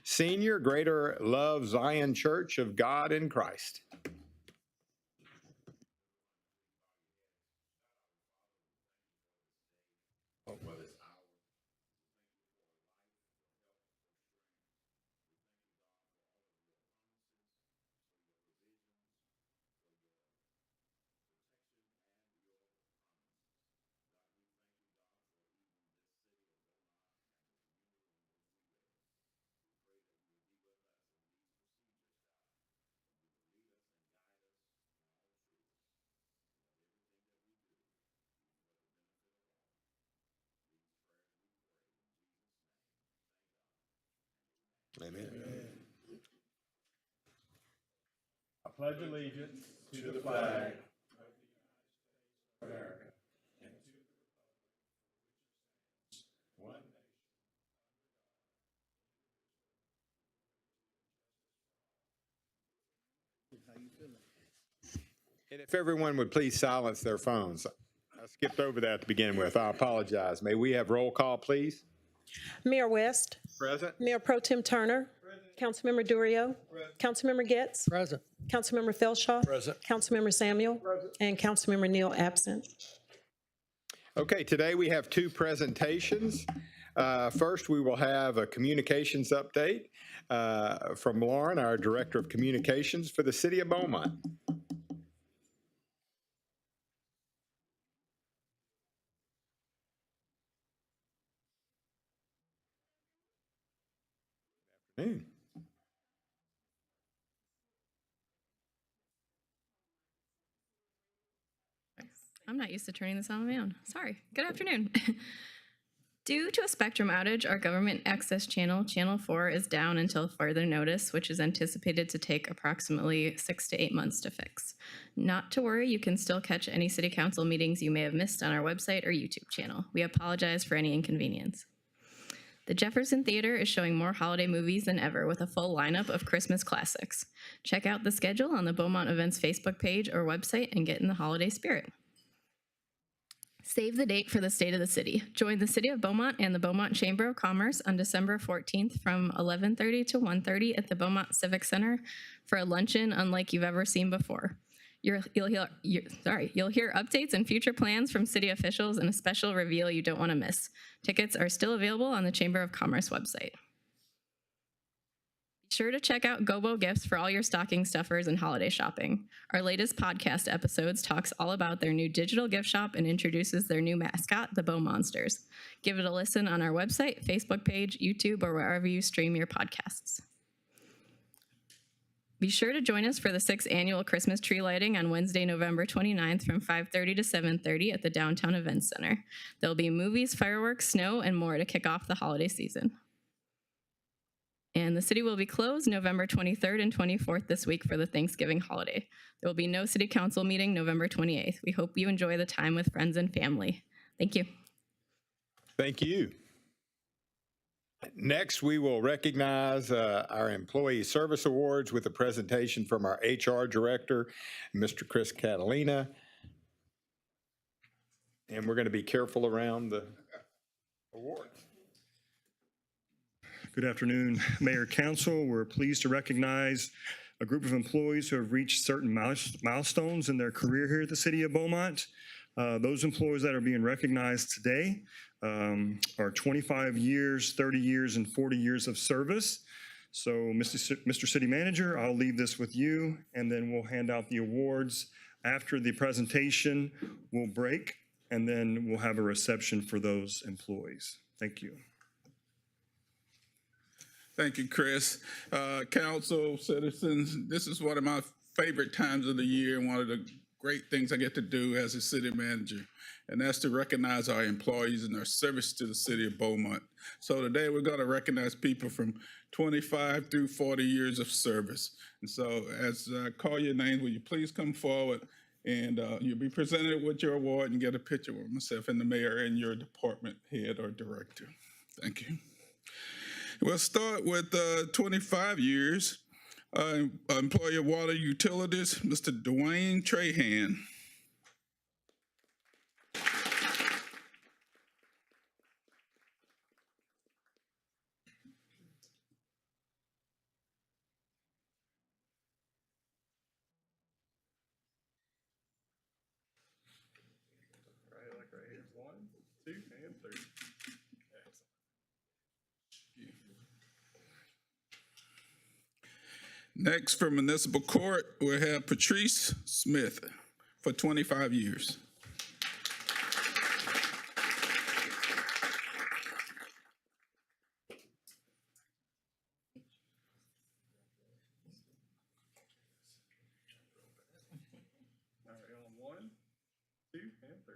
Senior, Greater Love Zion Church of God in Christ. Amen. I pledge allegiance to the flag of America and to the one nation. And if everyone would please silence their phones. I skipped over that to begin with. I apologize. May we have roll call, please? Mayor West. Present. Mayor Pro Tem Turner. Present. Councilmember Durio. Present. Councilmember Getz. Present. Councilmember Felshaw. Present. Councilmember Samuel. Present. And Councilmember Neal absent. Okay, today we have two presentations. First, we will have a communications update from Lauren, our Director of Communications for the City of Beaumont. Afternoon. I'm not used to turning this on my own. Sorry. Good afternoon. Due to a spectrum outage, our government access channel, Channel 4, is down until further notice, which is anticipated to take approximately 6 to 8 months to fix. Not to worry, you can still catch any city council meetings you may have missed on our website or YouTube channel. We apologize for any inconvenience. The Jefferson Theater is showing more holiday movies than ever with a full lineup of Christmas classics. Check out the schedule on the Beaumont Events Facebook page or website and get in the holiday spirit. Save the date for the State of the City. Join the City of Beaumont and the Beaumont Chamber of Commerce on December 14th from 11:30 to 1:30 at the Beaumont Civic Center for a luncheon unlike you've ever seen before. You'll hear updates and future plans from city officials and a special reveal you don't want to miss. Tickets are still available on the Chamber of Commerce website. Be sure to check out Gobo Gifts for all your stocking stuffers and holiday shopping. Our latest podcast episodes talks all about their new digital gift shop and introduces their new mascot, the Beau Monsters. Give it a listen on our website, Facebook page, YouTube, or wherever you stream your podcasts. Be sure to join us for the 6th annual Christmas tree lighting on Wednesday, November 29th from 5:30 to 7:30 at the Downtown Events Center. There'll be movies, fireworks, snow, and more to kick off the holiday season. And the city will be closed November 23rd and 24th this week for the Thanksgiving holiday. There will be no city council meeting November 28th. We hope you enjoy the time with friends and family. Thank you. Thank you. Next, we will recognize our Employee Service Awards with a presentation from our HR Director, Mr. Chris Catalina. And we're going to be careful around the awards. Good afternoon, Mayor, Council. We're pleased to recognize a group of employees who have reached certain milestones in their career here at the City of Beaumont. Those employees that are being recognized today are 25 years, 30 years, and 40 years of service. So, Mr. City Manager, I'll leave this with you, and then we'll hand out the awards. After the presentation, we'll break, and then we'll have a reception for those employees. Thank you. Thank you, Chris. Council, citizens, this is one of my favorite times of the year and one of the great things I get to do as a city manager, and that's to recognize our employees and their service to the City of Beaumont. So today we're going to recognize people from 25 through 40 years of service. And so as I call your names, will you please come forward, and you'll be presented with your award and get a picture with myself and the mayor and your department head or director. Thank you. We'll start with 25 years, employee of water utilities, Mr. Dwayne Trahan. 2, and 3. Next, for municipal court, we have Patrice Smith for 25 years. All right, on 1, 2, and 3.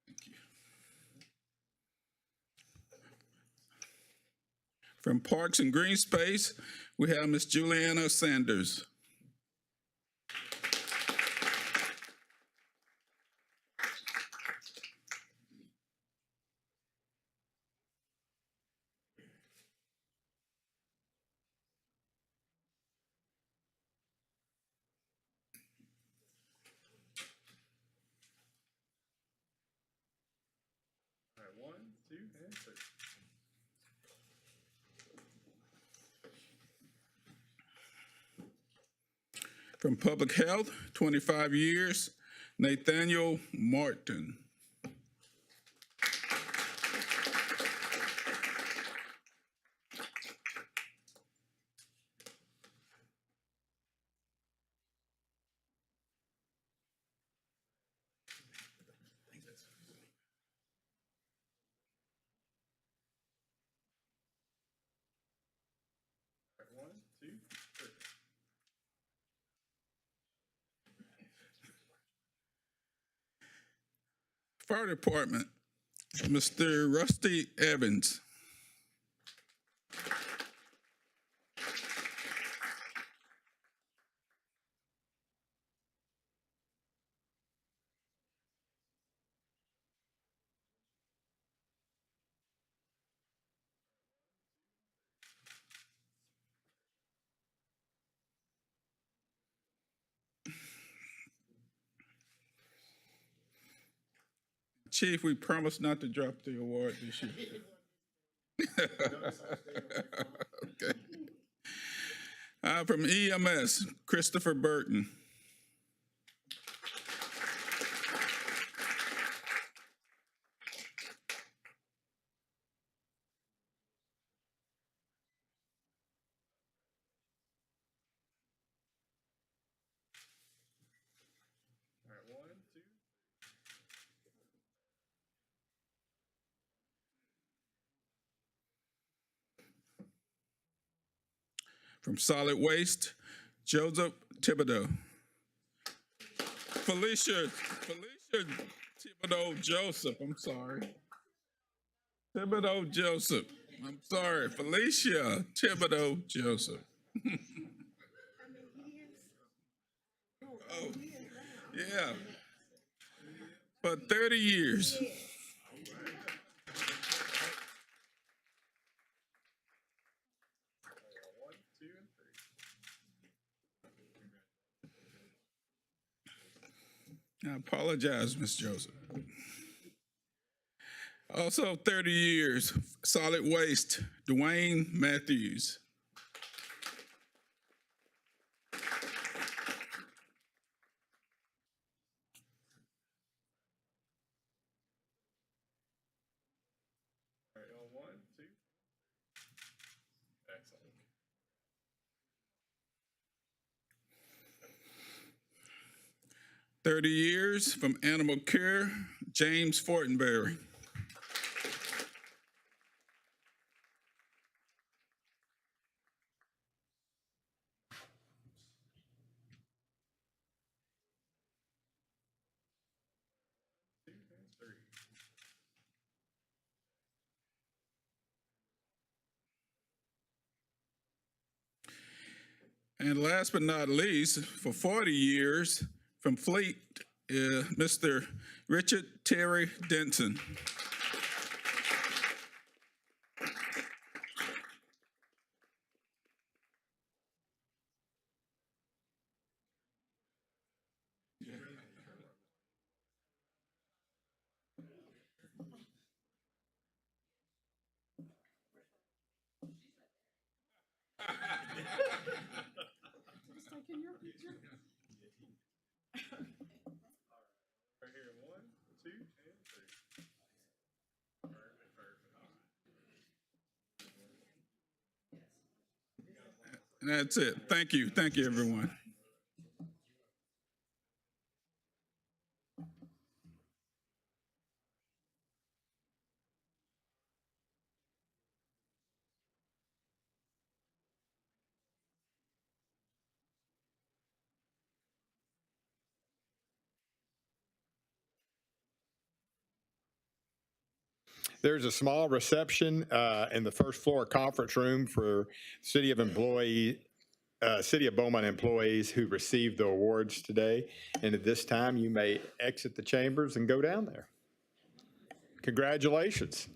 Thank you. From Parks and Green Space, we have Ms. Juliana Sanders. All right, 1, 2, and 3. From Public Health, 25 years, Nathaniel Martin. All right, 1, 2, 3. Fire Department, Mr. Rusty Evans. Chief, we promise not to drop the award this year. Okay. From EMS, Christopher Burton. All right, 1, 2. From Solid Waste, Joseph Thibodeau. Felicia Thibodeau Joseph, I'm sorry. Thibodeau Joseph, I'm sorry. Felicia Thibodeau Joseph. Oh, yeah. For 30 years. I apologize, Ms. Joseph. Also 30 years, Solid Waste, Dwayne Matthews. All right, on 1, 2. Excellent. "30 years from Animal Care, James Fortenberry. And last but not least, for 40 years, from Fleet, Mr. Richard Terry Denson. Right here, 1, 2, That's it. Thank you. Thank you, everyone. There's a small reception in the first floor conference room for City of Beaumont employees who received the awards today. And at this time, you may exit the chambers and go down there. Congratulations.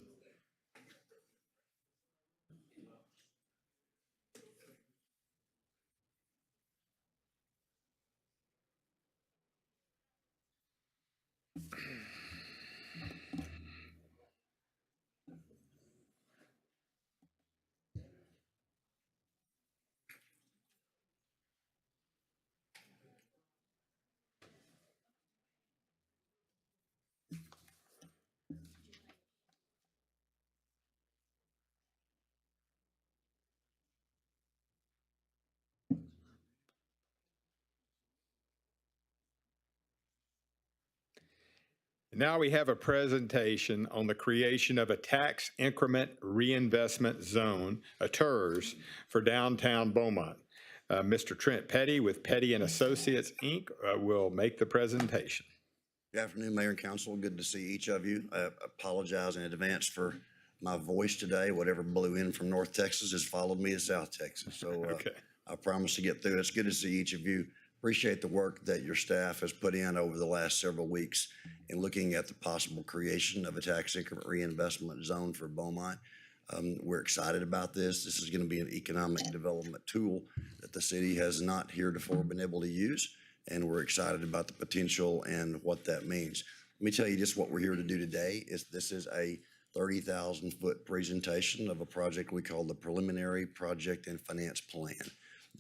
Now we have a presentation on the creation of a Tax Increment Reinvestment Zone, a TIRZ, for downtown Beaumont. Mr. Trent Petty with Petty and Associates, Inc. Will make the presentation. Good afternoon, Mayor and Council. Good to see each of you. I apologize in advance for my voice today. Whatever blew in from North Texas has followed me to South Texas. So Okay. I promise to get through it. It's good to see each of you. Appreciate the work that your staff has put in over the last several weeks in looking at the possible creation of a tax increment reinvestment zone for Beaumont. We're excited about this. This is going to be an economic development tool that the city has not heretofore been able to use, and we're excited about the potential and what that means. Let me tell you just what we're here to do today. This is a 30,000-foot presentation of a project we call the Preliminary Project and Finance Plan.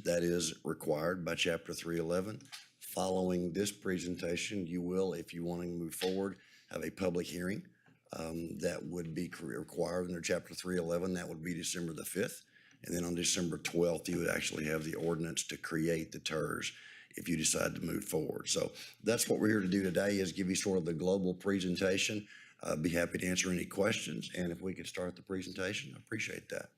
That is required by Chapter 311. Following this presentation, you will, if you want to move forward, have a public hearing that would be required under Chapter 311. That would be December the 5th. And then on December 12th, you would actually have the ordinance to create the TIRZ if you decide to move forward. So that's what we're here to do today, is give you sort of the global presentation. Be happy to answer any questions. And if we could start the presentation, I appreciate that.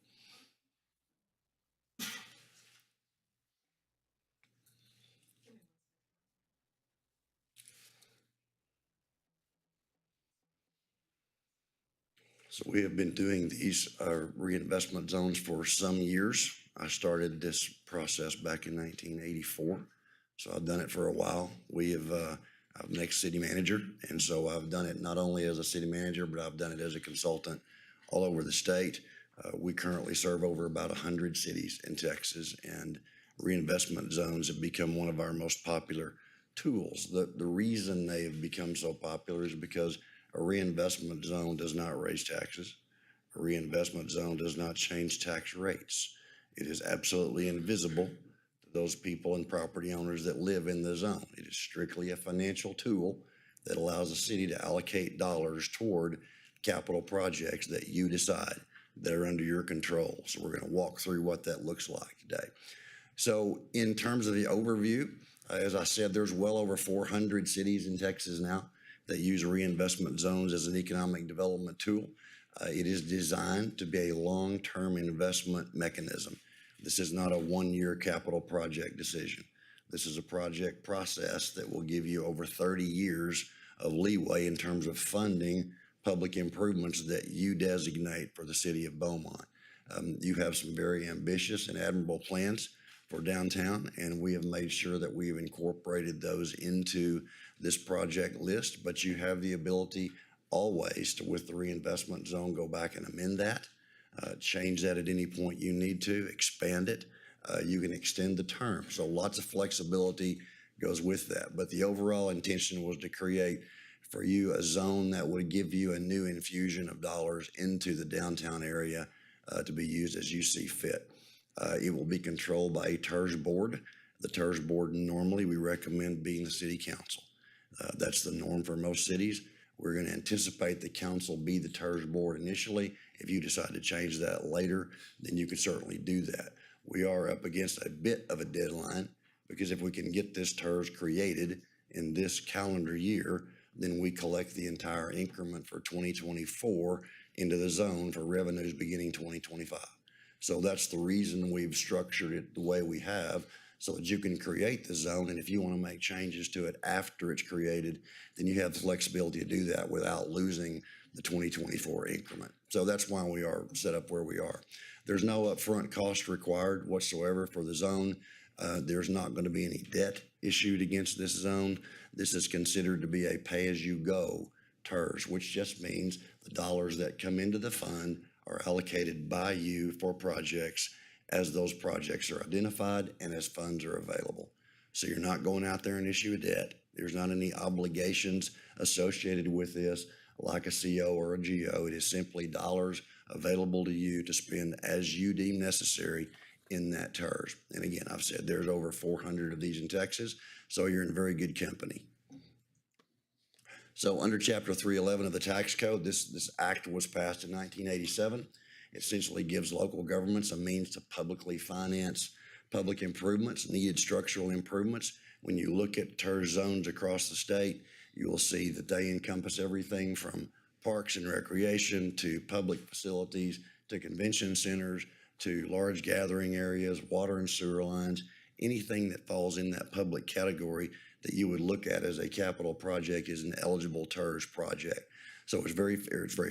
So we have been doing these reinvestment zones for some years. I started this process back in 1984, so I've done it for a while. I'm an ex-city manager, and so I've done it not only as a city manager, but I've done it as a consultant all over the state. We currently serve over about 100 cities in Texas, and reinvestment zones have become one of our most popular tools. The reason they have become so popular is because a reinvestment zone does not raise taxes. A reinvestment zone does not change tax rates. It is absolutely invisible to those people and property owners that live in the zone. It is strictly a financial tool that allows the city to allocate dollars toward capital projects that you decide that are under your control. So we're going to walk through what that looks like today. So in terms of the overview, as I said, there's well over 400 cities in Texas now that use reinvestment zones as an economic development tool. It is designed to be a long-term investment mechanism. This is not a one-year capital project decision. This is a project process that will give you over 30 years of leeway in terms of funding public improvements that you designate for the city of Beaumont. You have some very ambitious and admirable plans for downtown, and we have made sure that we've incorporated those into this project list, but you have the ability always to, with the reinvestment zone, go back and amend that, change that at any point you need to, expand it. You can extend the term. So lots of flexibility goes with that. But the overall intention was to create for you a zone that would give you a new infusion of dollars into the downtown area to be used as you see fit. It will be controlled by a TIRZ board. The TIRZ board normally we recommend being the city council. That's the norm for most cities. We're going to anticipate the council be the TIRZ board initially. If you decide to change that later, then you can certainly do that. we are up against a bit of a deadline, because if we can get this TIRZ created in this calendar year, then we collect the entire increment for 2024 into the zone for revenues beginning 2025. So that's the reason we've structured it the way we have, so that you can create the zone, and if you want to make changes to it after it's created, then you have the flexibility to do that without losing the 2024 increment. So that's why we are set up where we are. There's no upfront cost required whatsoever for the zone. There's not going to be any debt issued against this zone. This is considered to be a pay-as-you-go TIRZ, which just means the dollars that come into the fund are allocated by you for projects as those projects are identified and as funds are available. So you're not going out there and issue a debt. There's not any obligations associated with this like a CO or a GO. It is simply dollars available to you to spend as you deem necessary in that TIRZ. And again, I've said there's over 400 of these in Texas, so you're in very good company. So under Chapter 311 of the Tax Code, this act was passed in 1987. It essentially gives local governments a means to publicly finance public improvements, needed structural improvements. When you look at TIRZ zones across the state, you will see that they encompass everything from parks and recreation to public facilities to convention centers to large gathering areas, water and sewer lines, anything that falls in that public category that you would look at as a capital project is an eligible TIRZ project. So it's very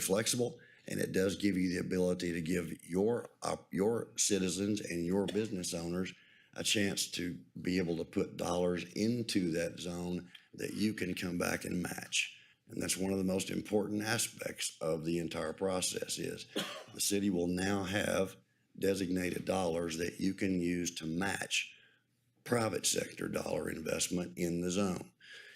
flexible, and it does give you the ability to give your citizens and your business owners a chance to be able to put dollars into that zone that you can come back and match. And that's one of the most important aspects of the entire process is the city will now have designated dollars that you can use to match private sector dollar investment in the zone.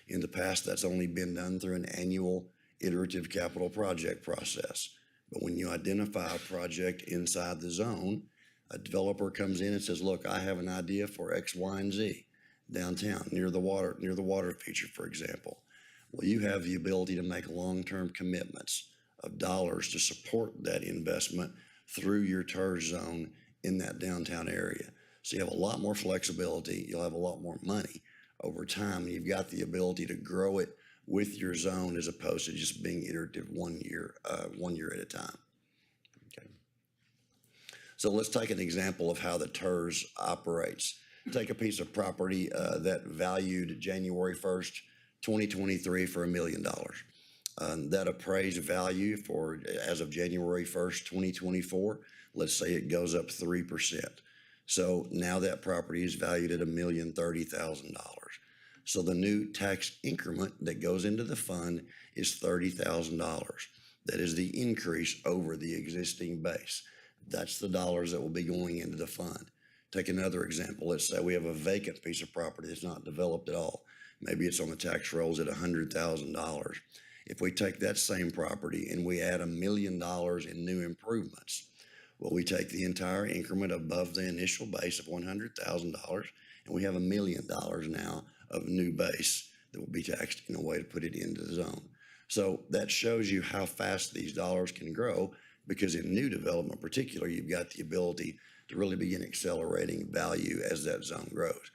In the past, that's only been done through an annual iterative capital project process. But when you identify a project inside the zone, a developer comes in and says, look, I have an idea for X, Y, and Z downtown near the water feature, for example. Well, you have the ability to make long-term commitments of dollars to support that investment through your TIRZ zone in that downtown area. So you have a lot more flexibility. You'll have a lot more money over time. And you've got the ability to grow it with your zone as opposed to just being iterative 1 year at a time. Okay. So let's take an example of how the TIRZ operates. Take a piece of property that valued January 1st, 2023 for $1 million. That appraised value for as of January 1st, 2024, let's say it goes up 3%. So now that property is valued at $1,030,000. So the new tax increment that goes into the fund is $30,000. That is the increase over the existing base. That's the dollars that will be going into the fund. Take another example. Let's say we have a vacant piece of property that's not developed at all. Maybe it's on the tax rolls at $100,000. If we take that same property and we add $1 million in new improvements, well, we take the entire increment above the initial base of $100,000, and we have $1 million now of new base that will be taxed in a way to put it into the zone. So that shows you how fast these dollars can grow, because in new development in particular, you've got the ability to really begin accelerating value as that zone grows.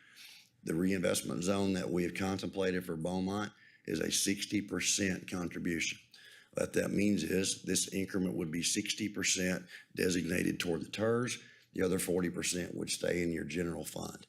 The reinvestment zone that we have contemplated for Beaumont is a 60% contribution. What that means is this increment would be 60% designated toward the TIRZ. The other 40% would stay in your general fund.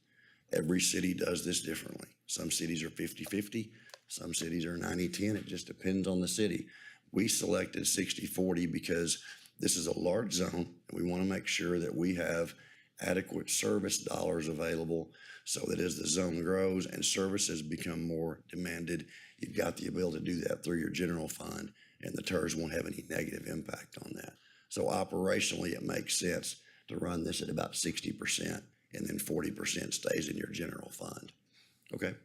Every city does this differently. Some cities are 50-50. Some cities are 90-10. It just depends on the city. We selected 60-40 because this is a large zone, and we want to make sure that we have adequate service dollars available so that as the zone grows and services become more demanded, you've got the ability to do that through your general fund, and the TIRZ won't have any negative impact on that. So operationally, it makes sense to run this at about 60%, and then 40% stays in your general fund. Okay?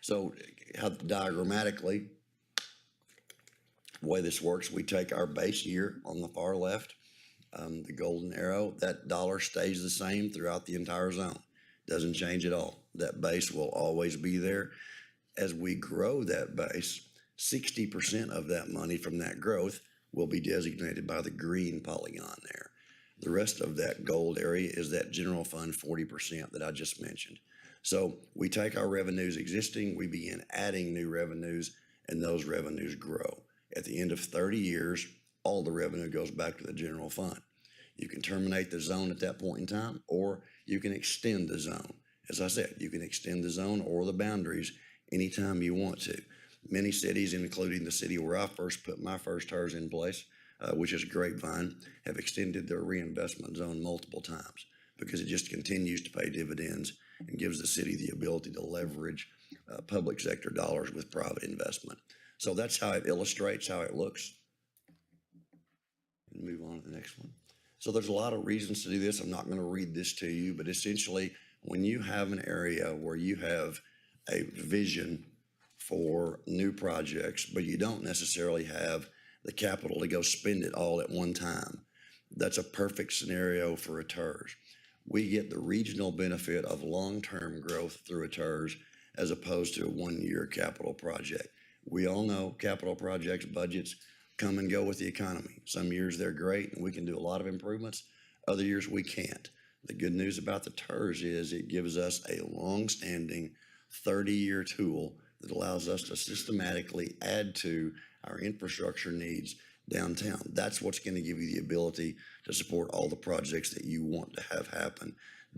So how diagrammatically, the way this works, we take our base year on the far left, the golden arrow, that dollar stays the same throughout the entire zone. Doesn't change at all. That base will always be there. As we grow that base, 60% of that money from that growth will be designated by the green polygon there. The The rest of that gold area is that general fund 40% that I just mentioned. So we take our revenues existing, we begin adding new revenues, and those revenues grow. At the end of 30 years, all the revenue goes back to the general fund. You can terminate the zone at that point in time, or you can extend the zone. As I said, you can extend the zone or the boundaries anytime you want to. Many cities, including the city where I first put my first TIRZ in place, which is Grapevine, have extended their reinvestment zone multiple times because it just continues to pay dividends and gives the city the ability to leverage public sector dollars with private investment. So that's how it illustrates how it looks. And move on to the next one. So there's a lot of reasons to do this. I'm not going to read this to you, but essentially when you have an area where you have a vision for new projects, but you don't necessarily have the capital to go spend it all at one time, that's a perfect scenario for a TIRZ. We get the regional benefit of long-term growth through a TIRZ as opposed to a one-year capital project. We all know capital projects budgets come and go with the economy. Some years they're great and we can do a lot of improvements. Other years we can't. The good news about the TIRZ is it gives us a long-standing 30-year tool that allows us to systematically add to our infrastructure needs downtown. That's what's going to give you the ability to support all the projects that you want to have happen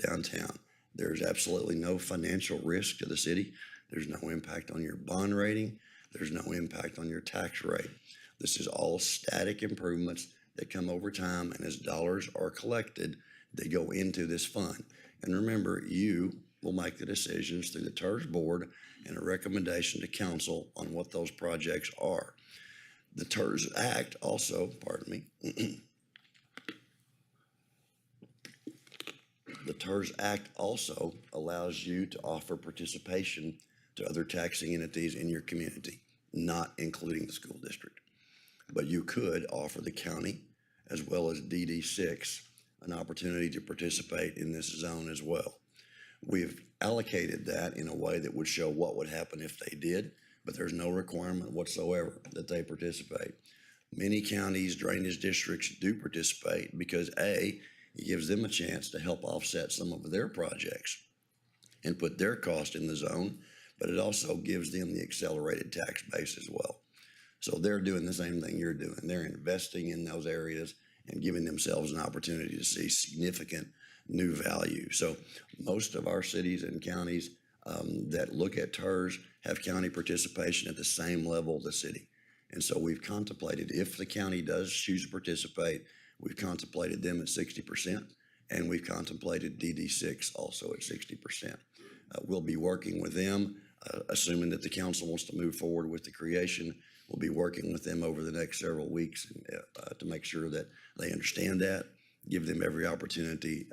downtown. There's absolutely no financial risk to the city. There's no impact on your bond rating. There's no impact on your tax rate. This is all static improvements that come over time, and as dollars are collected, they go into this fund. And remember, you will make the decisions through the TIRZ board and a recommendation to council on what those projects are. The TIRZ Act also, the TIRZ Act also allows you to offer participation to other taxing entities in your community, not including the school district. But you could offer the county as well as DD6 an opportunity to participate in this zone as well. We've allocated that in a way that would show what would happen if they did, but there's no requirement whatsoever that they participate. Many counties, drainage districts do participate because A, it gives them a chance to help offset some of their projects and put their cost in the zone, but it also gives them the accelerated tax base as well. So they're doing the same thing you're doing. They're investing in those areas and giving themselves an opportunity to see significant new value. So most of our cities and counties that look at TIRZ have county participation at the same level of the city. And so we've contemplated, if the county does choose to participate, we've contemplated them at 60%, and we've contemplated DD6 also at 60%. We'll be working with them, assuming that the council wants to move forward with the creation. We'll be working with them over the next several weeks to make sure that they understand that, give them every opportunity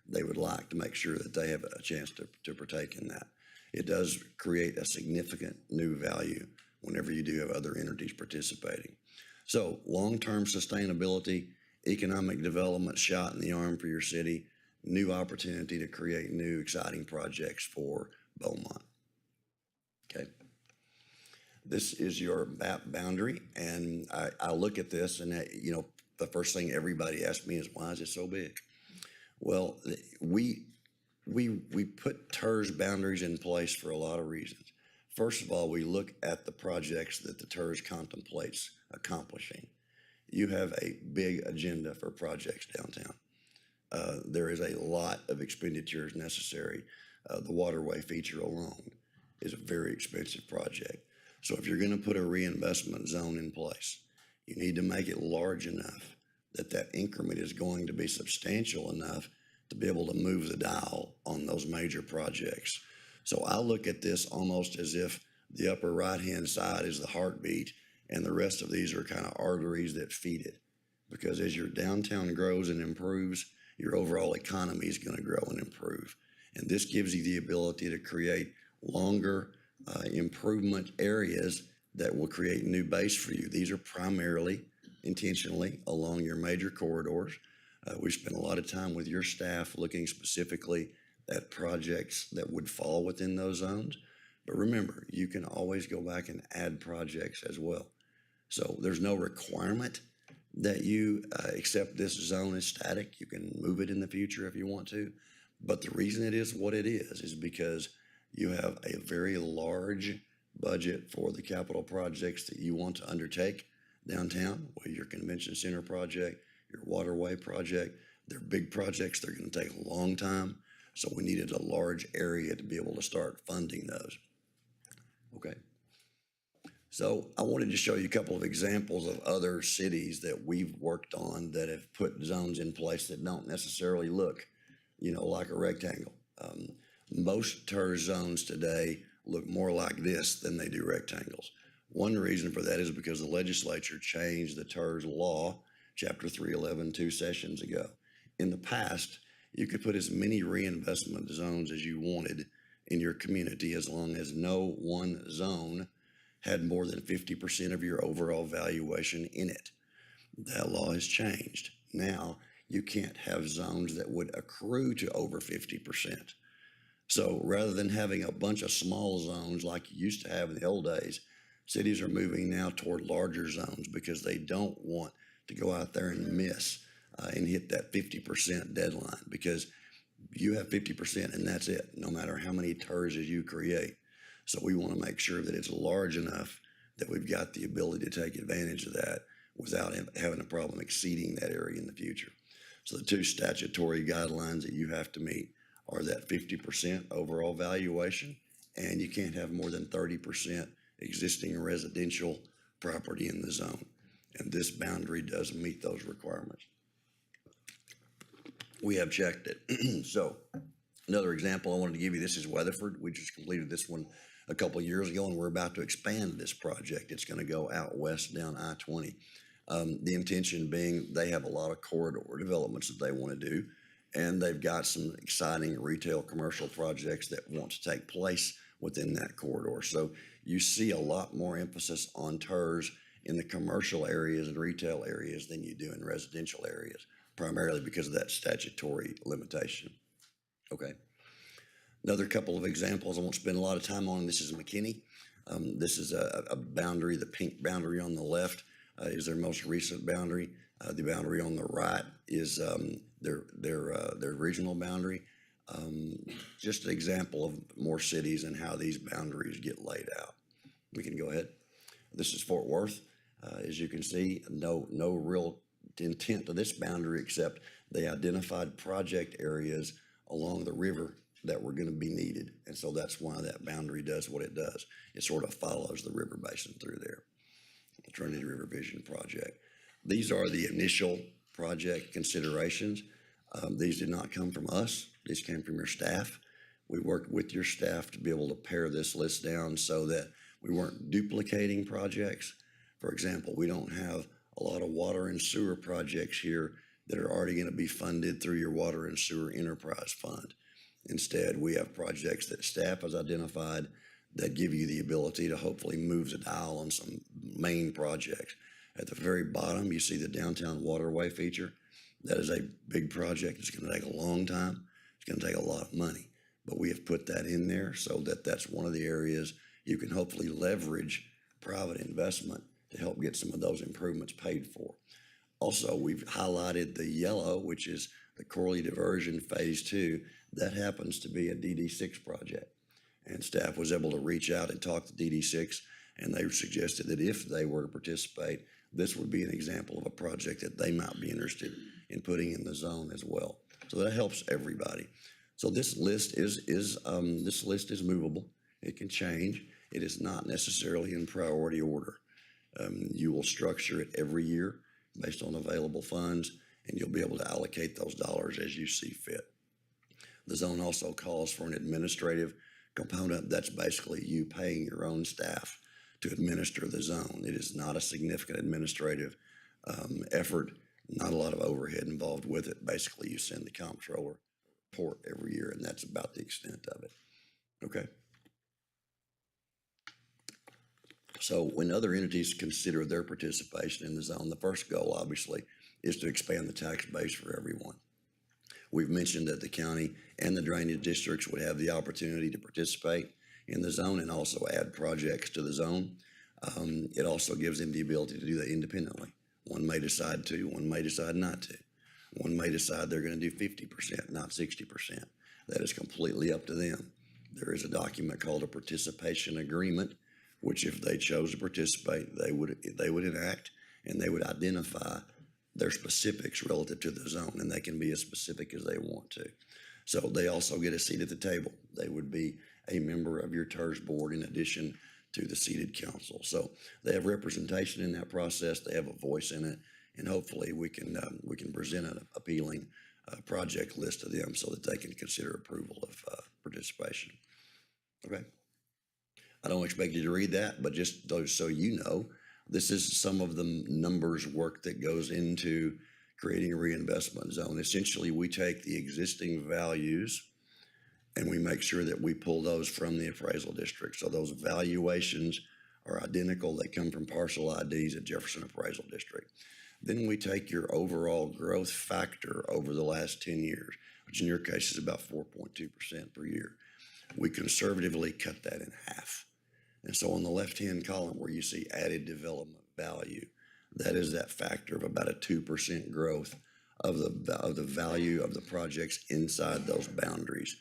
they would like to make sure that they have a chance to partake in that. It does create a significant new value whenever you do have other entities participating. So long-term sustainability, economic development shot in the arm for your city, new opportunity to create new exciting projects for Beaumont. Okay. This is your map boundary, and I look at this and the first thing everybody asks me is, why is it so big? Well, we put TIRZ boundaries in place for a lot of reasons. First of all, we look at the projects that the TIRZ contemplates accomplishing. You have a big agenda for projects downtown. There is a lot of expenditures necessary. The waterway feature alone is a very expensive project. So if you're going to put a reinvestment zone in place, you need to make it large enough that that increment is going to be substantial enough to be able to move the dial on those major projects. So I look at this almost as if the upper right-hand side is the heartbeat and the rest of these are kind of arteries that feed it. Because as your downtown grows and improves, your overall economy is going to grow and improve. And this gives you the ability to create longer improvement areas that will create new base for you. These are primarily, intentionally, along your major corridors. We spent a lot of time with your staff looking specifically at projects that would fall within those zones. But remember, you can always go back and add projects as well. So there's no requirement that you accept this zone as static. You can move it in the future if you want to. But the reason it is what it is because you have a very large budget for the capital projects that you want to undertake downtown, whether your convention center project, your waterway project. They're big projects. They're going to take a long time. So we needed a large area to be able to start funding those. Okay. So I wanted to show you a couple of examples of other cities that we've worked on that have put zones in place that don't necessarily look, like a rectangle. Most TIRZ zones today look more like this than they do rectangles. One reason for that is because the legislature changed the TIRZ law, Chapter 311, 2 sessions ago. In the past, you could put as many reinvestment zones as you wanted in your community as long as no one zone had more than 50% of your overall valuation in it. That law has changed. Now, you can't have zones that would accrue to over 50%. So rather than having a bunch of small zones like you used to have in the old days, cities are moving now toward larger zones because they don't want to go out there and miss and hit that 50% deadline, because you have 50% and that's it, no matter how many TIRZs you create. So we want to make sure that it's large enough that we've got the ability to take advantage of that without having a problem exceeding that area in the future. So the two statutory guidelines that you have to meet are that 50% overall valuation, and you can't have more than 30% existing residential property in the zone. And this boundary does meet those requirements. We have checked it. So another example I wanted to give you, this is Weatherford. We just completed this one a couple of years ago, and we're about to expand this project. It's going to go out west down I-20. The intention being they have a lot of corridor developments that they want to do, and they've got some exciting retail commercial projects that want to take place within that corridor. So you see a lot more emphasis on TIRZ in the commercial areas and retail areas than you do in residential areas, primarily because of that statutory limitation. Okay. Another couple of examples I won't spend a lot of time on. This is McKinney. This is a boundary. The pink boundary on the left is their most recent boundary. The boundary on the right is their regional boundary. Just an example of more cities and how these boundaries get laid out. We can go ahead. This is Fort Worth. As you can see, no real intent to this boundary except they identified project areas along the river that were going to be needed. And so that's why that boundary does what it does. It sort of follows the river basin through there. The Trinity River Vision Project. These are the initial project considerations. These did not come from us. These came from your staff. We worked with your staff to be able to pare this list down so that we weren't duplicating projects. For example, we don't have a lot of water and sewer projects here that are already going to be funded through your water and sewer enterprise fund. Instead, we have projects that staff has identified that give you the ability to hopefully move the dial on some main projects. At the very bottom, you see the downtown waterway feature. That is a big project. It's going to take a long time. It's going to take a lot of money, but we have put that in there so that that's one of the areas you can hopefully leverage private investment to help get some of those improvements paid for. Also, we've highlighted the yellow, which is the Corley Diversion Phase 2. That happens to be a DD6 project. And staff was able to reach out and talk to DD6, and they suggested that if they were to participate, this would be an example of a project that they might be interested in putting in the zone as well. So that helps everybody. So this list is movable. It can change. It is not necessarily in priority order. You will structure it every year based on available funds, and you'll be able to allocate those dollars as you see fit. The zone also calls for an administrative component. That's basically you paying your own staff to administer the zone. It is not a significant administrative effort, not a lot of overhead involved with it. Basically, you send the comptroller report every year, and that's about the extent of it. Okay. So when other entities consider their participation in the zone, the first goal, obviously, is to expand the tax base for everyone. We've mentioned that the county and the drainage districts would have the opportunity to participate in the zone and also add projects to the zone. It also gives them the ability to do that independently. One may decide to, one may decide not to. One may decide they're going to do 50%, not 60%. That is completely up to them. There is a document called a participation agreement, which if they chose to participate, they would enact, and they would identify their specifics relative to the zone, and they can be as specific as they want to. So they also get a seat at the table. They would be a member of your TIRZ board in addition to the seated council. So they have representation in that process. They have a voice in it, and hopefully we can present an appealing project list to them so that they can consider approval of participation. Okay. I don't expect you to read that, but just so you know, this is some of the numbers work that goes into creating a reinvestment zone. Essentially, we take the existing values and we make sure that we pull those from the appraisal district. So those valuations are identical. They come from parcel IDs at Jefferson Appraisal District. Then we take your overall growth factor over the last 10 years, which in your case is about 4.2% per year. We conservatively cut that in half. And so on the left-hand column where you see added development value, that is that factor of about a 2% growth of the value of the projects inside those boundaries.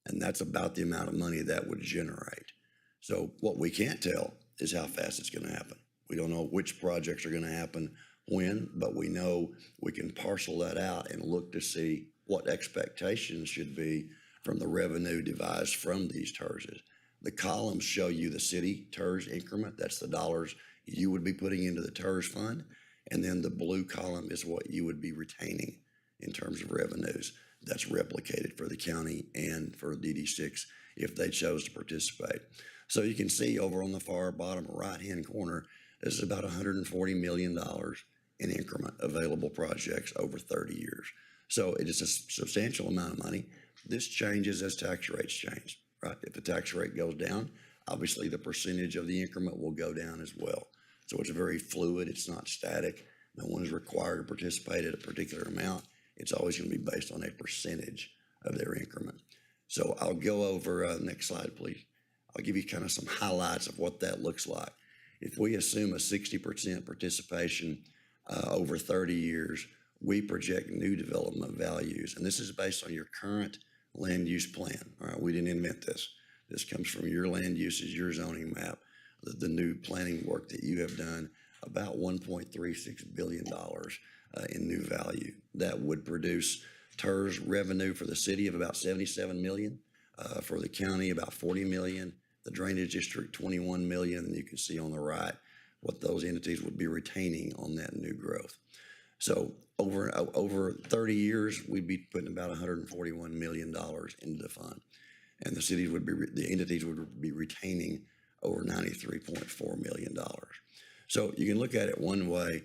And that's about the amount of money that would generate. So what we can't tell is how fast it's going to happen. We don't know which projects are going to happen when, but we know we can parcel that out and look to see what expectations should be from the revenue devised from these TIRZs. The columns show you the city TIRZ increment. That's the dollars you would be putting into the TIRZ fund. And then the blue column is what you would be retaining in terms of revenues. That's replicated for the county and for DD6 if they chose to participate. So you can see over on the far bottom right-hand corner, this is about $140 million in increment available projects over 30 years. So it is a substantial amount of money. This changes as tax rates change, right? If the tax rate goes down, obviously the percentage of the increment will go down as well. So it's very fluid. It's not static. No one is required to participate at a particular amount. It's always going to be based on a percentage of their increment. So I'll go over, next slide, please. I'll give you kind of some highlights of what that looks like. If we assume a 60% participation over 30 years, we project new development values. And this is based on your current land use plan. All right, we didn't invent this. This comes from your land uses, your zoning map, the new planning work that you have done, about $1.36 billion in new value. That would produce TIRZ revenue for the city of about $77 million, for the county about $40 million, the drainage district 21 million, and you can see on the right what those entities would be retaining on that new growth. So over 30 years, we'd be putting about $141 million into the fund, and the entities would be retaining over $93.4 million. So you can look at it one way.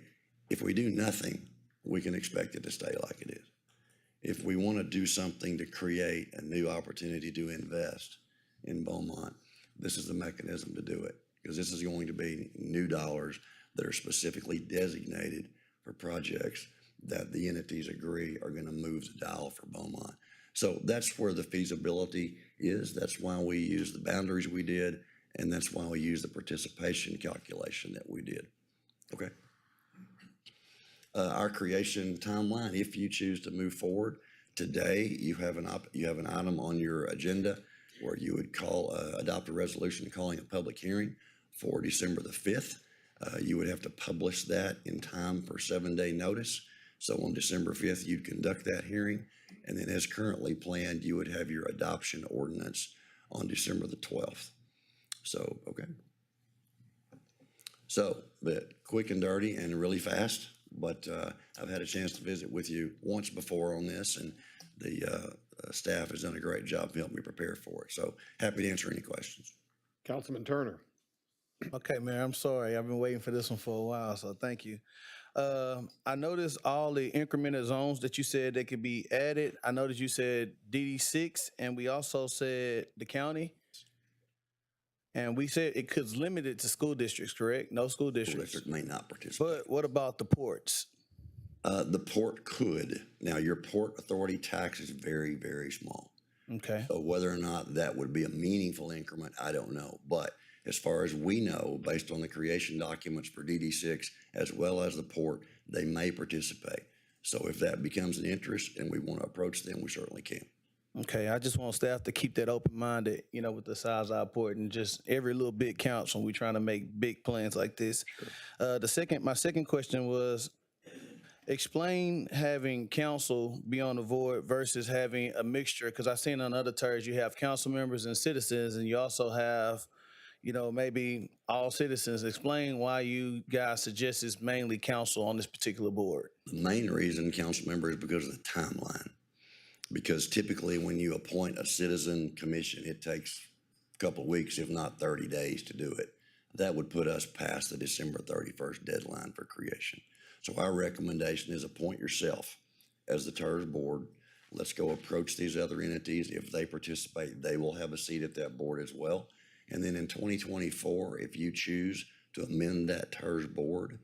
If we do nothing, we can expect it to stay like it is. If we want to do something to create a new opportunity to invest in Beaumont, this is the mechanism to do it, because this is going to be new dollars that are specifically designated for projects that the entities agree are going to move the dial for Beaumont. So that's where the feasibility is. That's why we use the boundaries we did, and that's why we use the participation calculation that we did. Okay. Our creation timeline, if you choose to move forward today, you have an item on your agenda where you would adopt a resolution calling a public hearing for December the 5th. You would have to publish that in time for 7-day notice. So on December 5th, you'd conduct that hearing, and then as currently planned, you would have your adoption ordinance on December the 12th. So, okay. So, but quick and dirty and really fast, but I've had a chance to visit with you once before on this, and the staff has done a great job helping me prepare for it. So happy to answer any questions. Councilman Turner. Okay, Mayor, I'm sorry. I've been waiting for this one for a while, so thank you. I noticed all the incremental zones that you said that could be added. I noticed you said DD6, and we also said the county. And we said it could limit it to school districts, correct? No school School districts. district may not participate. But what about the ports? The port could. Now, your port authority tax is very, very small. Okay. So whether or not that would be a meaningful increment, I don't know. But as far as we know, based on the creation documents for DD6, as well as the port, they may participate. So if that becomes an interest and we want to approach them, we certainly can. Okay, I just want staff to keep that open-minded, with the size of our port, and just every little bit counts when we're trying to make big plans like this. My second question was, explain having council be on the board versus having a mixture, because I've seen on other TIRZ, you have council members and citizens, and you also have, maybe all citizens. Explain why you guys suggest it's mainly council on this particular board. The main reason council member is because of the timeline. Because typically when you appoint a citizen commission, it takes a couple of weeks, if not 30 days to do it. That would put us past the December 31st deadline for creation. So our recommendation is appoint yourself as the TIRZ board. Let's go approach these other entities. If they participate, they will have a seat at that board as well. And then in 2024, if you choose to amend that TIRZ board,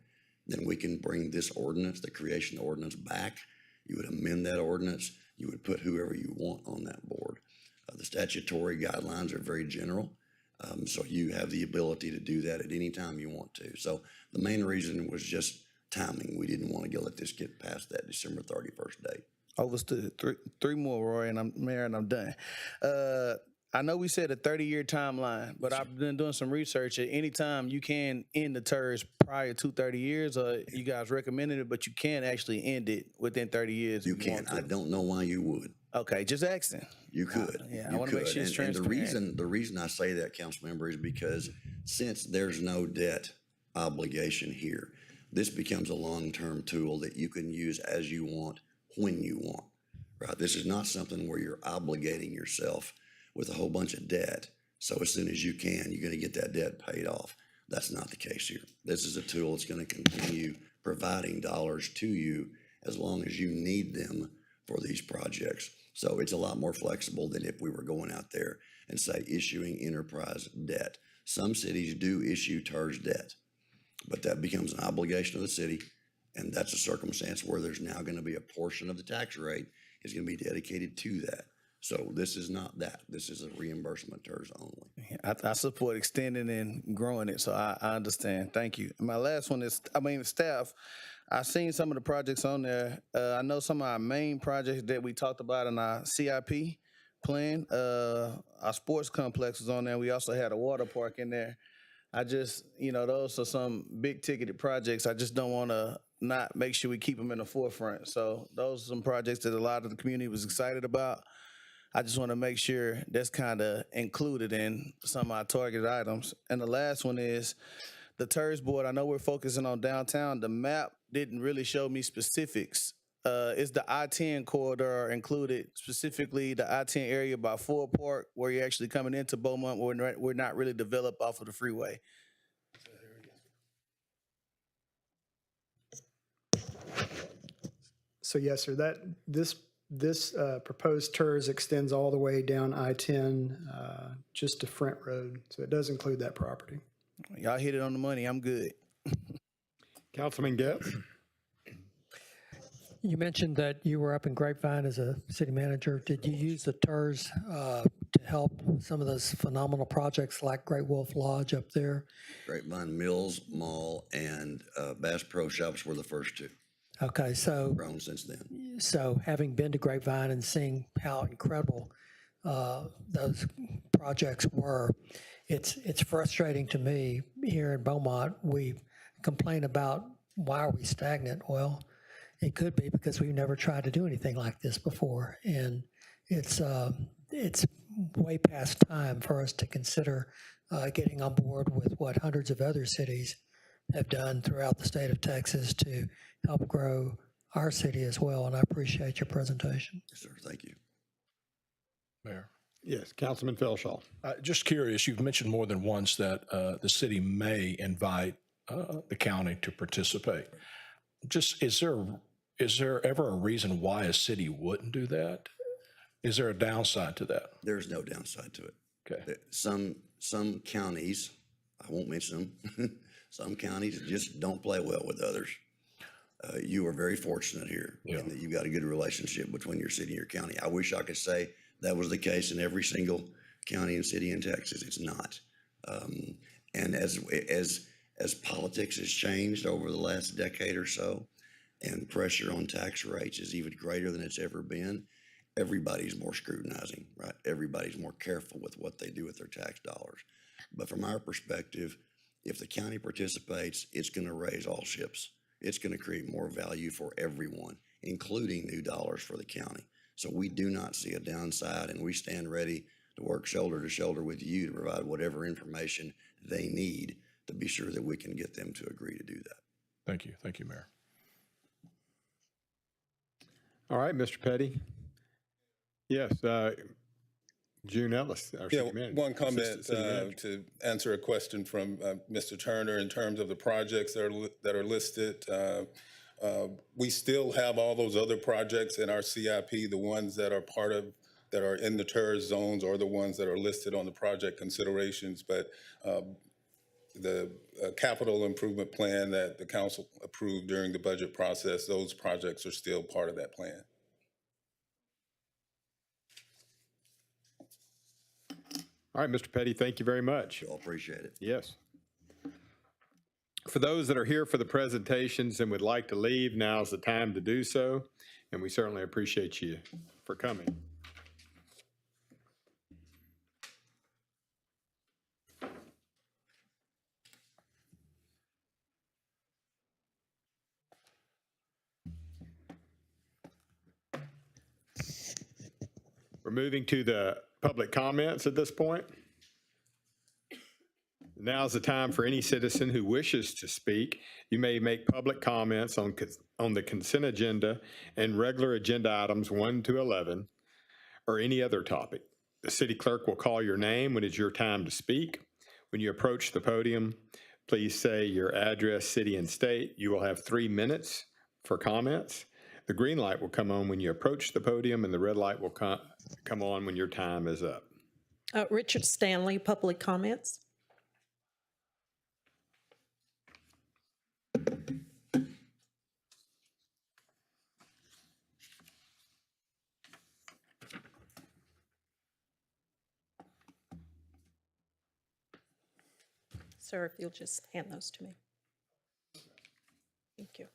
then we can bring this ordinance, the creation ordinance, back. You would amend that ordinance. You would put whoever you want on that board. The statutory guidelines are very general, so you have the ability to do that at any time you want to. So the main reason was just timing. We didn't want to let this get past that December 31st date. Overstood. Three more, Roy, and I'm done. I know we said a 30-year timeline, but I've been doing some research. At any time you can end the TIRZ prior to 30 years, or you guys recommended it, but you can actually end it within 30 years. You can. I don't know why you would. Okay, just asking. You could. I want to make sure it's transparent. And the reason I say that, council member, is because since there's no debt obligation here, this becomes a long-term tool that you can use as you want, when you want, right? This is not something where you're obligating yourself with a whole bunch of debt. So as soon as you can, you're going to get that debt paid off. That's not the case here. This is a tool that's going to continue providing dollars to you as long as you need them for these projects. So it's a lot more flexible than if we were going out there and say issuing enterprise debt. Some cities do issue TIRZ debt, but that becomes an obligation of the city. And that's a circumstance where there's now going to be a portion of the tax rate is going to be dedicated to that. So this is not that. This is a reimbursement TIRZ only. I support extending and growing it, so I understand. Thank you. My last one is, staff, I've seen some of the projects on there. I know some of our main projects that we talked about in our CIP plan. Our sports complex was on there. We also had a water park in there. I just, those are some big ticketed projects. I just don't want to not make sure we keep them in the forefront. So those are some projects that a lot of the community was excited about. I just want to make sure that's kind of included in some of our targeted items. And the last one is the TIRZ board. I know we're focusing on downtown. The map didn't really show me specifics. Is the I-10 corridor included, specifically the I-10 area by Ford Park, where you're actually coming into Beaumont, where we're not really developed off of the freeway? So yes, sir, this proposed TIRZ extends all the way down I-10 just to Front Road. So it does include that property. Y'all hit it on the money. I'm good. Councilman Getz? You mentioned that you were up in Grapevine as a city manager. Did you use the TIRZ to help some of those phenomenal projects like Great Wolf Lodge up there? Grapevine Mills Mall and Bass Pro Shops were the first two. Okay, so Grown since then. So having been to Grapevine and seeing how incredible those projects were, it's frustrating to me here in Beaumont. We complain about why are we stagnant? Well, it could be because we've never tried to do anything like this before, and it's way past time for us to consider getting on board with what hundreds of other cities have done throughout the state of Texas to help grow our city as well, and I appreciate your presentation. Yes, sir. Thank you. Mayor. Yes, Councilman Philshaw. Just curious, you've mentioned more than once that the city may invite the county to participate. Just, is there ever a reason why a city wouldn't do that? Is there a downside to that? There's no downside to it. Okay. Some counties, I won't mention them, some counties just don't play well with others. You are very fortunate here in that you've got a good relationship between your city and your county. I wish I could say that was the case in every single county and city in Texas. It's not. And as politics has changed over the last decade or so, and pressure on tax rates is even greater than it's ever been, everybody's more scrutinizing, right? Everybody's more careful with what they do with their tax dollars. But from our perspective, if the county participates, it's going to raise all ships. It's going to create more value for everyone, including new dollars for the county. So we do not see a downside, and we stand ready to work shoulder to shoulder with you to provide whatever information they need to be sure that we can get them to agree to do that. Thank you. Thank you, Mayor. All right, Mr. Petty. Yes, June Ellis, our Yeah, city manager. one comment Assistant city manager. to answer a question from Mr. Turner in terms of the projects that are listed. We still have all those other projects in our CIP, the ones that are that are in the TIRZ zones or the ones that are listed on the project considerations. But the capital improvement plan that the council approved during the budget process, those projects are still part of that plan. All right, Mr. Petty, thank you very much. I'll appreciate it. Yes. For those that are here for the presentations and would like to leave, now's the time to do so, and we certainly appreciate you for coming. We're moving to the public comments at this point. Now's the time for any citizen who wishes to speak. You may make public comments on the consent agenda and regular agenda items 1 to 11, or any other topic. The city clerk will call your name when it's your time to speak. When you approach the podium, please say your address, city, and state. You will have 3 minutes for comments. The green light will come on when you approach the podium, and the red light will come on when your time is up. Richard Stanley, public comments. Sir, if you'll just hand those to me. Thank you.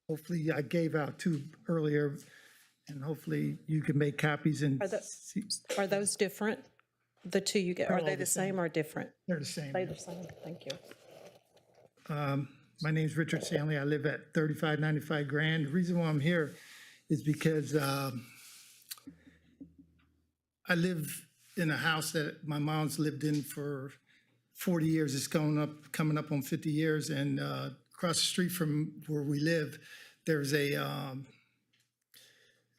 Hopefully, I gave out 2 earlier, and hopefully you can make copies and Are those different? The 2 you get, are all they the the same or different? they're the same. They're the same, thank you. My name's Richard Stanley. I live at 3595 Grand. The reason why I'm here is because I live in a house that my mom's lived in for 40 years. It's coming up on 50 years, and across the street from where we live, there's a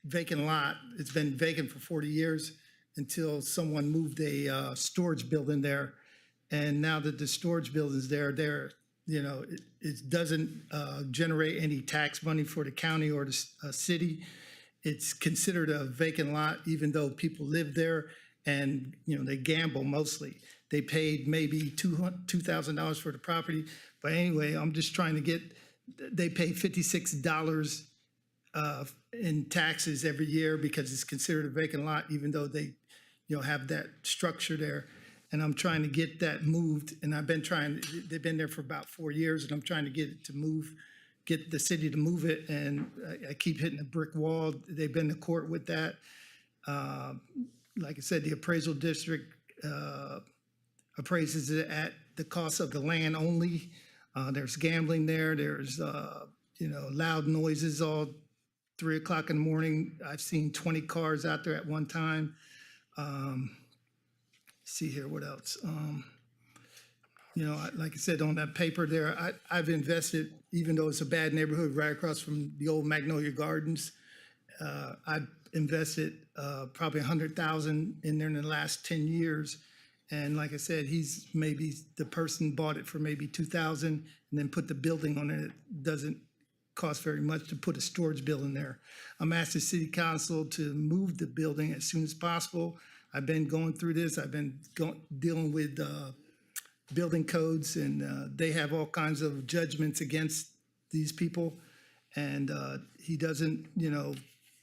vacant lot. It's been vacant for 40 years until someone moved a storage building there. And now that the storage building's there, it doesn't generate any tax money for the county or the city. It's considered a vacant lot, even though people live there and, they gamble mostly. They paid maybe $2,000 for the property. But anyway, I'm just trying to they pay $56 in taxes every year because it's considered a vacant lot, even though they, have that structure there. And I'm trying to get that moved, and they've been there for about 4 years, and I'm trying to get it to get the city to move it, and I keep hitting a brick wall. They've been to court with that. Like I said, the appraisal district appraises it at the cost of the land only. There's gambling there. There's, loud noises all 3 o'clock in the morning. I've seen 20 cars out there at one time. See here, what else? Like I said, on that paper there, I've invested, even though it's a bad neighborhood right across from the old Magnolia Gardens. I've invested probably $100,000 in there in the last 10 years. And like I said, the person bought it for maybe $2,000 and then put the building on it. It doesn't cost very much to put a storage building there. I'm asking City Council to move the building as soon as possible. I've been going through this. I've been dealing with building codes, and they have all kinds of judgments against these people. And he doesn't,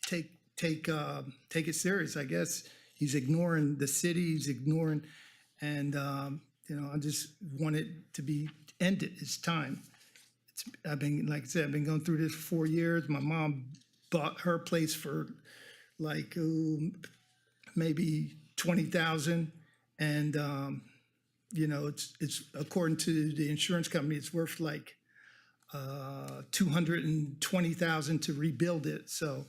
take it serious, I guess. He's ignoring the city. He's ignoring, and I just want it to be ended. It's time. I've been, like I said, I've been going through this for 4 years. My mom bought her place for like maybe 20,000, and it's according to the insurance company, it's worth like 220,000 to rebuild it. So,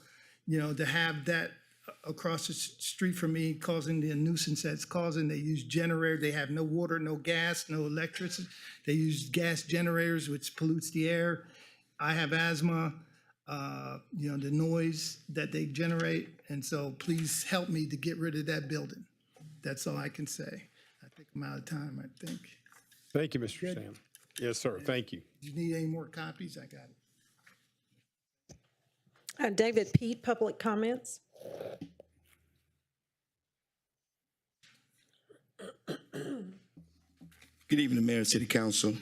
to have that across the street from me causing the nuisance that's causing, they use generators, they have no water, no gas, no electricity. They use gas generators, which pollutes the air. I have asthma, the noise that they generate. And so please help me to get rid of that building. That's all I can say. I think I'm out of time, I think. Thank you, Mr. Sam. Yes, sir. Thank you. Do you need any more copies? I got it. David Pete, public comments. Good evening, Mayor and City Council.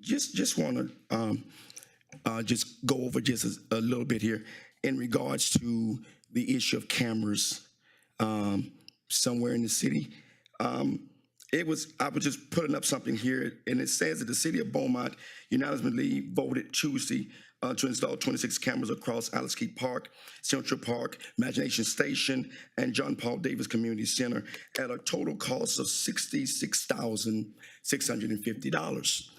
Just want to just go over just a little bit here in regards to the issue of cameras somewhere in the city. I was just putting up something here, and it says that the city of Beaumont unanimously voted Tuesday to install 26 cameras across Allocate Park, Central Park, Imagination Station, and John Paul Davis Community Center at a total cost of $66,650.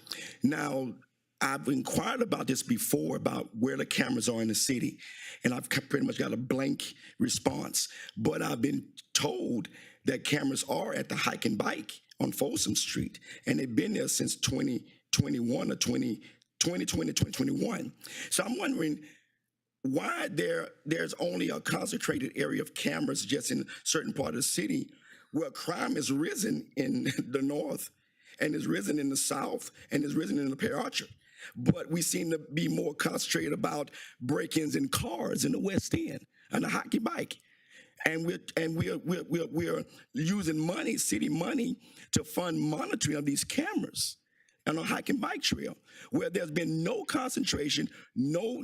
Now, I've inquired about this before, about where the cameras are in the city, and I've pretty much got a blank response. But I've been told that cameras are at the Hike and Bike on Folsom Street, and they've been there since 2021 or 2021. So I'm wondering why there's only a concentrated area of cameras just in a certain part of the city where crime has risen in the north and has risen in the south and has risen in the Pear Orchard. But we seem to be more concentrated about break-ins in cars in the West End and the Hockey Bike. And we're using money, city money, to fund monitoring of these cameras on a hike and bike trail, where there's been no concentration, no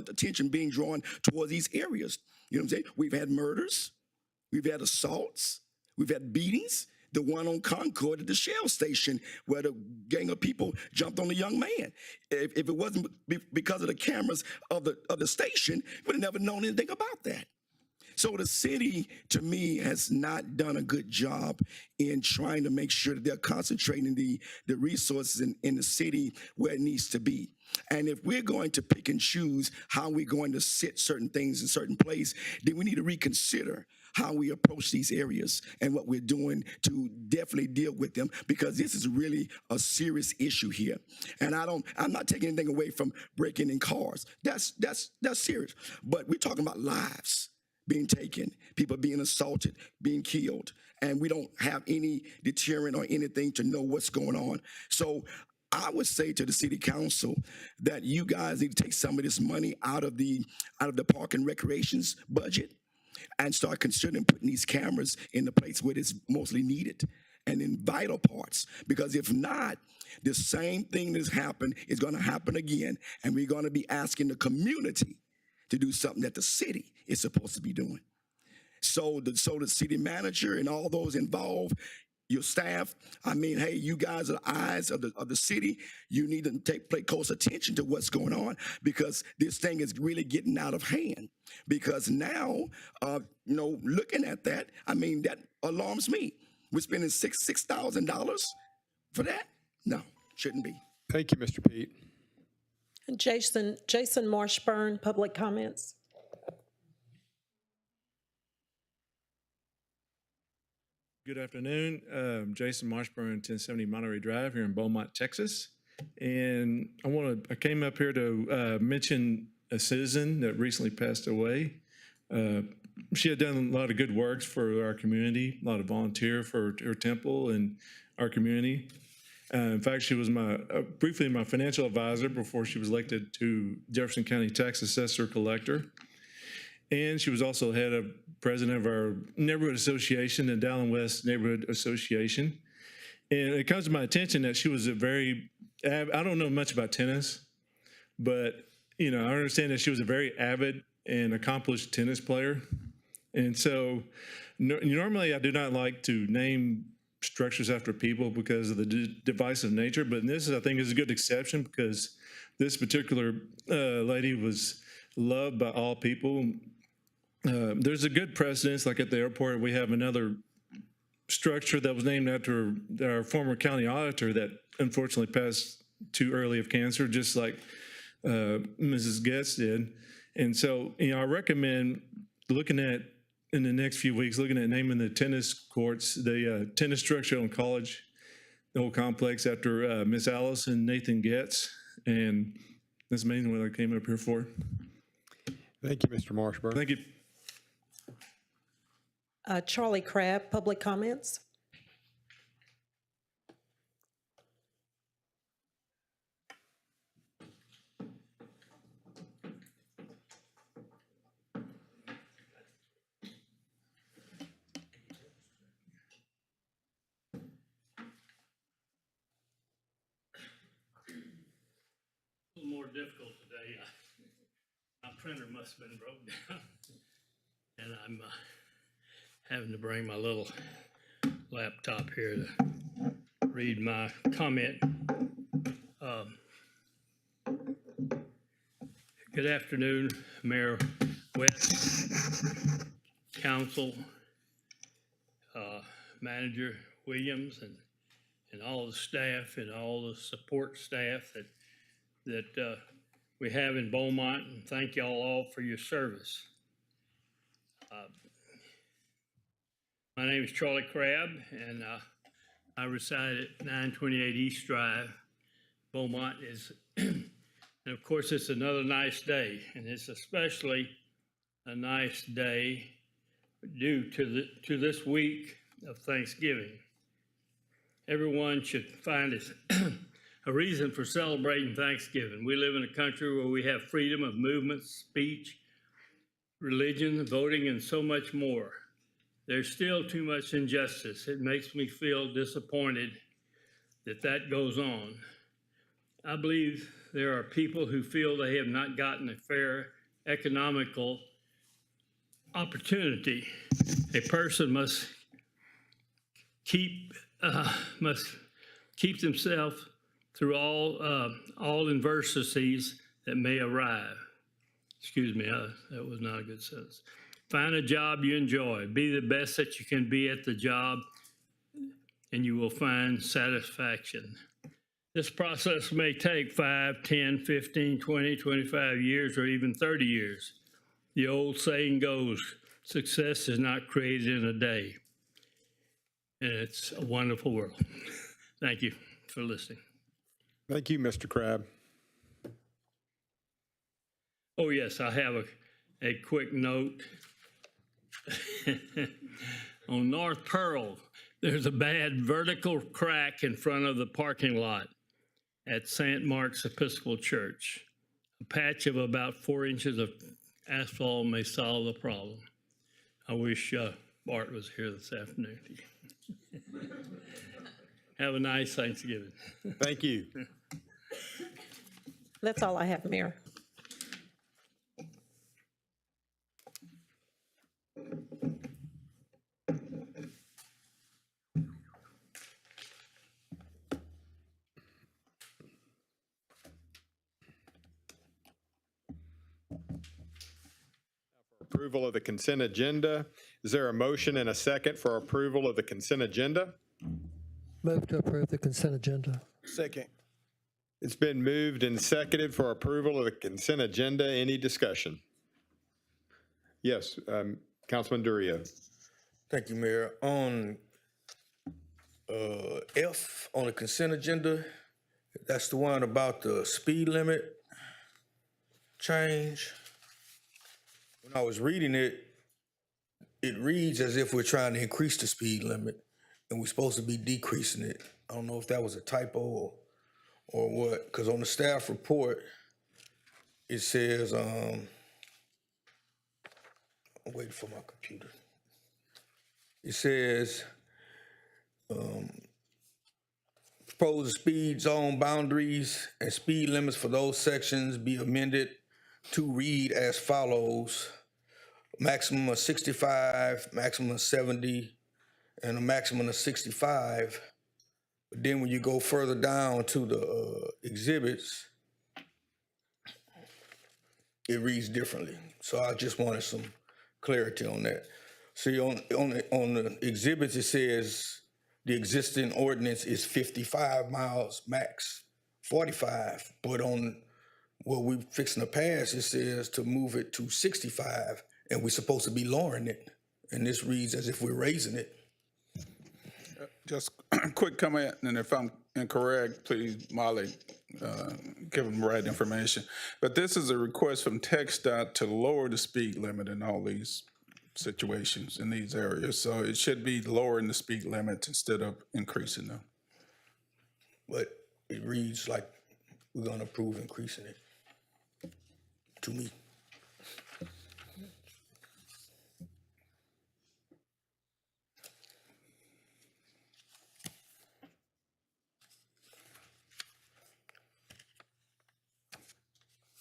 attention being drawn towards these areas. You know what I'm saying? We've had murders, we've had assaults, we've had beatings. The one on Concord at the Shell station, where the gang of people jumped on a young man. If it wasn't because of the cameras of the station, we'd have never known anything about that. So the city, to me, has not done a good job in trying to make sure that they're concentrating the resources in the city where it needs to be. And if we're going to pick and choose how we're going to sit certain things in certain place, then we need to reconsider how we approach these areas and what we're doing to definitely deal with them, because this is really a serious issue here. And I'm not taking anything away from breaking in cars. That's serious. But we're talking about lives being taken, people being assaulted, being killed, and we don't have any deterrent or anything to know what's going on. So I would say to the city council that you guys need to take some of this money out of the park and recreations budget and start considering putting these cameras in the place where it's mostly needed and in vital parts. Because if not, the same thing that's happened is going to happen again, and we're going to be asking the community to do something that the city is supposed to be doing. So the city manager and all those involved, your staff, I mean, hey, you guys are the eyes of the city. You need to pay close attention to what's going on, because this thing is really getting out of hand. Because now, looking at that, I mean, that alarms me. We're spending $6,000 for that? No, shouldn't be. Thank you, Mr. Pete. Jason Marshburn, public comments. Good afternoon. Jason Marshburn, 1070 Monterey Drive here in Beaumont, Texas. And I came up here to mention a citizen that recently passed away. She had done a lot of good works for our community, a lot of volunteer for her temple and our community. In fact, she was briefly my financial advisor before she was elected to Jefferson County Tax Assessor Collector. And she was also president of our neighborhood association, the Dallin West Neighborhood Association. And it comes to my attention that she was I don't know much about tennis, but I understand that she was a very avid and accomplished tennis player. And so normally I do not like to name structures after people because of the divisive nature. But this, I think, is a good exception because this particular lady was loved by all people. There's a good precedence, like at the airport, we have another structure that was named after our former county auditor that unfortunately passed too early of cancer, just like Mrs. Getz did. And so, I recommend looking at, in the next few weeks, looking at naming the tennis courts, the tennis structure on College, the whole complex after Miss Alice and Nathan Getz. And that's amazing what I came up here for. Thank you, Mr. Marshburn. Thank you. Charlie Crabb, public comments. A little more difficult today. My printer must have been broke down, and I'm having to bring my little laptop here to read my comment. Good afternoon, Mayor West, Council, Manager Williams, and all the staff and all the support staff that we have in Beaumont, and thank y'all all for your service. My name is Charlie Crabb, and I reside at 928 East Drive. Beaumont is, and of course, it's another nice day, and it's especially a nice day due to this week of Thanksgiving. Everyone should find it a reason for celebrating Thanksgiving. We live in a country where we have freedom of movement, speech, religion, voting, and so much more. There's still too much injustice. It makes me feel disappointed that goes on. I believe there are people who feel they have not gotten a fair economical opportunity. A person must keep themselves through all adversities that may arrive. Excuse me, that was not a good sentence. Find a job you enjoy. Be the best that you can be at the job, and you will find satisfaction. This process may take 5, 10, 15, 20, 25 years, or even 30 years. The old saying goes, success is not created in a day. And it's a wonderful world. Thank you for listening. Thank you, Mr. Crabb. Oh, yes, I have a quick note. On North Pearl, there's a bad vertical crack in front of the parking lot at St. Mark's Episcopal Church. A patch of about 4 inches of asphalt may solve the problem. I wish Bart was here this afternoon. Have a nice Thanksgiving. Thank you. That's all I have, Mayor. Approval of the consent agenda. Is there a motion and a second for approval of the consent agenda? Move to approve the consent agenda. Second. It's been moved and seconded for approval of the consent agenda. Any discussion? Yes, Councilman Durio. Thank you, Mayor. On F on the consent agenda, that's the one about the speed limit change. When I was reading it, it reads as if we're trying to increase the speed limit and we're supposed to be decreasing it. I don't know if that was a typo or what, because on the staff report, it says, I'm waiting for my computer. It says, proposed speed zone boundaries and speed limits for those sections be amended to read as follows: maximum of 65, maximum of 70, and a maximum of 65. But then when you go further down to the exhibits, it reads differently. So I just wanted some clarity on that. See, on the exhibits, it says the existing ordinance is 55 miles max, 45. But on what we're fixing to pass, it says to move it to 65, and we're supposed to be lowering it. And this reads as if we're raising it. Just a quick comment, and if I'm incorrect, please, Molly, give them the right information. But this is a request from TxDOT to lower the speed limit in all these situations in these areas. So it should be lowering the speed limit instead of increasing them. But it reads like we're gonna approve increasing it, to me.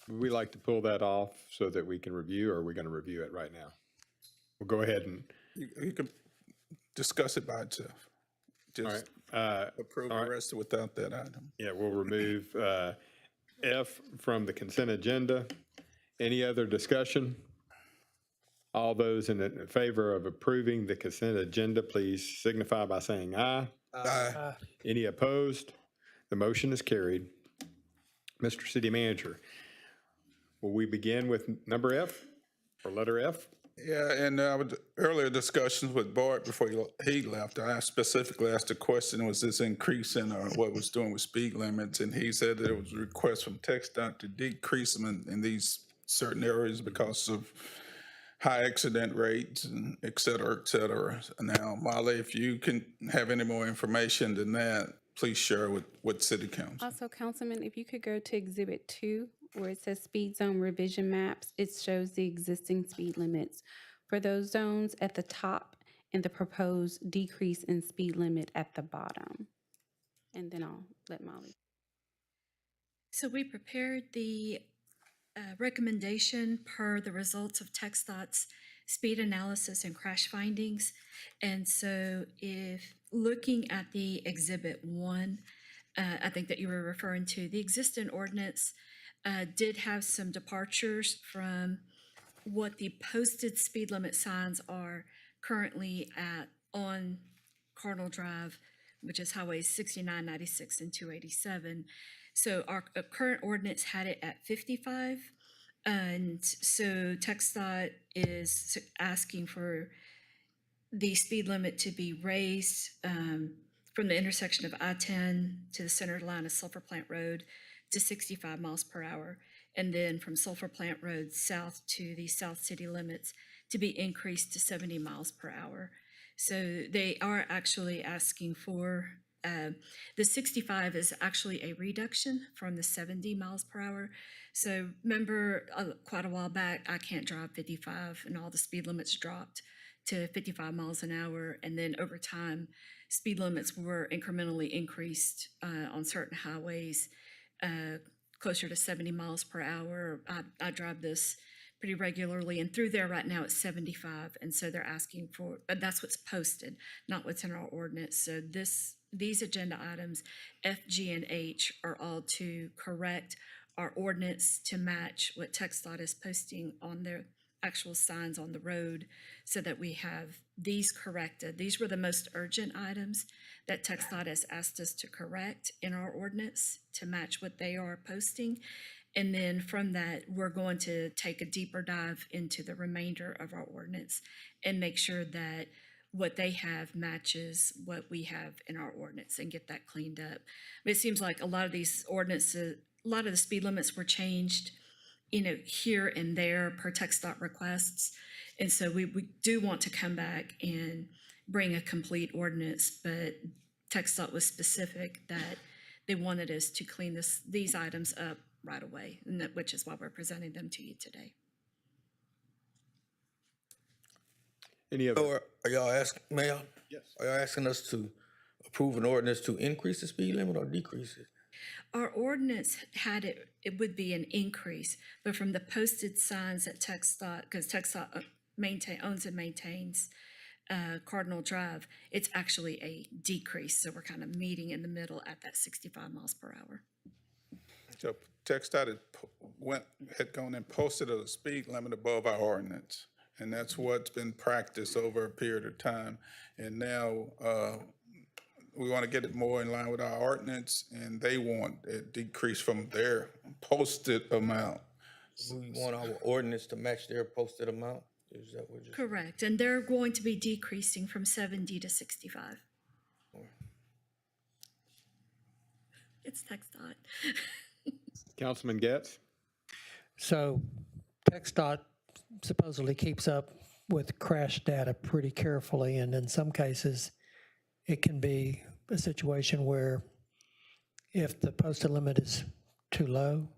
Would we like to pull that off so that we can review, or are we going to review it right now? We'll go ahead and, You can discuss it by itself. all Just right. approve all the right. rest without that item. Yeah, we'll remove F from the consent agenda. Any other discussion? All those in favor of approving the consent agenda, please signify by saying aye. Aye. Any opposed? The motion is carried. Mr. City Manager, will we begin with number F, or letter F? Yeah, and with earlier discussions with Bart before he left, I specifically asked the question, was this increasing or what was doing with speed limits? And he said that it was a request from TxDOT to decrease them in these certain areas because of high accident rates and et cetera, et cetera. Now, Molly, if you can have any more information than that, please share with City Council. Also, Councilman, if you could go to Exhibit 2, where it says speed zone revision maps, it shows the existing speed limits for those zones at the top and the proposed decrease in speed limit at the bottom. And then I'll let Molly. So we prepared the recommendation per the results of TxDOT's speed analysis and crash findings. And so if looking at the Exhibit 1, I think that you were referring to, the existing ordinance did have some departures from what the posted speed limit signs are currently at on Cardinal Drive, which is highways 69, 96, and 287. So our current ordinance had it at 55. And so TxDOT is asking for the speed limit to be raised from the intersection of I-10 to the center line of Sulphur Plant Road to 65 miles per hour. And then from Sulphur Plant Road south to the South City limits to be increased to 70 miles per hour. So they are actually asking for, the 65 is actually a reduction from the 70 miles per hour. So remember quite a while back, I can't drive 55 and all the speed limits dropped to 55 miles an hour. And then over time, speed limits were incrementally increased on certain highways closer to 70 miles per hour. I drive this pretty regularly, and through there right now it's 75. And so they're asking for, but that's what's posted, not what's in our ordinance. So these agenda items, F, G, and H, are all to correct our ordinance to match what TxDOT is posting on their actual signs on the road, so that we have these corrected. These were the most urgent items that TxDOT has asked us to correct in our ordinance to match what they are posting. And then from that, we're going to take a deeper dive into the remainder of our ordinance and make sure that what they have matches what we have in our ordinance and get that cleaned up. But it seems like a lot of these ordinances, a lot of the speed limits were changed, here and there per TxDOT requests. And so we do want to come back and bring a complete ordinance, but TxDOT was specific that they wanted us to clean these items up right away, and which is why we're presenting them to you today. Any other? So are y'all asking, Mayor? Yes. Are y'all asking us to approve an ordinance to increase the speed limit or decrease it? Our ordinance had it would be an increase, but from the posted signs at TxDOT, because TxDOT owns and maintains Cardinal Drive, it's actually a decrease. So we're kind of meeting in the middle at that 65 miles per hour. So TxDOT had gone and posted a speed limit above our ordinance. And that's what's been practiced over a period of time. And now we want to get it more in line with our ordinance, and they want it decreased from their posted amount. We want our ordinance to match their posted amount? Is that what you're saying? Correct. And they're going to be decreasing from 70 to 65. It's TxDOT. Councilman Getz? So TxDOT supposedly keeps up with crash data pretty carefully, and in some cases, it can be a situation where if the posted limit is too low,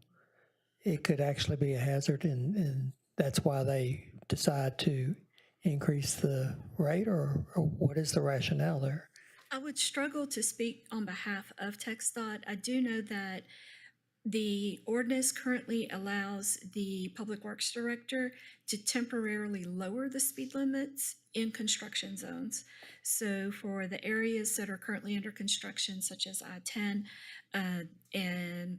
it could actually be a hazard, and that's why they decide to increase the rate, or what is the rationale there? I would struggle to speak on behalf of TxDOT. I do know that the ordinance currently allows the Public Works Director to temporarily lower the speed limits in construction zones. So for the areas that are currently under construction, such as I-10 and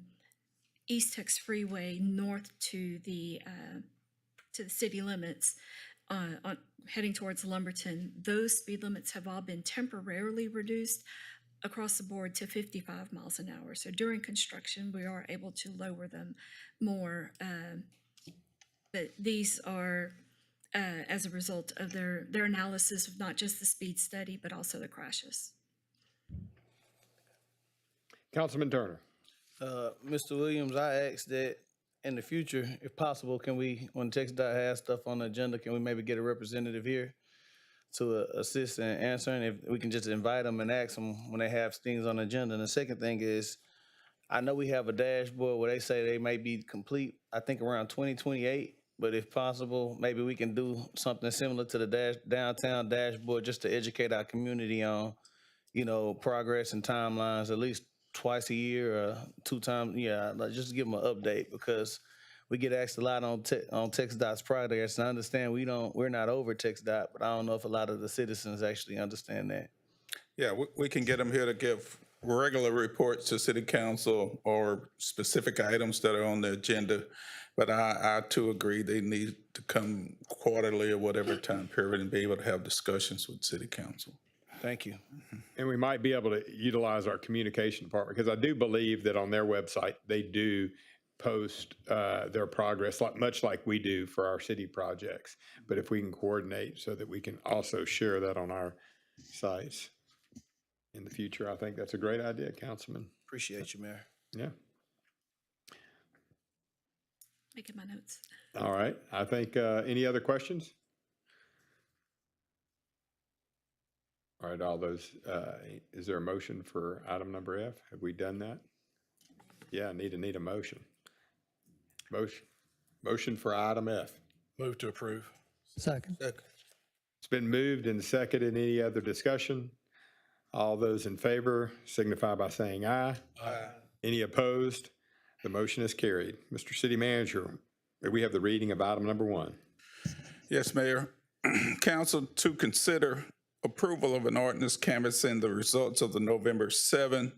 East Tex Freeway north to the city limits, heading towards Lumberton, those speed limits have all been temporarily reduced across the board to 55 miles an hour. So during construction, we are able to lower them more. But these are as a result of their analysis of not just the speed study, but also the crashes. Councilman Turner? Mr. Williams, I asked that in the future, if possible, can we, when TxDOT has stuff on the agenda, can we maybe get a representative here to assist in answering? If we can just invite them and ask them when they have things on the agenda. And the second thing is, I know we have a dashboard where they say they may be complete, I think around 2028, but if possible, maybe we can do something similar to the downtown dashboard just to educate our community on, progress and timelines, at least twice a year or 2 times. Yeah, just give them an update, because we get asked a lot on TxDOT's progress, and I understand we're not over TxDOT, but I don't know if a lot of the citizens actually understand that. Yeah, we can get them here to give regular reports to city council or specific items that are on the agenda. But I too agree they need to come quarterly or whatever time period and be able to have discussions with city council. Thank you. And we might be able to utilize our communication department, because I do believe that on their website, they do post their progress, much like we do for our city projects. But if we can coordinate so that we can also share that on our sites in the future, I think that's a great idea, Councilman. Appreciate you, Mayor. Yeah. Making my notes. All right. I think, any other questions? All right, all those, is there a motion for item number F? Have we done that? Yeah, need a motion. Motion for item F. Move to approve. Second. It's been moved and seconded. Any other discussion? All those in favor signify by saying aye. Aye. Any opposed? The motion is carried. Mr. City Manager, may we have the reading of item number 1? Yes, Mayor. Council to consider approval of an ordinance canvassing the results of the November 7,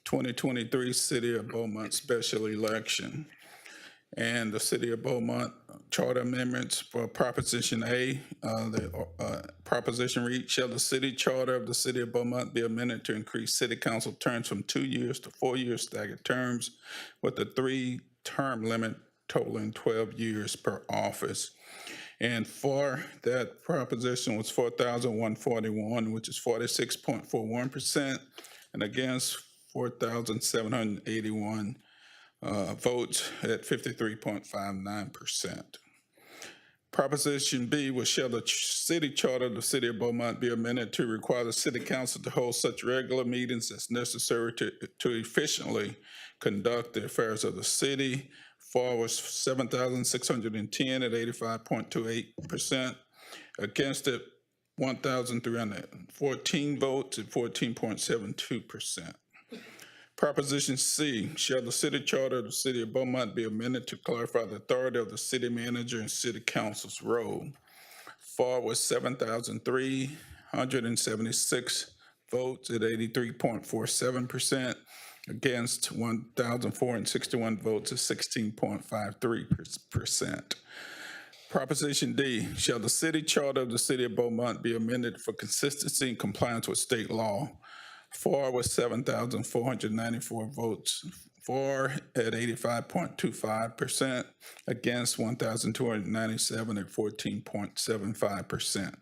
2023 City of Beaumont Special Election and the City of Beaumont Charter Amendments for Proposition A. The proposition reads, shall the city charter of the City of Beaumont be amended to increase city council terms from 2 years to 4 years staggered terms with a 3-term limit totaling 12 years per office. And for that proposition was 4,141, which is 46.41%, and against 4,781 votes at 53.59%. Proposition B was, shall the city charter of the City of Beaumont be amended to require the city council to hold such regular meetings as necessary to efficiently conduct the affairs of the city. For was 7,610 at 85.28%. Against it, 1,314 votes at 14.72%. Proposition C, shall the city charter of the City of Beaumont be amended to clarify the authority of the city manager and city council's role? For was 7,300 176 votes at 83.47%, against 1,461 votes at 16.53%. Proposition D, shall the city charter of the city of Beaumont be amended for consistency and compliance with state law? For was 7,494 votes, for at 85.25%, against 1,297 at 14.75%.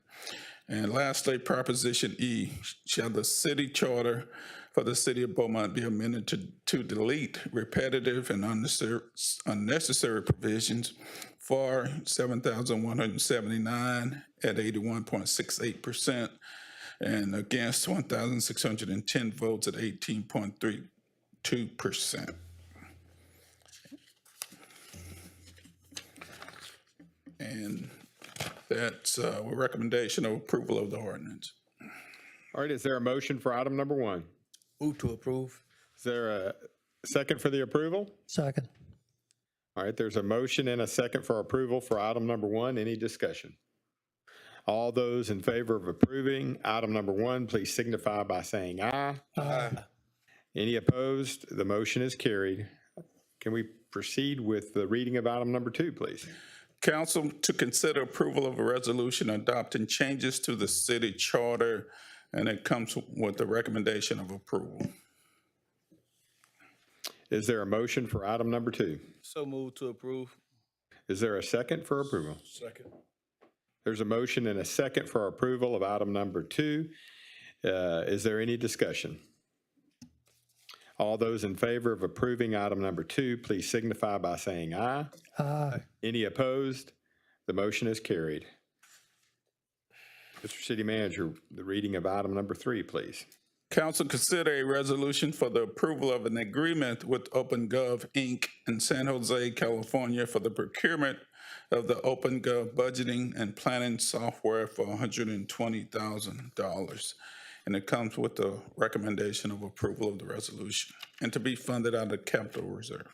And lastly, Proposition E, shall the city charter for the city of Beaumont be amended to delete repetitive and unnecessary provisions? For 7,179 at 81.68%, and against 1,610 votes at 18.32%. And that's a recommendation of approval of the ordinance. All right, is there a motion for item number 1? Move to approve. Is there a second for the approval? Second. All right, there's a motion and a second for approval for item number 1. Any discussion? All those in favor of approving item number 1, please signify by saying aye. Aye. Any opposed? The motion is carried. Can we proceed with the reading of item number 2, please? Council to consider approval of a resolution adopting changes to the city charter, and it comes with the recommendation of approval. Is there a motion for item number 2? So move to approve. Is there a second for approval? Second. There's a motion and a second for approval of item number 2. Is there any discussion? All those in favor of approving item number 2, please signify by saying aye. Aye. Any opposed? The motion is carried. Mr. City Manager, the reading of item number 3, please. Council consider a resolution for the approval of an agreement with OpenGov Inc. in San Jose, California for the procurement of the OpenGov Budgeting and Planning software for $120,000. And it comes with the recommendation of approval of the resolution and to be funded out of capital reserve.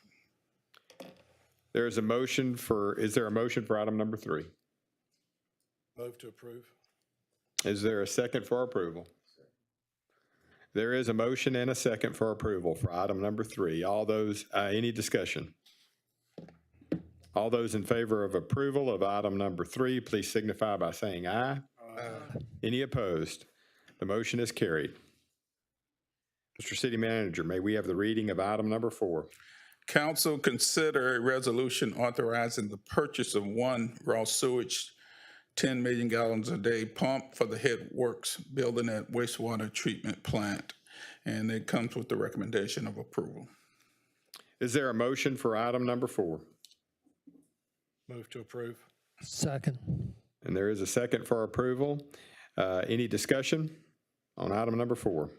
Is there a motion for item number 3? Move to approve. Is there a second for approval? There is a motion and a second for approval for item number 3. All those, any discussion? All those in favor of approval of item number 3, please signify by saying aye. Aye. Any opposed? The motion is carried. Mr. City Manager, may we have the reading of item number 4? Council consider a resolution authorizing the purchase of one raw sewage 10 million gallons a day pump for the Headworks Building at Wastewater Treatment Plant. And it comes with the recommendation of approval. Is there a motion for item number 4? Move to approve. Second. And there is a second for approval. Any discussion on item number 4?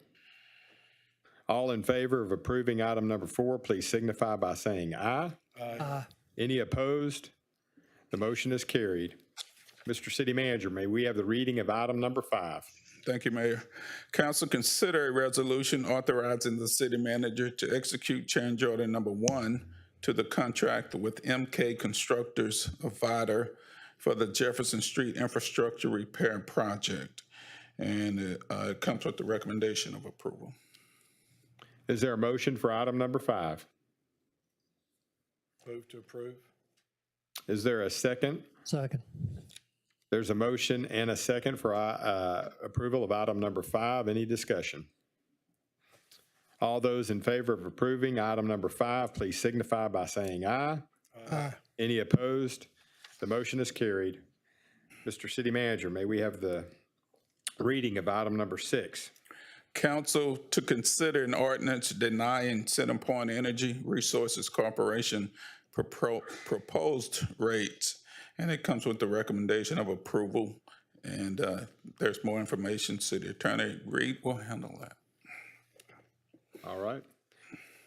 All in favor of approving item number 4, please signify by saying aye. Aye. Any opposed? The motion is carried. Mr. City Manager, may we have the reading of item number 5? Thank you, Mayor. Council consider a resolution authorizing the city manager to execute change order number 1 to the contract with MK Constructors of Vidor for the Jefferson Street Infrastructure Repair Project. And it comes with the recommendation of approval. Is there a motion for item number 5? Move to approve. Is there a second? Second. There's a motion and a second for approval of item number 5. Any discussion? All those in favor of approving item number 5, please signify by saying aye. Aye. Any opposed? The motion is carried. Mr. City Manager, may we have the reading of item number 6? Council to consider an ordinance denying CenterPoint Energy Resources Corporation proposed rates. And it comes with the recommendation of approval. And there's more information. City Attorney Reed will handle that. All right.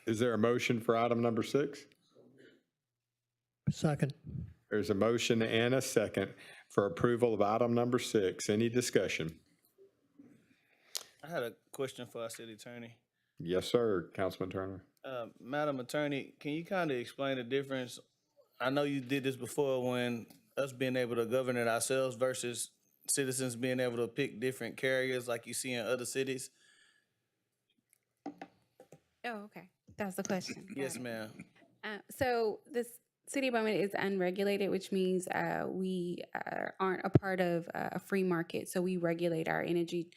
Is there a motion for item number 6? Second. There's a motion and a second for approval of item number 6. Any discussion? I had a question for our city attorney. Yes, sir, Councilman Turner. Madam Attorney, can you kind of explain the difference? I know you did this before when us being able to govern it ourselves versus citizens being able to pick different carriers like you see in other cities? Oh, okay. That's the question. Got Yes, it. ma'am. So this city of Beaumont is unregulated, which means we aren't a part of a free market. So we regulate our energy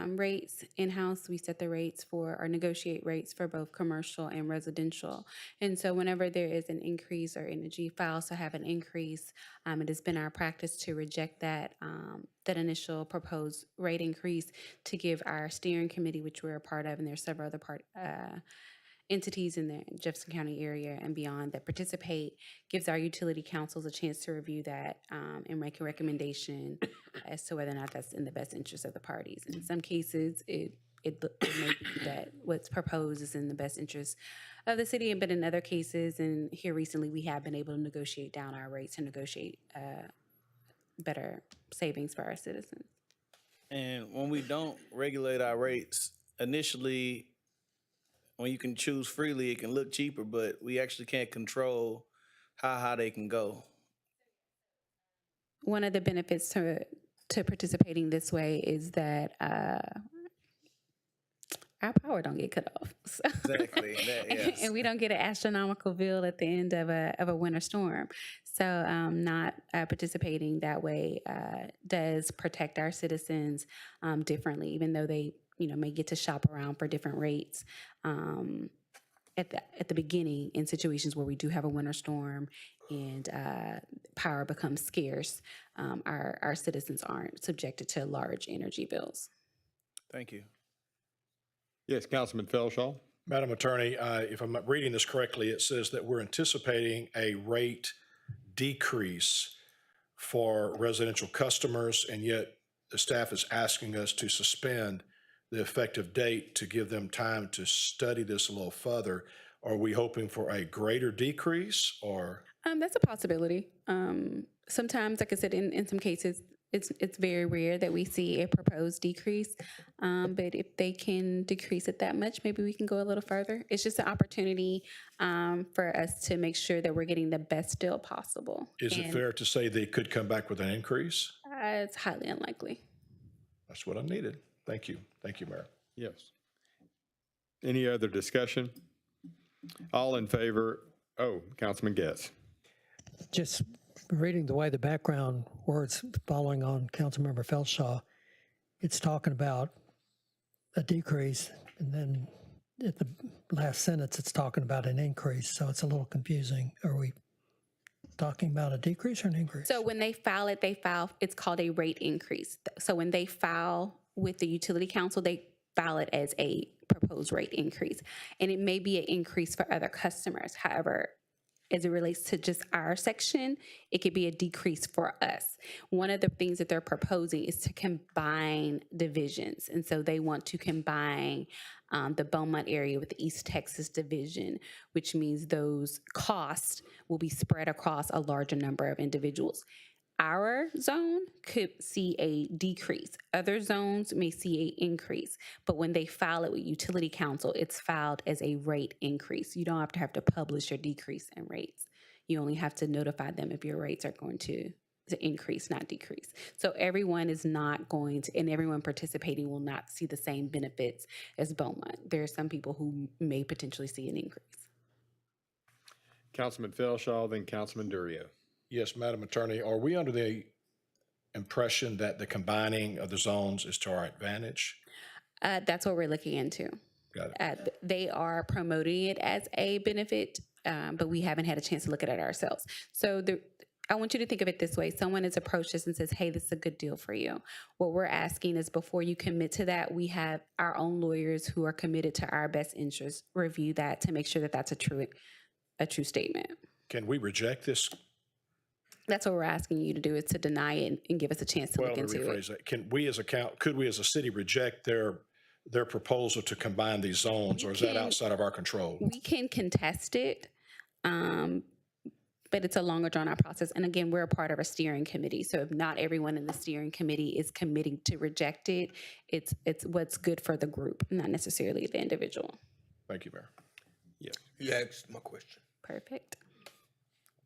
rates in-house. We set the rates for or negotiate rates for both commercial and residential. And so whenever there is an increase or energy files to have an increase, it has been our practice to reject that initial proposed rate increase to give our steering committee, which we're a part of, and there's several other entities in the Jefferson County area and beyond that participate, gives our utility councils a chance to review that and make a recommendation as to whether or not that's in the best interest of the parties. In some cases, it may be that what's proposed is in the best interest of the city, but in other cases, and here recently, we have been able to negotiate down our rates and negotiate better savings for our citizens. And when we don't regulate our rates, initially, when you can choose freely, it can look cheaper, but we actually can't control how high they can go. One of the benefits to participating this way is that our power don't get cut off. So. Exactly. Yes. And we don't get an astronomical bill at the end of a winter storm. So not participating that way does protect our citizens differently, even though they may get to shop around for different rates at the beginning in situations where we do have a winter storm and power becomes scarce. Our citizens aren't subjected to large energy bills. Thank you. Yes, Councilman Felshaw. Madam Attorney, if I'm reading this correctly, it says that we're anticipating a rate decrease for residential customers, and yet the staff is asking us to suspend the effective date to give them time to study this a little further. Are we hoping for a greater decrease or? That's a possibility. Sometimes, like I said, in some cases, it's very rare that we see a proposed decrease. But if they can decrease it that much, maybe we can go a little further. It's just an opportunity for us to make sure that we're getting the best deal possible. Is it fair to say they could come back with an increase? It's highly unlikely. That's what I needed. Thank you. Thank you, Mayor. Yes. Any other discussion? All in favor? Oh, Councilman Getz. Just reading the way the background words following on Councilmember Felshaw, it's talking about a decrease, and then at the last sentence, it's talking about an increase. So it's a little confusing. Are we talking about a decrease or an increase? So when they file, it's called a rate increase. So when they file with the utility council, they file it as a proposed rate increase. And it may be an increase for other customers. However, as it relates to just our section, it could be a decrease for us. One of the things that they're proposing is to combine divisions. And so they want to combine the Beaumont area with the East Texas division, which means those costs will be spread across a larger number of individuals. Our zone could see a decrease. Other zones may see an increase. But when they file it with utility council, it's filed as a rate increase. You don't have to publish your decrease in rates. You only have to notify them if your rates are going to increase, not decrease. So everyone is not going to, and everyone participating will not see the same benefits as Beaumont. There are some people who may potentially see an increase. Councilman Felshaw, then Councilman Durio. Yes, Madam Attorney, are we under the impression that the combining of the zones is to our advantage? That's what we're looking into. Got it. They are promoting it as a benefit, but we haven't had a chance to look at it ourselves. So I want you to think of it this way. Someone has approached us and says, hey, this is a good deal for you. What we're asking is before you commit to that, we have our own lawyers who are committed to our best interests review that to make sure that that's a true statement. Can we reject this? That's what we're asking you to do, is to deny it and give us a chance to look into it. Rephrase that. Could we as a city reject their proposal to combine these zones, or is that outside of our control? We can contest it, but it's a longer drawn out process. And again, we're a part of a steering committee. So if not everyone in the steering committee is committing to reject it, it's what's good for the group, not necessarily the individual. Thank you, Mayor. Yeah. You asked my question. Perfect.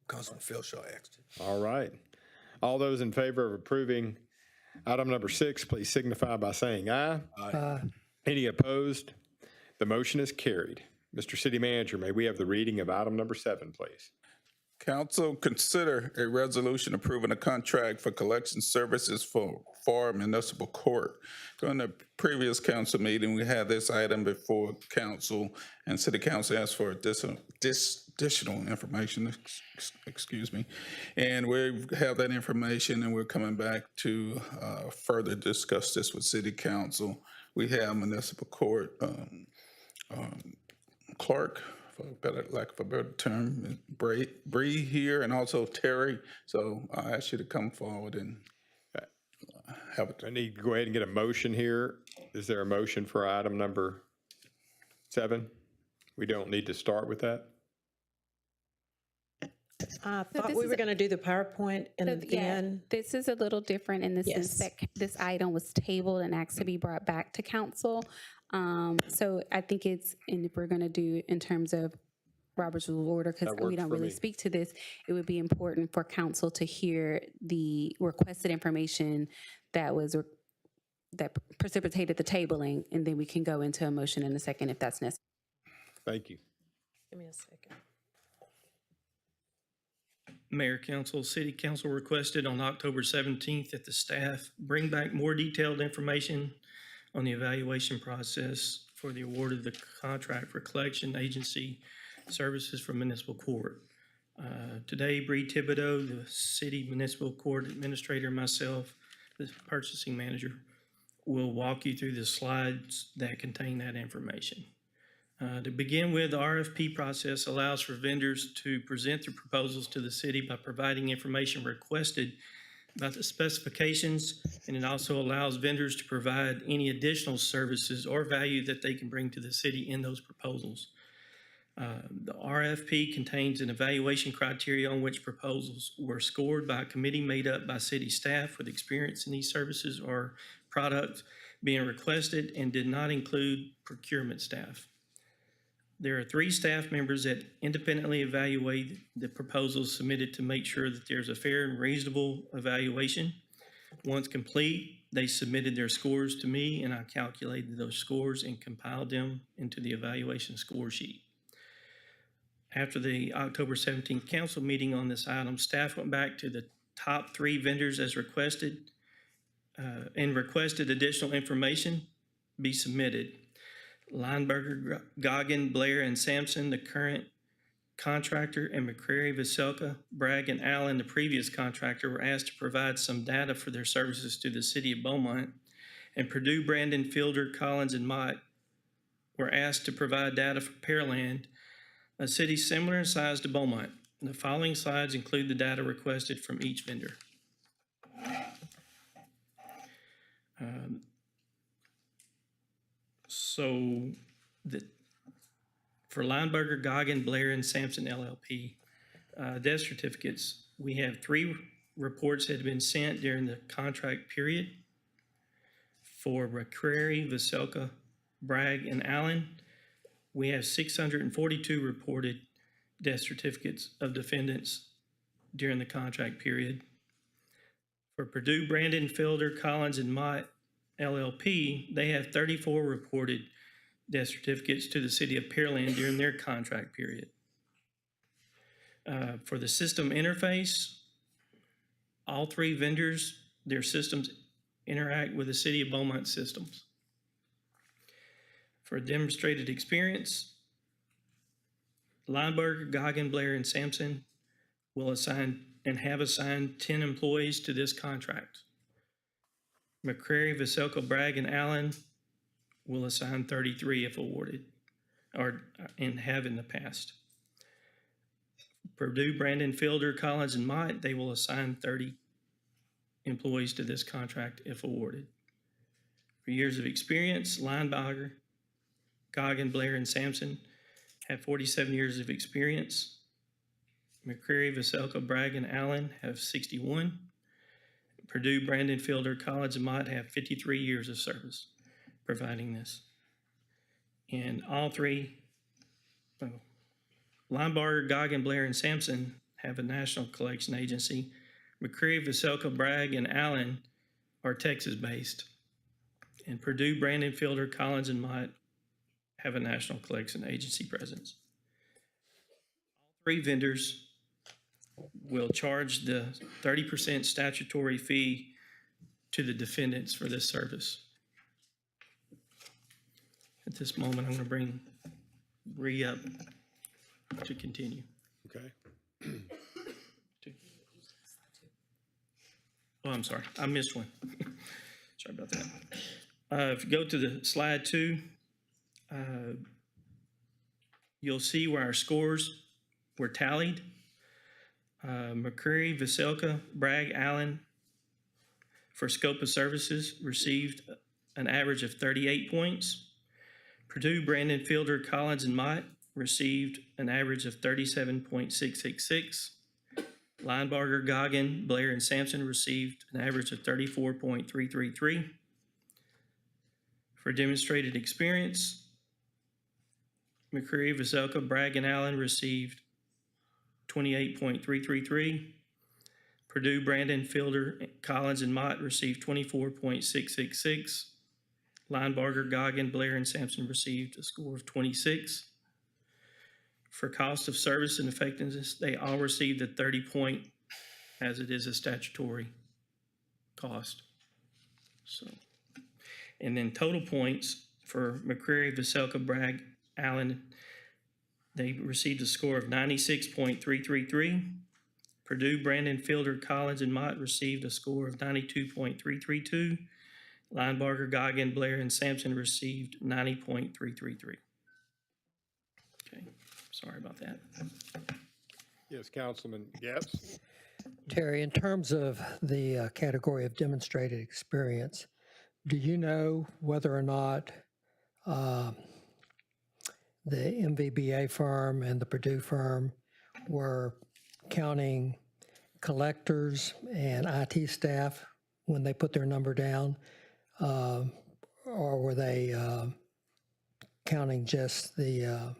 Councilman Felshaw asked it. All right. All those in favor of approving Item number 6, please signify by saying aye. Any opposed? The motion is carried. Mr. City Manager, may we have the reading of item number 7, please? Council, consider a resolution approving a contract for collection services for municipal court. During the previous council meeting, we had this item before council, and city council asked for additional information, excuse me. And we have that information, and we're coming back to further discuss this with city council. We have municipal court clerk, for lack of a better term, Bree here, and also Terry. So I ask you to come forward and have it. I need to go ahead and get a motion here. Is there a motion for item number 7? We don't need to start with that? I thought this we is were going to do the PowerPoint and then, This is a little different in the sense that this item was tabled and asked to be brought back to council. So I think it's, and if we're going to do in terms of Robert's Rule of Order, because That we works don't for really me. speak to this, it would be important for council to hear the requested information that was, that precipitated the tabling, and then we can go into a motion in a second if that's necessary. Thank you. give me a second. Mayor, Council, City Council requested on October 17th that the staff bring back more detailed information on the evaluation process for the award of the contract for collection agency services for municipal court. Today, Bree Thibodeau, the city municipal court administrator, and myself, the purchasing manager, will walk you through the slides that contain that information. To begin with, the RFP process allows for vendors to present their proposals to the city by providing information requested about the specifications, and it also allows vendors to provide any additional services or value that they can bring to the city in those proposals. The RFP contains an evaluation criteria on which proposals were scored by a committee made up by city staff with experience in these services or products being requested, and did not include procurement staff. There are 3 staff members that independently evaluate the proposals submitted to make sure that there's a fair and reasonable evaluation. Once complete, they submitted their scores to me, and I calculated those scores and compiled them into the evaluation score sheet. After the October 17th council meeting on this item, staff went back to the top 3 vendors as requested and requested additional information be submitted. Lineberger, Goggin, Blair, and Sampson, the current contractor, and McCrary, Veselka, Bragg, and Allen, the previous contractor, were asked to provide some data for their services to the city of Beaumont. And Purdue, Brandon, Fielder, Collins, and Mott were asked to provide data for Pearland, a city similar in size to Beaumont. The following slides include the data requested from each vendor. For Lineberger, Goggin, Blair, and Sampson LLP, death certificates, we have 3 reports that have been sent during the contract period. For McCrary, Veselka, Bragg, and Allen, we have 642 reported death certificates of defendants during the contract period. For Purdue, Brandon, Fielder, Collins, and Mott LLP, they have 34 reported death certificates to the city of Pearland during their contract period. For the system interface, all 3 vendors, their systems interact with the city of Beaumont systems. For demonstrated experience, Lineberger, Goggin, Blair, and Sampson will assign and have assigned 10 employees to this contract. McCrary, Veselka, Bragg, and Allen will assign 33 if awarded, and have in the past. Purdue, Brandon, Fielder, Collins, and Mott, they will assign 30 employees to this contract if awarded. For years of experience, Lineberger, Goggin, Blair, and Sampson have 47 years of experience. McCrary, Veselka, Bragg, and Allen have 61. Purdue, Brandon, Fielder, Collins, and Mott have 53 years of service providing this. And all 3, Lineberger, Goggin, Blair, and Sampson have a national collection agency. McCrary, Veselka, Bragg, and Allen are Texas-based. And Purdue, Brandon, Fielder, Collins, and Mott have a national collection agency presence. All three vendors will charge the 30% statutory fee to the defendants for this service. At this moment, I'm going to bring Bree up to continue. Okay. Oh, I'm sorry, I missed one. Sorry about that. If you go to the slide 2, you'll see where our scores were tallied. McCreary, Veselka, Bragg, Allen, for scope of services, received an average of 38 points. Purdue, Brandon, Fielder, Collins, and Mott received an average of 37.666. Linebarger, Goggin, Blair, and Sampson received an average of 34.333. For demonstrated experience, McCreary, Veselka, Bragg, and Allen received 28.333. Purdue, Brandon, Fielder, Collins, and Mott received 24.666. Linebarger, Goggin, Blair, and Sampson received a score of 26. For cost of service and effectiveness, they all received a 30-point, as it is a statutory cost. So, and then total points for McCreary, Veselka, Bragg, Allen, they received a score of 96.333. Purdue, Brandon, Fielder, Collins, and Mott received a score of 92.332. Linebarger, Goggin, Blair, and Sampson received 90.333. Okay, sorry about that. Yes, Councilman Getz. Terry, in terms of the category of demonstrated experience, do you know whether or not the MVBA firm and the Purdue firm were counting collectors and IT staff when they put their number down, or were they counting just the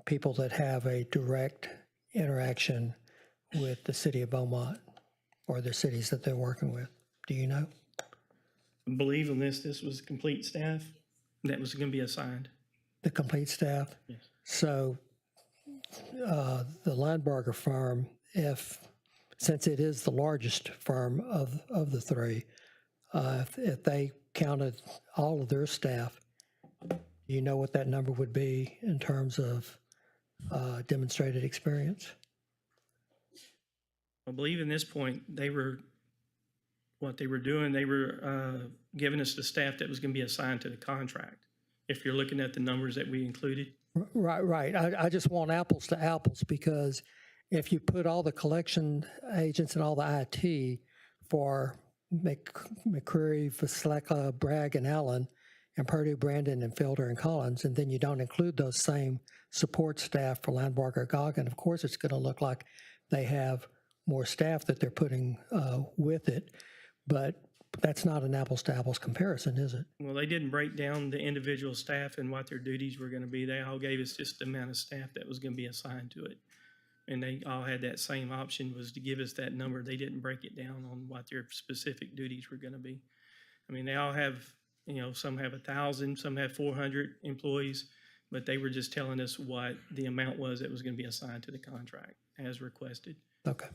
people that have a direct interaction with the city of Beaumont or the cities that they're working with? Do you know? I believe on this was complete staff that was going to be assigned. The complete staff? Yes. So the Linebarger firm, since it is the largest firm of the three, if they counted all of their staff, do you know what that number would be in terms of demonstrated experience? I believe in this point, they were giving us the staff that was going to be assigned to the contract. If you're looking at the numbers that we included. Right. I just want apples to apples, because if you put all the collection agents and all the IT for McCreary, Veselka, Bragg, and Allen, and Purdue, Brandon, and Fielder, and Collins, and then you don't include those same support staff for Linebarger, Goggin, of course it's going to look like they have more staff that they're putting with it, but that's not an apples-to-apples comparison, is it? Well, they didn't break down the individual staff and what their duties were going to be. They all gave us just the amount of staff that was going to be assigned to it. And they all had that same option, was to give us that number. They didn't break it down on what their specific duties were going to be. I mean, they all have, some have 1,000, some have 400 employees, but they were just telling us what the amount was that was going to be assigned to the contract as requested. Okay.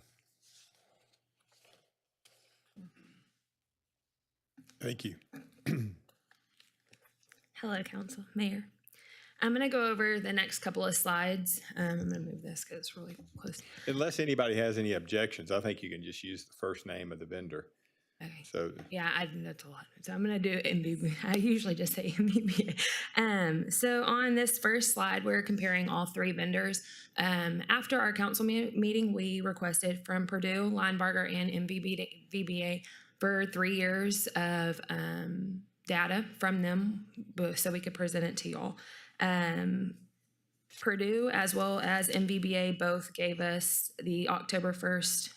Thank you. Hello, Council, Mayor. I'm going to go over the next couple of slides. I'm going to move this because it's really close. Unless anybody has any objections, I think you can just use the first name of the vendor. Okay. So yeah, that's a lot. So I'm going to do MVB. I usually just say MVBA. So on this first slide, we're comparing all three vendors. After our council meeting, we requested from Purdue, Linebarger, and MVBA for 3 years of data from them so we could present it to y'all. Purdue as well as MVBA both gave us the October 1st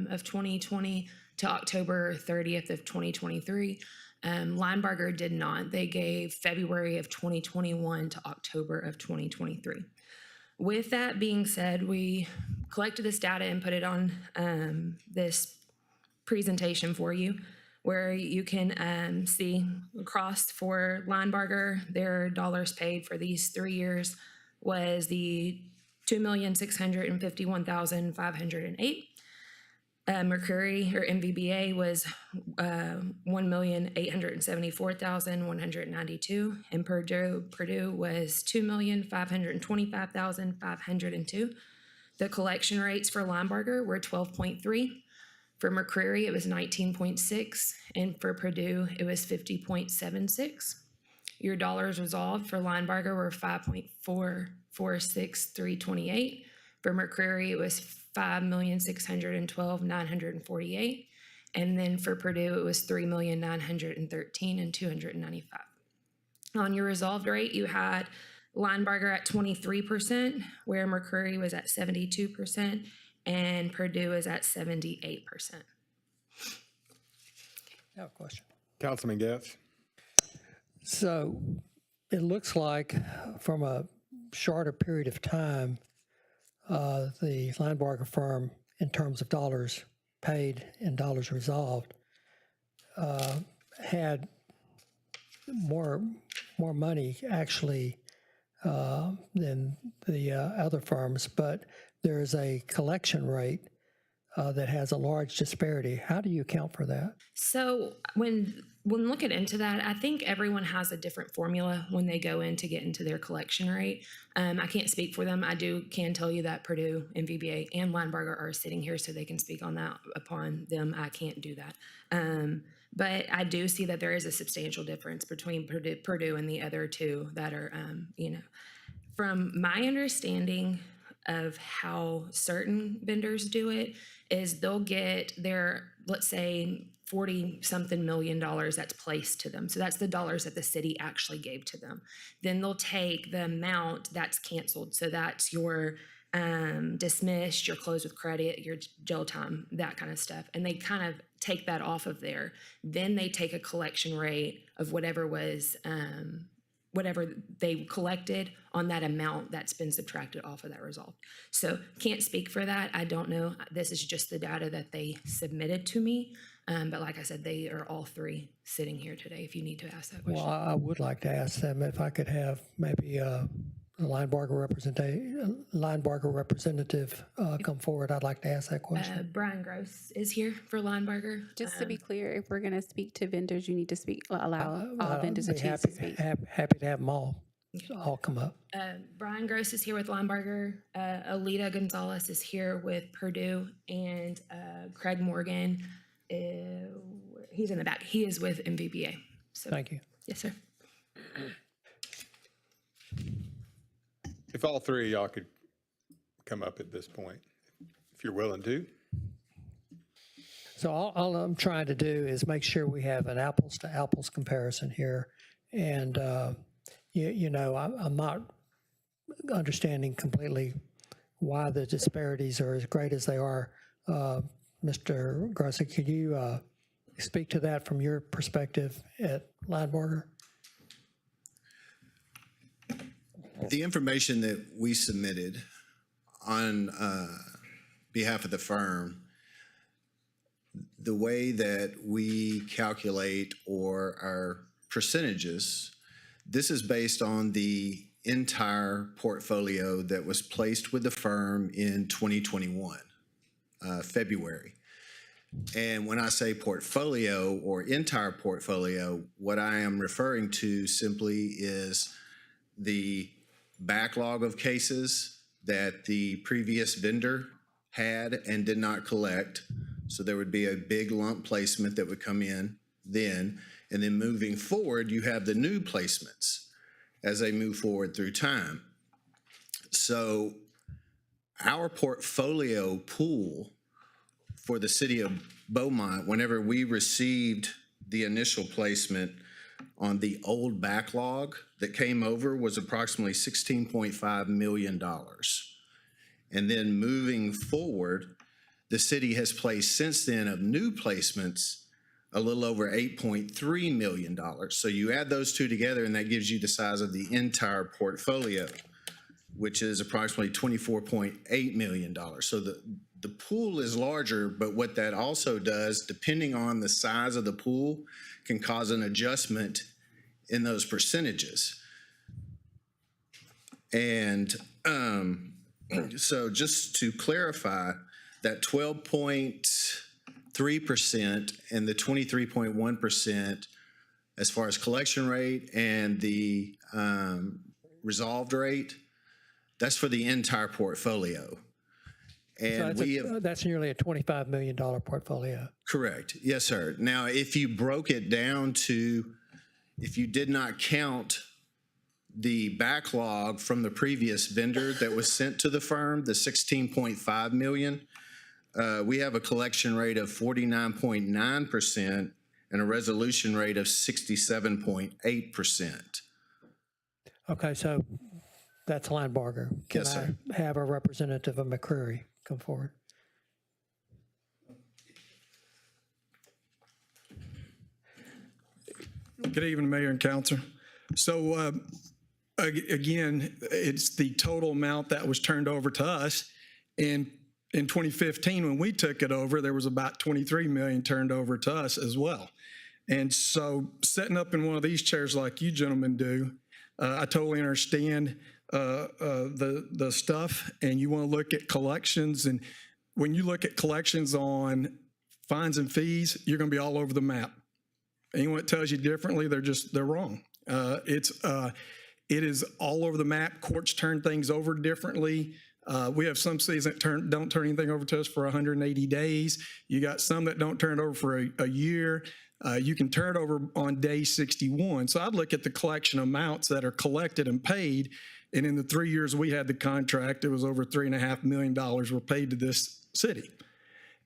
of 2020 to October 30th of 2023. Linebarger did not. They gave February of 2021 to October of 2023. With that being said, we collected this data and put it on this presentation for you. where you can see across for Linebarger, their dollars paid for these 3 years was the $2,651,508. Mercury or MVBA was $1,874,192, and Purdue was $2,525,502. The collection rates for Linebarger were 12.3. For McCreary, it was 19.6, and for Purdue, it was 50.76. Your dollars resolved for Linebarger were 5.446328. For McCreary, it was 5,612,948, and then for Purdue, it was 3,913,295. On your resolved rate, you had Linebarger at 23%, where McCreary was at 72%, and Purdue is at 78%. I have a question. Councilman Getz? So it looks like from a shorter period of time, the Linebarger firm, in terms of dollars paid and dollars resolved, had more money actually than the other firms, but there is a collection rate that has a large disparity. How do you account for that? So when looking into that, I think everyone has a different formula when they go in to get into their collection rate. I can't speak for them. I can tell you that Purdue, MVBA, and Linebarger are sitting here, so they can speak on that upon them. I can't do that. But I do see that there is a substantial difference between Purdue and the other two that are, from my understanding of how certain vendors do it is they'll get their, let's say, 40-something million dollars that's placed to them. So that's the dollars that the city actually gave to them. Then they'll take the amount that's canceled. So that's your dismissed, your closed with credit, your jail time, that kind of stuff. And they kind of take that off of there. Then they take a collection rate of whatever was, whatever they collected on that amount that's been subtracted off of that result. So can't speak for that. I don't know. This is just the data that they submitted to me. But like I said, they are all three sitting here today if you need to ask that question. Well, I would like to ask them if I could have maybe a Linebarger representative come forward. I'd like to ask that question. Brian Gross is here for Linebarger. Just to be clear, if we're going to speak to vendors, you need to allow all vendors a Be chance to speak. happy to have them all come up. Brian Gross is here with Linebarger. Alita Gonzalez is here with Purdue, and Craig Morgan, he's in the back. He is with MVBA. So, Thank you. Yes, sir. If all three of y'all could come up at this point, if you're willing to. So all I'm trying to do is make sure we have an apples to apples comparison here. And, I'm not understanding completely why the disparities are as great as they are. Mr. Grossi, could you speak to that from your perspective at Linebarger? The information that we submitted on behalf of the firm, the way that we calculate or our percentages, this is based on the entire portfolio that was placed with the firm in 2021, February. And when I say portfolio or entire portfolio, what I am referring to simply is the backlog of cases that the previous vendor had and did not collect. So there would be a big lump placement that would come in then. And then moving forward, you have the new placements as they move forward through time. So our portfolio pool for the city of Beaumont, whenever we received the initial placement on the old backlog that came over, was approximately $16.5 million. And then moving forward, the city has placed since then of new placements a little over $8.3 million. So you add those two together and that gives you the size of the entire portfolio, which is approximately $24.8 million. So the the pool is larger, but what that also does, depending on the size of the pool, can cause an adjustment in those percentages. And so just to clarify, that 12.3% and the 23.1% as far as collection rate and the resolved rate, that's for the entire portfolio. And that's nearly a $25 million portfolio. Correct. Yes, sir. Now, if you broke it down to, if you did not count the backlog from the previous vendor that was sent to the firm, the 16.5 million, we have a collection rate of 49.9% and a resolution rate of 67.8%. Okay, so that's Linebarger. Yes, sir. Can I have a representative of McCreary come forward? Good evening, Mayor and Council. So again, it's the total amount that was turned over to us. And in 2015, when we took it over, there was about 23 million turned over to us as well. And so setting up in one of these chairs like you gentlemen do, I totally understand the stuff, and you want to look at collections. And when you look at collections on fines and fees, you're going to be all over the map. Anyone that tells you differently, they're wrong. It is all over the map. Courts turn things over differently. We have some cities that don't turn anything over to us for 180 days. You got some that don't turn it over for a year. You can turn it over on day 61. So I'd look at the collection amounts that are collected and paid. And in the 3 years we had the contract, it was over $3.5 million were paid to this city.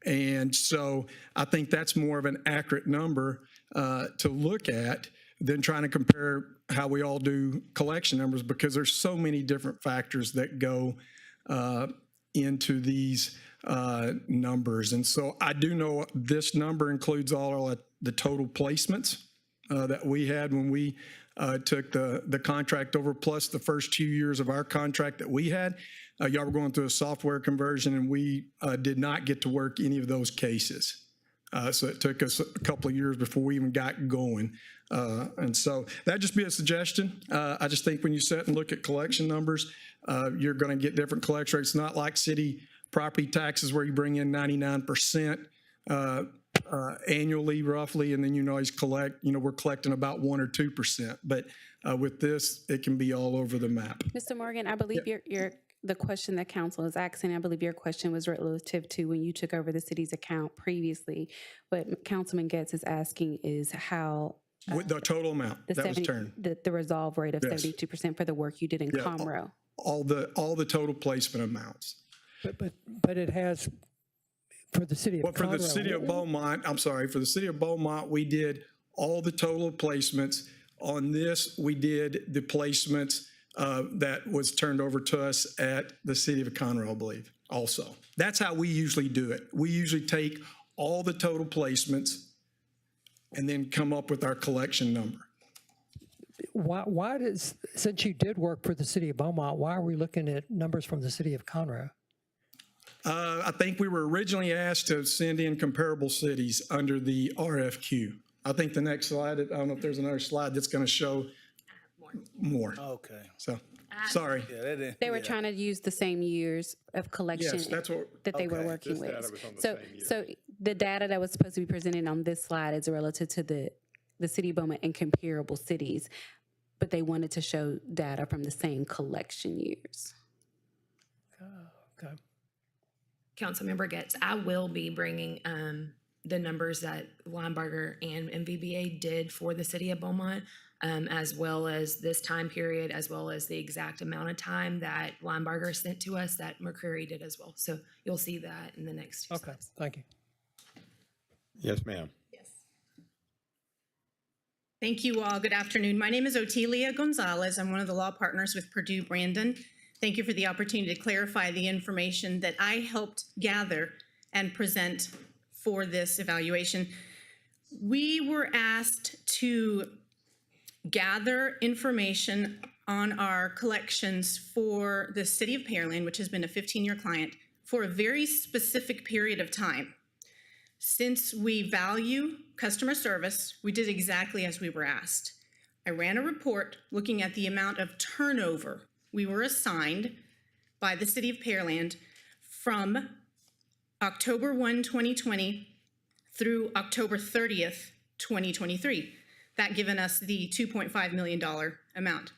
And so I think that's more of an accurate number to look at than trying to compare how we all do collection numbers, because there's so many different factors that go into these numbers. And so I do know this number includes all the total placements that we had when we took the contract over, plus the first 2 years of our contract that we had. Y'all were going through a software conversion, and we did not get to work any of those cases. So it took us a couple of years before we even got going. And so that'd just be a suggestion. I just think when you sit and look at collection numbers, you're going to get different collection rates. Not like city property taxes where you bring in 99% annually roughly, and then you always collect, we're collecting about 1 or 2%. But with this, it can be all over the map. Mr. Morgan, I believe the question that council is asking, I believe your question was relative to when you took over the city's account previously. What Councilman Getz is asking is how With the total amount that was turned. The resolve rate of Yes. 72% for the work you did in Conroe. All the total placement amounts. But it has, for the city of Well, for the Conroe, city of Beaumont, for the city of Beaumont, we did all the total placements. On this, we did the placements that was turned over to us at the city of Conroe, I believe, also. That's how we usually do it. We usually take all the total placements and then come up with our collection number. why does, since you did work for the city of Beaumont, why are we looking at numbers from the city of Conroe? I think we were originally asked to send in comparable cities under the RFQ. I think the next slide, I don't know if there's another slide that's going to show more. Okay. So, sorry. Yeah, They were trying to use the same years of collection Yes, that's what. that they were Okay. working This data with. was on the So, same year. so the data that was supposed to be presented on this slide is relative to the city of Beaumont and comparable cities, but they wanted to show data from the same collection years. Okay. Councilmember Getz, I will be bringing the numbers that Linebarger and MVBA did for the city of Beaumont, as well as this time period, as well as the exact amount of time that Linebarger sent to us that McCreary did as well. So you'll see that in the next two Okay, slides. thank you. Yes, ma'am. Thank you all. Good afternoon. My name is Otelia Gonzalez. I'm one of the law partners with Purdue Brandon. Thank you for the opportunity to clarify the information that I helped gather and present for this evaluation. We were asked to gather information on our collections for the city of Pearland, which has been a 15-year client for a very specific period of time. Since we value customer service, we did exactly as we were asked. I ran a report looking at the amount of turnover we were assigned by the City of Pearland from October 1, 2020 through October 30th, 2023. That given us the $2.5 million amount.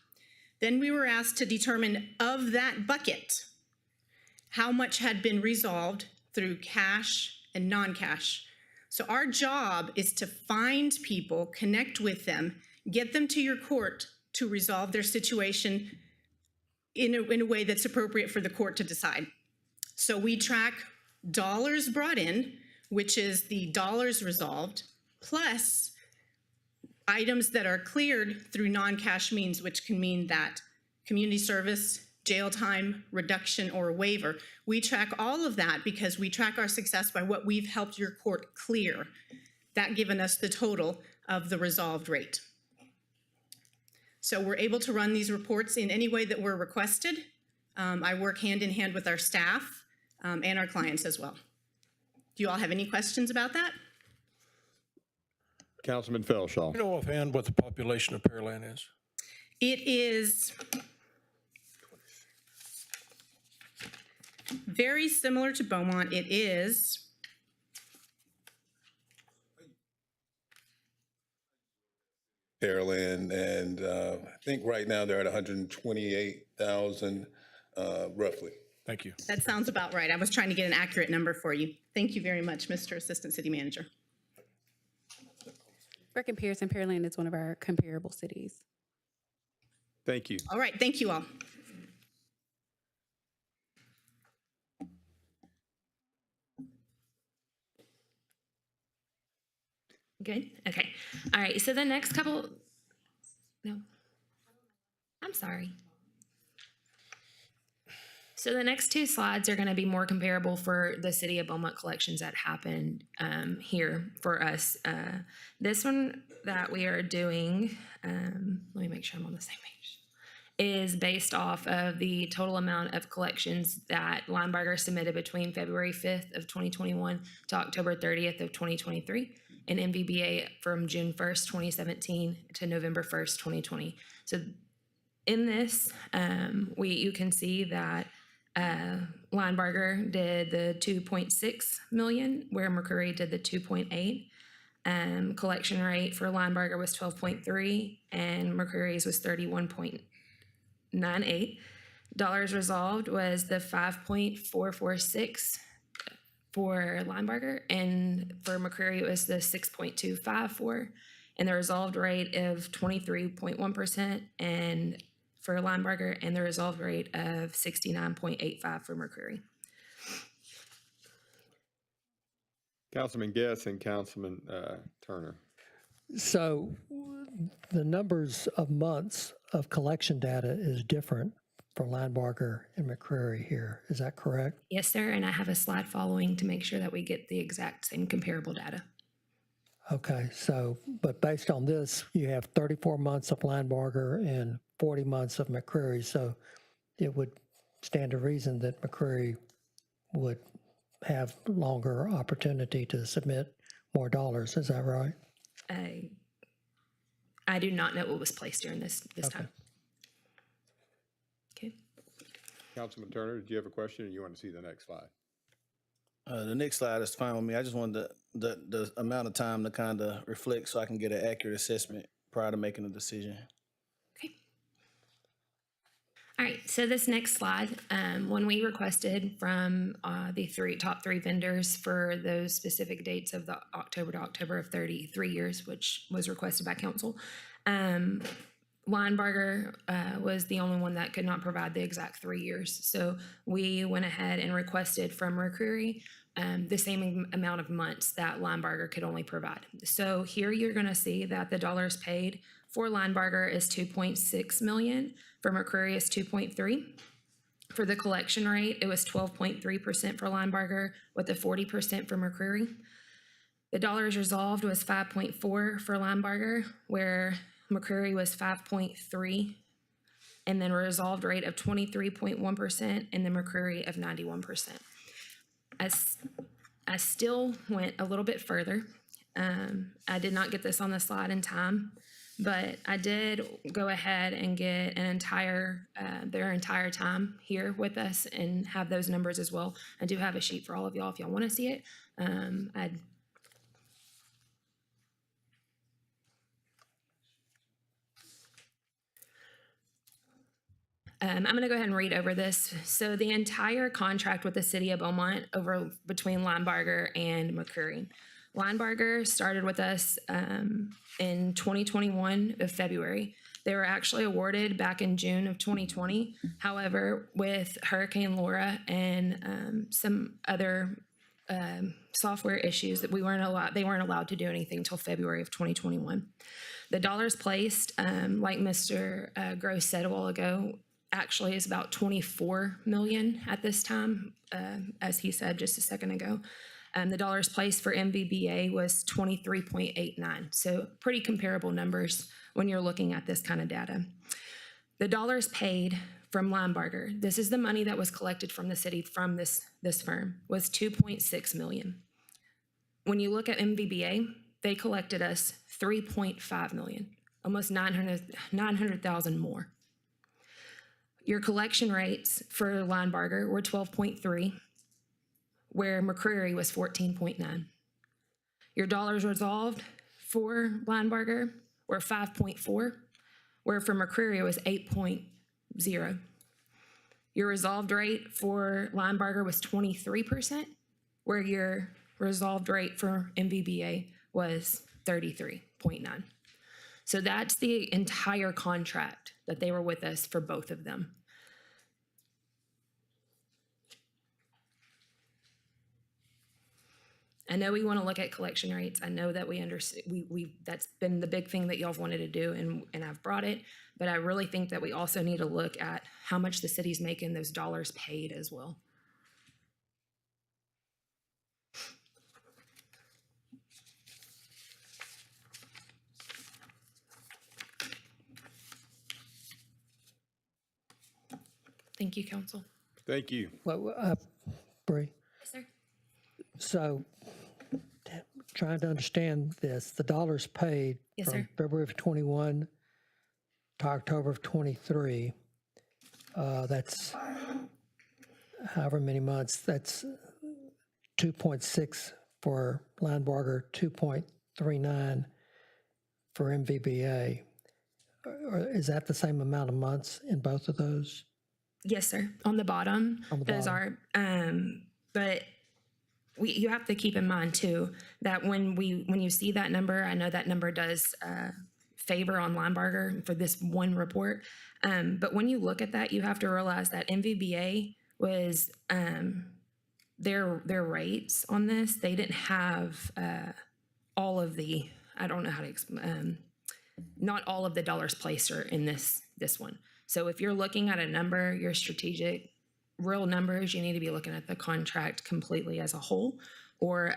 Then we were asked to determine of that bucket, how much had been resolved through cash and non-cash. So our job is to find people, connect with them, get them to your court to resolve their situation in a way that's appropriate for the court to decide. So we track dollars brought in, which is the dollars resolved, plus items that are cleared through non-cash means, which can mean that community service, jail time, reduction, or waiver. We track all of that because we track our success by what we've helped your court clear. That given us the total of the resolved rate. So we're able to run these reports in any way that we're requested. I work hand in hand with our staff and our clients as well. Do you all have any questions about that? Councilman Felshaw. You know offhand what the population of Pearland is? It is very similar to Beaumont. It is Pearland, and I think right now they're at 128,000 roughly. Thank you. That sounds about right. I was trying to get an accurate number for you. Thank you very much, Mr. Assistant City Manager. For comparison, Pearland is one of our comparable cities. Thank you. All right, thank you all. Good, okay. All right, so the next couple, no, I'm sorry. So the next two slides are gonna be more comparable for the City of Beaumont collections that happened here for us. This one that we are doing, let me make sure I'm on the same page, is based off of the total amount of collections that Linebarger submitted between February 5th of 2021 to October 30th of 2023, and MVBA from June 1st, 2017 to November 1st, 2020. So in this, you can see that Linebarger did the 2.6 million, where McCreary did the 2.8. Collection rate for Linebarger was 12.3, and McCreary's was 31.98. Dollars resolved was the 5.446 for Linebarger, and for McCreary it was the 6.254, and the resolved rate of 23.1%, and for Linebarger, and the resolved rate of 69.85 for McCreary. Councilman Getz and Councilman Turner. So the numbers of months of collection data is different for Linebarger and McCreary here. Is that correct? Yes, sir, and I have a slide following to make sure that we get the exact same comparable data. Okay, so, but based on this, you have 34 months of Linebarger and 40 months of McCreary. So it would stand to reason that McCreary would have longer opportunity to submit more dollars. Is that right? I do not know what was placed during this time. Okay. Councilman Turner, did you have a question, or you want to see the next slide? The next slide is fine with me. I just wanted the amount of time to kind of reflect so I can get an accurate assessment prior to making a decision. Okay. All right, so this next slide, when we requested from the top three vendors for those specific dates of the October to October of 33 years, which was requested by council, Linebarger was the only one that could not provide the exact 3 years. So we went ahead and requested from McCreary the same amount of months that Linebarger could only provide. So here you're going to see that the dollars paid for Linebarger is 2.6 million. For McCreary is 2.3. For the collection rate, it was 12.3% for Linebarger with a 40% for McCreary. The dollars resolved was 5.4 for Linebarger, where McCreary was 5.3, and then a resolved rate of 23.1%, and the McCreary of 91%. I still went a little bit further. I did not get this on the slide in time, but I did go ahead and get their entire time here with us and have those numbers as well. I do have a sheet for all of y'all if y'all want to see it. I'm going to go ahead and read over this. So the entire contract with the city of Beaumont between Linebarger and McCreary. Linebarger started with us in 2021 of February. They were actually awarded back in June of 2020. However, with Hurricane Laura and some other software issues that they weren't allowed to do anything until February of 2021. The dollars placed, like Mr. Gross said a while ago, actually is about 24 million at this time, as he said just a second ago. The dollars placed for MVBA was 23.89. So pretty comparable numbers when you're looking at this kind of data. The dollars paid from Linebarger, this is the money that was collected from the city from this firm, was 2.6 million. When you look at MVBA, they collected us 3.5 million, almost 900,000 more. Your collection rates for Linebarger were 12.3, where McCreary was 14.9. Your dollars resolved for Linebarger were 5.4, where for McCreary it was 8.0. Your resolved rate for Linebarger was 23%, where your resolved rate for MVBA was 33.9. So that's the entire contract that they were with us for both of them. I know we want to look at collection rates. I know that that's been the big thing that y'all have wanted to do, and I've brought it. But I really think that we also need to look at how much the city's making those dollars paid as well. Thank you, Council. Thank you. Well, Bree, Yes, sir. so trying to understand this, the dollars paid Yes, from sir. February of 21 to October of 23, that's however many months, that's 2.6 for Linebarger, 2.39 for MVBA. Is that the same amount of months in both of those? Yes, sir. On the bottom, On the those bottom. are, but you have to keep in mind too, that when you see that number, I know that number does favor on Linebarger for this one report. But when you look at that, you have to realize that MVBA was, their rates on this, they didn't have all of the, I don't know how to explain, not all of the dollars placed are in this one. So if you're looking at a number, your strategic, real numbers, you need to be looking at the contract completely as a whole, or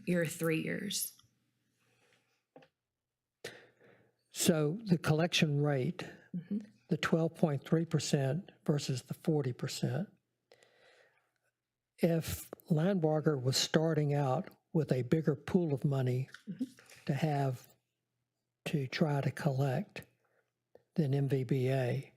your 3 years. So the collection rate, the 12.3% versus the 40%. If Linebarger was starting out with a bigger pool of money to try to collect than MVBA,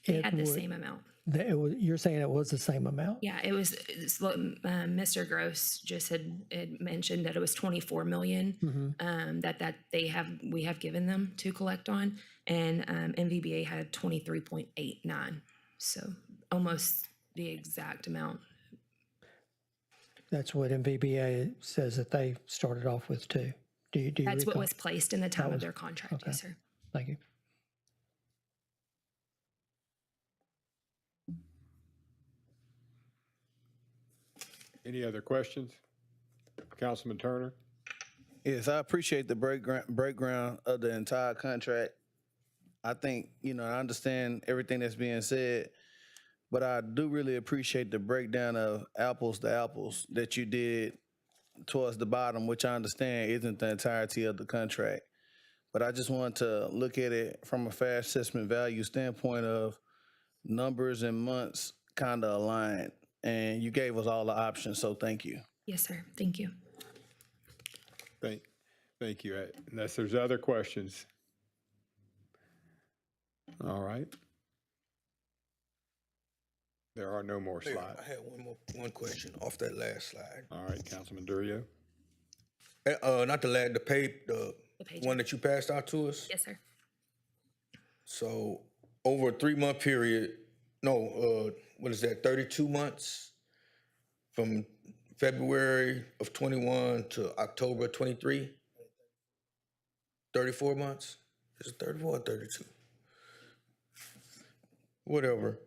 They had the same amount. You're saying it was the same amount? Yeah, it was, Mr. Gross just had mentioned that it was 24 million that we have given them to collect on, and MVBA had 23.89, so almost the exact amount. That's what MVBA says that they started off with too. Do you That's what recall? was placed in the time of their contract, yes, sir. Thank you. Any other questions? Councilman Turner? Yes, I appreciate the breakdown of the entire contract. I think, I understand everything that's being said, but I do really appreciate the breakdown of apples to apples that you did towards the bottom, which I understand isn't the entirety of the contract. But I just want to look at it from a fair assessment value standpoint of numbers and months kind of aligned. and you gave us all the options, so thank you. Yes, sir. Thank you. Thank you. Unless there's other questions. All right. There are no more slides. I had one question off that last slide. All right, Councilman Durio. Not the page. one that you passed out to us. Yes, sir. So over a 3-month period, what is that, 32 months? From February of 21 to October 23? 34 months? Is it 34 or 32? Whatever.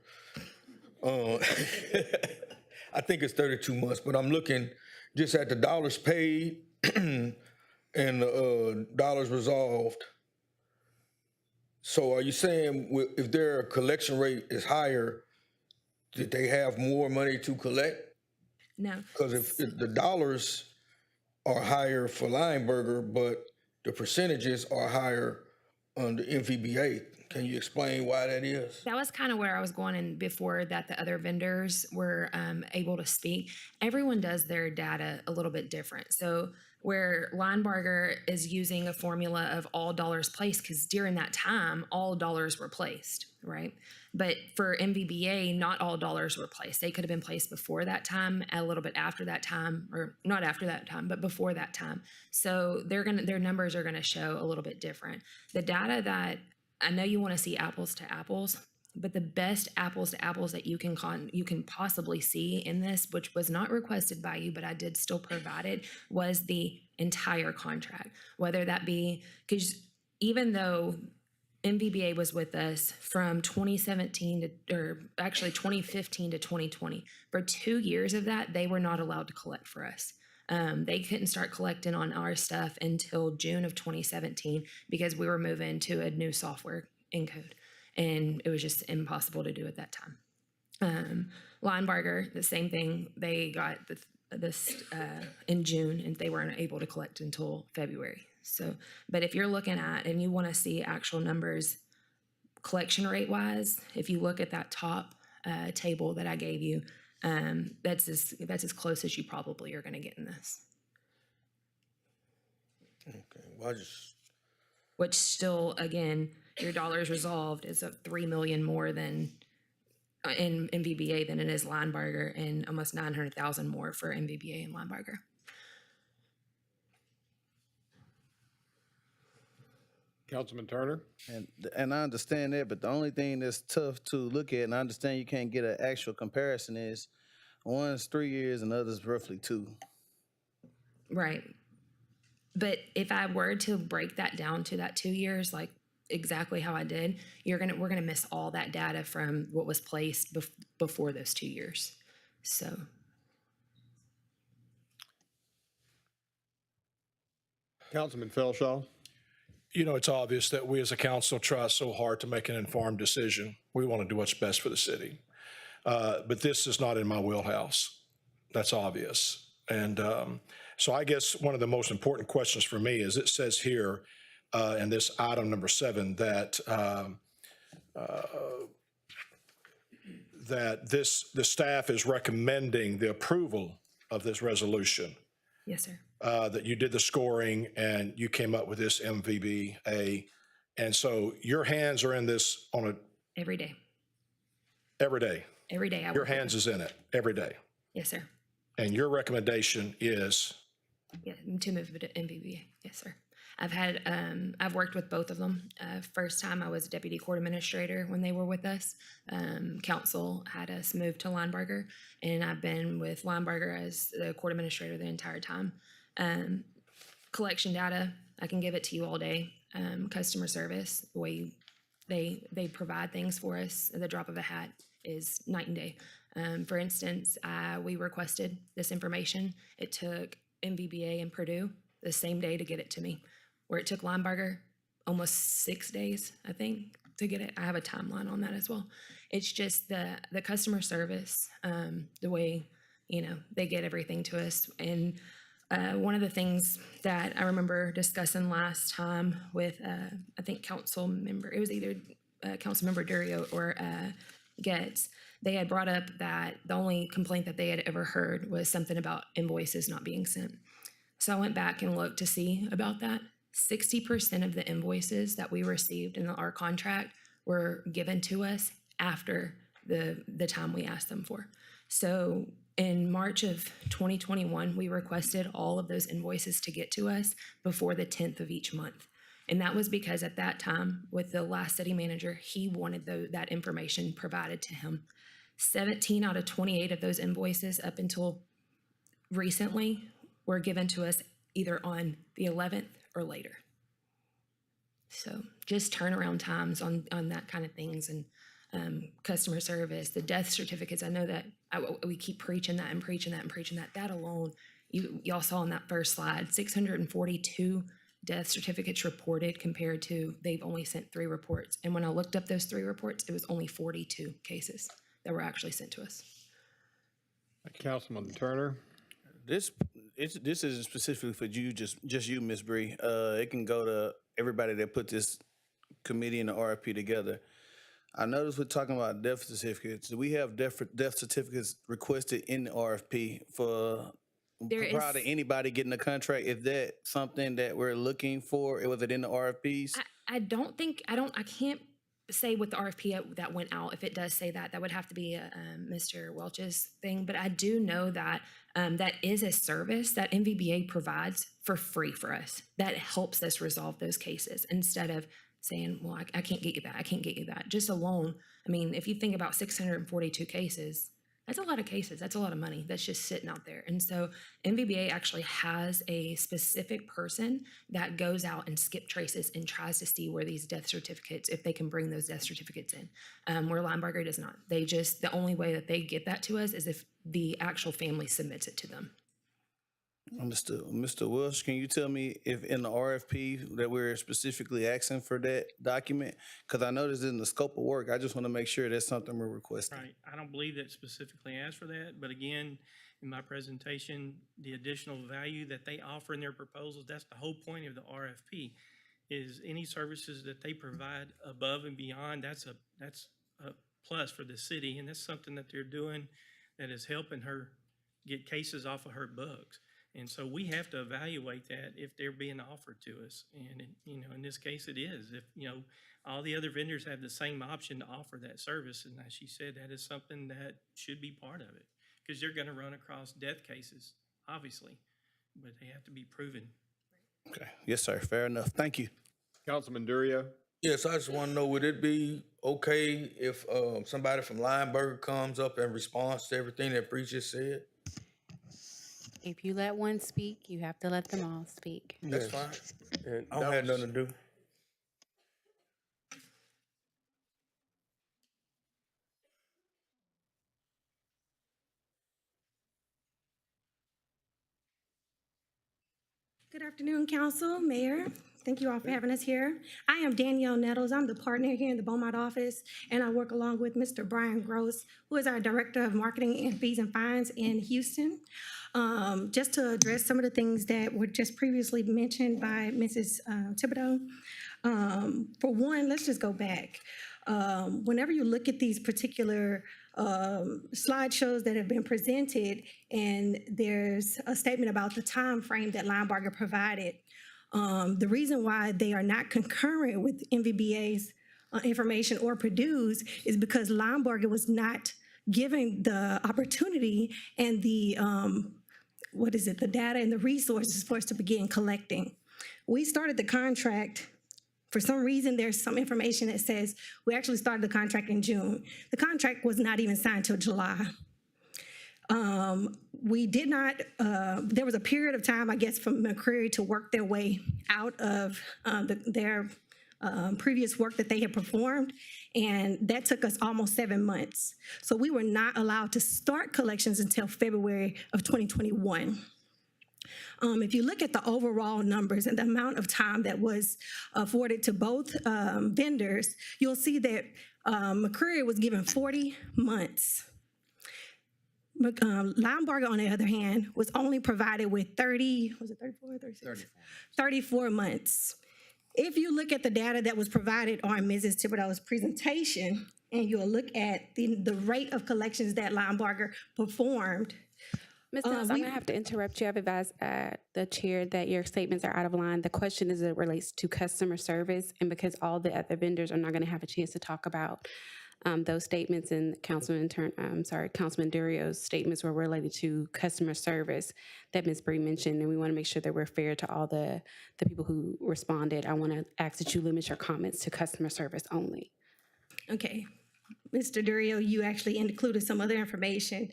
I think it's 32 months, but I'm looking just at the dollars paid and the dollars resolved. So are you saying if their collection rate is higher, did they have more money to collect? No. Because if the dollars are higher for Lineberger, but the percentages are higher on the MVBA, can you explain why that is? That was kind of where I was going, and before that, the other vendors were able to speak. Everyone does their data a little bit different. So where Lineberger is using a formula of all dollars placed, because during that time, all dollars were placed, right? But for MVBA, not all dollars were placed. They could have been placed before that time, a little bit after that time, or not after that time, but before that time. So their numbers are gonna show a little bit different. The data that, I know you wanna see apples to apples, but the best apples to apples that you can possibly see in this, which was not requested by you, but I did still provide it, was the entire contract. Whether that be, because even though MVBA was with us from 2017 to, or actually 2015 to 2020, for 2 years of that, they were not allowed to collect for us. They couldn't start collecting on our stuff until June of 2017 because we were moving to a new software encode. And it was just impossible to do at that time. Lineberger, the same thing. They got this in June, and they weren't able to collect until February. So, but if you're looking at, and you want to see actual numbers, collection rate wise, if you look at that top table that I gave you, that's as close as you probably are going to get in this. Okay, well, Which still, again, your dollars resolved is up $3 million more than in MVBA than it is Lineberger, and almost 900,000 more for MVBA and Lineberger. Councilman Turner? And I understand that, but the only thing that's tough to look at, and I understand you can't get an actual comparison, is one's 3 years and others roughly 2. Right. But if I were to break that down to that 2 years, like exactly how I did, we're gonna miss all that data from what was placed before those 2 years. So. Councilman Felshaw? You know, it's obvious that we as a council try so hard to make an informed decision. We want to do what's best for the city. But this is not in my wheelhouse. That's obvious. And so I guess one of the most important questions for me is it says here in this item number 7 that the staff is recommending the approval of this resolution. Yes, sir. That you did the scoring and you came up with this MVBA. And so your hands are in this on a... Every day. Every day. Every day. Your hands is in it every day. Yes, sir. And your recommendation is? Yeah, to move it to MVBA. Yes, sir. I've worked with both of them. First time I was deputy court administrator when they were with us. Council had us move to Lineberger, and I've been with Lineberger as the court administrator the entire time. Collection data, I can give it to you all day. Customer service, the way they provide things for us at the drop of a hat is night and day. For instance, we requested this information. It took MVBA and Purdue the same day to get it to me, where it took Lineberger almost 6 days, I think, to get it. I have a timeline on that as well. It's just the customer service, the way, they get everything to us. And one of the things that I remember discussing last time with, I think, council member, it was either council member Durio or Getz, they had brought up that the only complaint that they had ever heard was something about invoices not being sent. So I went back and looked to see about that. 60% of the invoices that we received in our contract were given to us after the time we asked them for. So in March of 2021, we requested all of those invoices to get to us before the 10th of each month. And that was because at that time, with the last city manager, he wanted that information provided to him. 17 out of 28 of those invoices up until recently were given to us either on the 11th or later. So just turnaround times on that kind of things, and customer service, the death certificates. I know that we keep preaching that and preaching that and preaching that. That alone, y'all saw on that first slide, 642 death certificates reported compared to they've only sent 3 reports. And when I looked up those 3 reports, it was only 42 cases that were actually sent to us. Councilman Turner. This isn't specifically for you, just you, Ms. Bree. It can go to everybody that put this committee and the RFP together. I noticed we're talking about death certificates. Do we have death certificates requested in the RFP for prior to anybody getting a contract? Is that something that we're looking for? Was it in the RFPs? I can't say with the RFP that went out, if it does say that, that would have to be Mr. Welch's thing. But I do know that that is a service that MVBA provides for free for us. That helps us resolve those cases instead of saying, well, I can't get you that. I can't get you that. Just alone, I mean, if you think about 642 cases, that's a lot of cases. That's a lot of money that's just sitting out there. And so MVBA actually has a specific person that goes out and skip traces and tries to see where these death certificates, if they can bring those death certificates in, where Linebarger does not. The only way that they get that to us is if the actual family submits it to them. Understood. Mr. Welsh, can you tell me if in the RFP that we're specifically asking for that document? Because I know this is in the scope of work. I just want to make sure that's something we're requesting. Right. I don't believe that specifically asked for that, but again, in my presentation, the additional value that they offer in their proposals, that's the whole point of the RFP, is any services that they provide above and beyond, that's a plus for the city, and that's something that they're doing that is helping her get cases off of her books. And so we have to evaluate that if they're being offered to us. And, in this case, it is. If, all the other vendors have the same option to offer that service, and as she said, that is something that should be part of it, because they're going to run across death cases, obviously, but they have to be proven. Okay. Yes, sir. Fair enough. Thank you. Councilman Durio. Yes, I just want to know, would it be okay if somebody from Linebarger comes up and responds to everything that Bree just said? If you let one speak, you have to let them all speak. That's fine. I don't have nothing to do. Good afternoon, Council, Mayor. Thank you all for having us here. I am Danielle Nettles. I'm the partner here in the Beaumont office, and I work along with Mr. Brian Gross, who is our Director of Marketing and Fees and Fines in Houston. Just to address some of the things that were just previously mentioned by Mrs. Thibodeau. For one, let's just go back. Whenever you look at these particular slideshows that have been presented, and there's a statement about the time frame that Linebarger provided, the reason why they are not concurrent with MVBA's information or produced is because Linebarger was not given the opportunity and the the data and the resources for us to begin collecting. We started the contract. For some reason, there's some information that says we actually started the contract in June. The contract was not even signed till July. We did not, there was a period of time, I guess, for McCreary to work their way out of their previous work that they had performed, and that took us almost 7 months. So we were not allowed to start collections until February of 2021. If you look at the overall numbers and the amount of time that was afforded to both vendors, you'll see that McCreary was given 40 months. Linebarger, on the other hand, was only provided with 34 months. If you look at the data that was provided on Mrs. Thibodeau's presentation, and you'll look at the rate of collections that Linebarger performed. Ms. Nelson, I'm going to have to interrupt you. I've advised the chair that your statements are out of line. The question is, it relates to customer service, and because all the other vendors are not going to have a chance to talk about those statements, and Councilman Durio's statements were related to customer service that Ms. Bree mentioned, and we want to make sure that we're fair to all the people who responded. I want to ask that you limit your comments to customer service only. Okay. Mr. Durio, you actually included some other information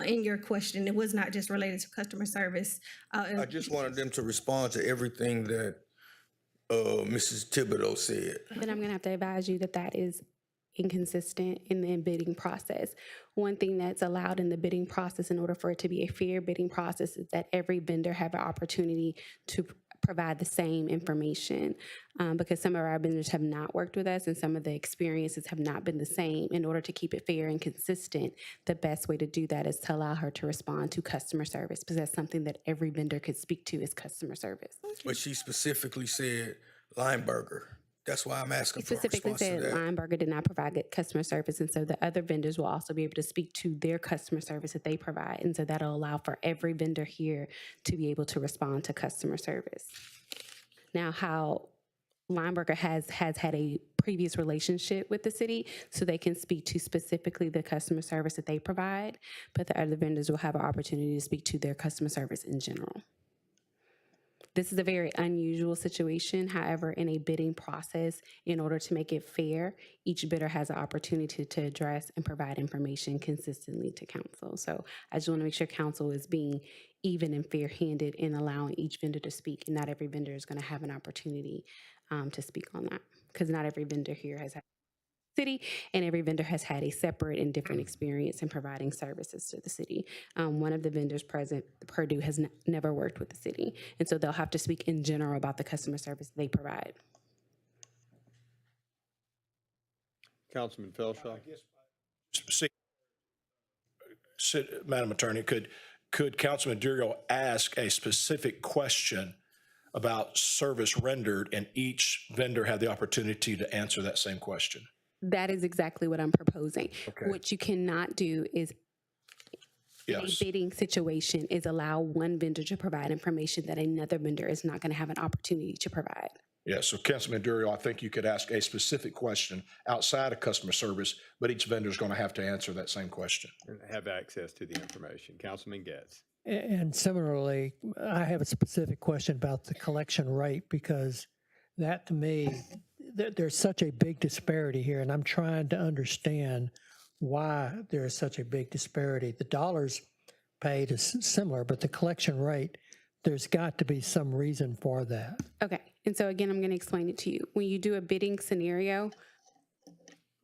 in your question. It was not just related to customer service. I just wanted them to respond to everything that Mrs. Thibodeau said. Then I'm going to have to advise you that that is inconsistent in the bidding process. One thing that's allowed in the bidding process in order for it to be a fair bidding process is that every vendor have an opportunity to provide the same information, because some of our vendors have not worked with us and some of the experiences have not been the same. In order to keep it fair and consistent, the best way to do that is to allow her to respond to customer service, because that's something that every vendor could speak to is customer service. But she specifically said Linebarger. That's why I'm asking for a Specifically response to said that. Linebarger did not provide good customer service, and so the other vendors will also be able to speak to their customer service that they provide, and so that'll allow for every vendor here to be able to respond to customer service. Now, how Linebarger has had a previous relationship with the city, so they can speak to specifically the customer service that they provide, but the other vendors will have an opportunity to speak to their customer service in general. This is a very unusual situation. However, in a bidding process, in order to make it fair, each bidder has an opportunity to address and provide information consistently to council. So I just want to make sure council is being even and fair-handed in allowing each vendor to speak. And not every vendor is going to have an opportunity to speak on that, because not every vendor here has had city, and every vendor has had a separate and different experience in providing services to the city. One of the vendors present, Purdue, has never worked with the city, and so they'll have to speak in general about the customer service they provide. Councilman Felshaw? Madam Attorney, could Councilman Durio ask a specific question about service rendered, and each vendor had the opportunity to answer that same question? That is exactly what I'm proposing. Okay. What you cannot do is, in a bidding situation, is allow one vendor to provide information that another vendor is not going to have an opportunity to provide. Yeah, so Councilman Durio, I think you could ask a specific question outside of customer service, but each vendor is going to have to answer that same question. And have access to the information. Councilman Getz. And similarly, I have a specific question about the collection rate, because that, to me, there's such a big disparity here, and I'm trying to understand why there is such a big disparity. The dollars paid is similar, but the collection rate, there's got to be some reason for that. Okay, and so again, I'm going to explain it to you. When you do a bidding scenario,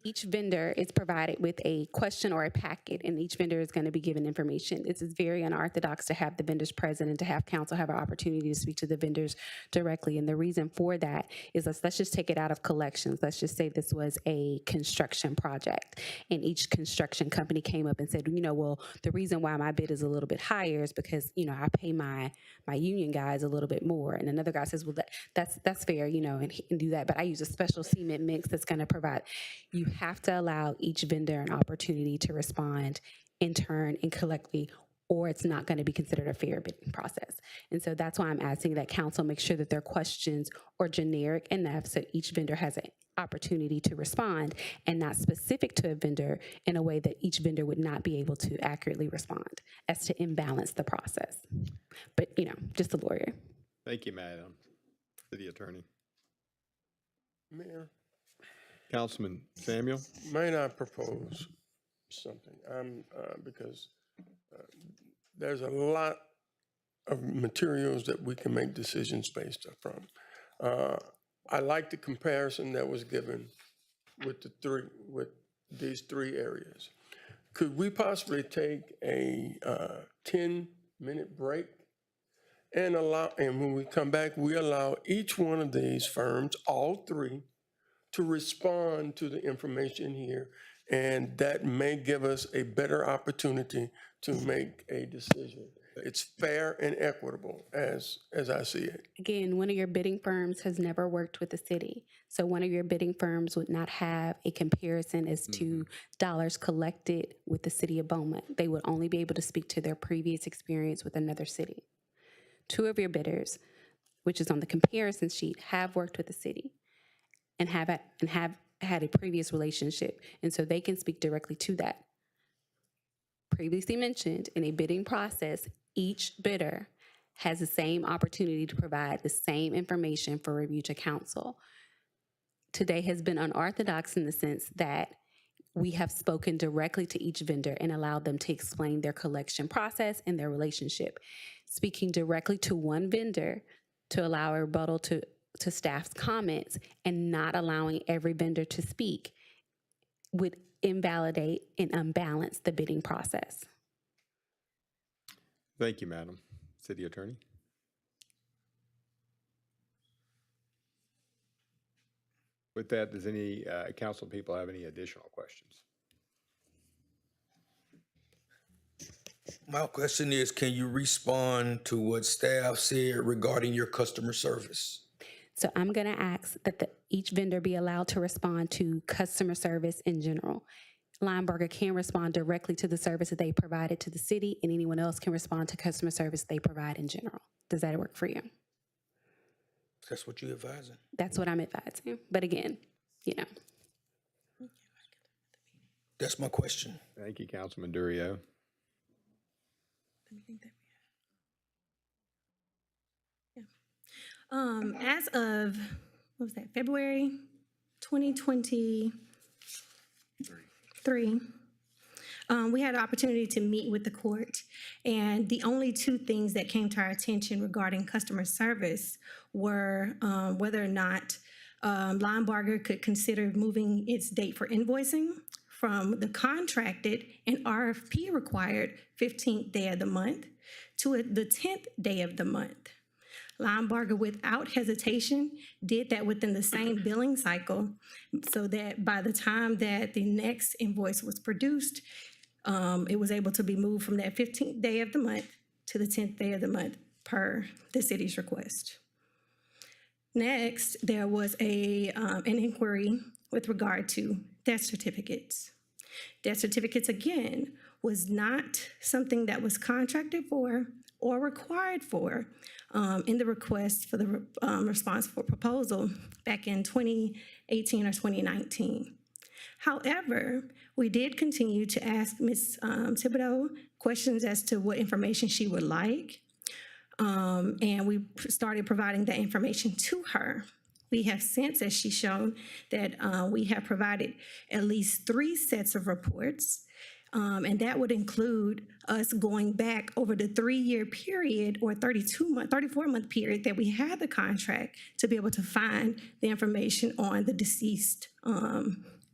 each vendor is provided with a question or a packet, and each vendor is going to be given information. This is very unorthodox to have the vendors present and to have council have an opportunity to speak to the vendors directly. And the reason for that is, let's just take it out of collections. Let's just say this was a construction project, and each construction company came up and said, well, the reason why my bid is a little bit higher is because, I pay my union guys a little bit more. And another guy says, well, that's fair, and do that. But I use a special cement mix that's going to provide. You have to allow each vendor an opportunity to respond in turn and collectively, or it's not going to be considered a fair bidding process. And so that's why I'm asking that council make sure that their questions are generic enough so each vendor has an opportunity to respond, and not specific to a vendor in a way that each vendor would not be able to accurately respond, as to imbalance the process. But, just a lawyer. Thank you, Madam City Attorney. Mayor, Councilman Samuel? might I propose something? Because there's a lot of materials that we can make decisions based from. I like the comparison that was given with these three areas. Could we possibly take a 10-minute break and when we come back, we allow each one of these firms, all three, to respond to the information here, and that may give us a better opportunity to make a decision. It's fair and equitable as I see it. Again, one of your bidding firms has never worked with the city. So one of your bidding firms would not have a comparison as to dollars collected with the city of Beaumont. They would only be able to speak to their previous experience with another city. Two of your bidders, which is on the comparison sheet, have worked with the city and have had a previous relationship. And so they can speak directly to that. Previously mentioned, in a bidding process, each bidder has the same opportunity to provide the same information for review to council. Today has been unorthodox in the sense that we have spoken directly to each vendor and allowed them to explain their collection process and their relationship. Speaking directly to one vendor to allow a rebuttal to staff's comments and not allowing every vendor to speak would invalidate and unbalance the bidding process. Thank you, Madam City Attorney. With that, does any council people have any additional questions? My question is, can you respond to what staff said regarding your customer service? So I'm going to ask that each vendor be allowed to respond to customer service in general. Lineberger can respond directly to the service that they provided to the city, and anyone else can respond to customer service they provide in general. Does that work for you? That's what you're advising? That's what I'm advising. But again, you know. That's my question. Thank you, Councilman Durio. As of, what was that, February 2023, we had an opportunity to meet with the court, and the only two things that came to our attention regarding customer service were whether or not Linebarger could consider moving its date for invoicing from the contracted and RFP required 15th day of the month to the 10th day of the month. Linebarger, without hesitation, did that within the same billing cycle, so that by the time that the next invoice was produced, it was able to be moved from that 15th day of the month to the 10th day of the month per the city's request. Next, there was an inquiry with regard to death certificates. Death certificates, again, was not something that was contracted for or required for in the request for the response for proposal back in 2018 or 2019. However, we did continue to ask Ms. Thibodeau questions as to what information she would like, and we started providing that information to her. We have since, as she's shown, that we have provided at least 3 sets of reports, and that would include us going back over the 3-year period or 34-month period that we had the contract to be able to find the information on the deceased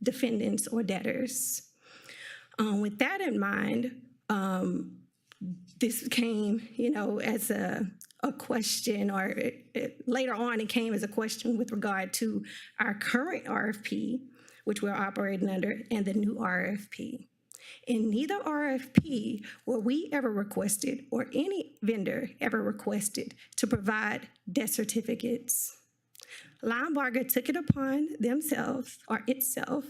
defendants or debtors. With that in mind, this came, as a question, or later on it came as a question with regard to our current RFP, which we're operating under, and the new RFP. In neither RFP were we ever requested, or any vendor ever requested, to provide death certificates. Linebarger took it upon themselves, or itself,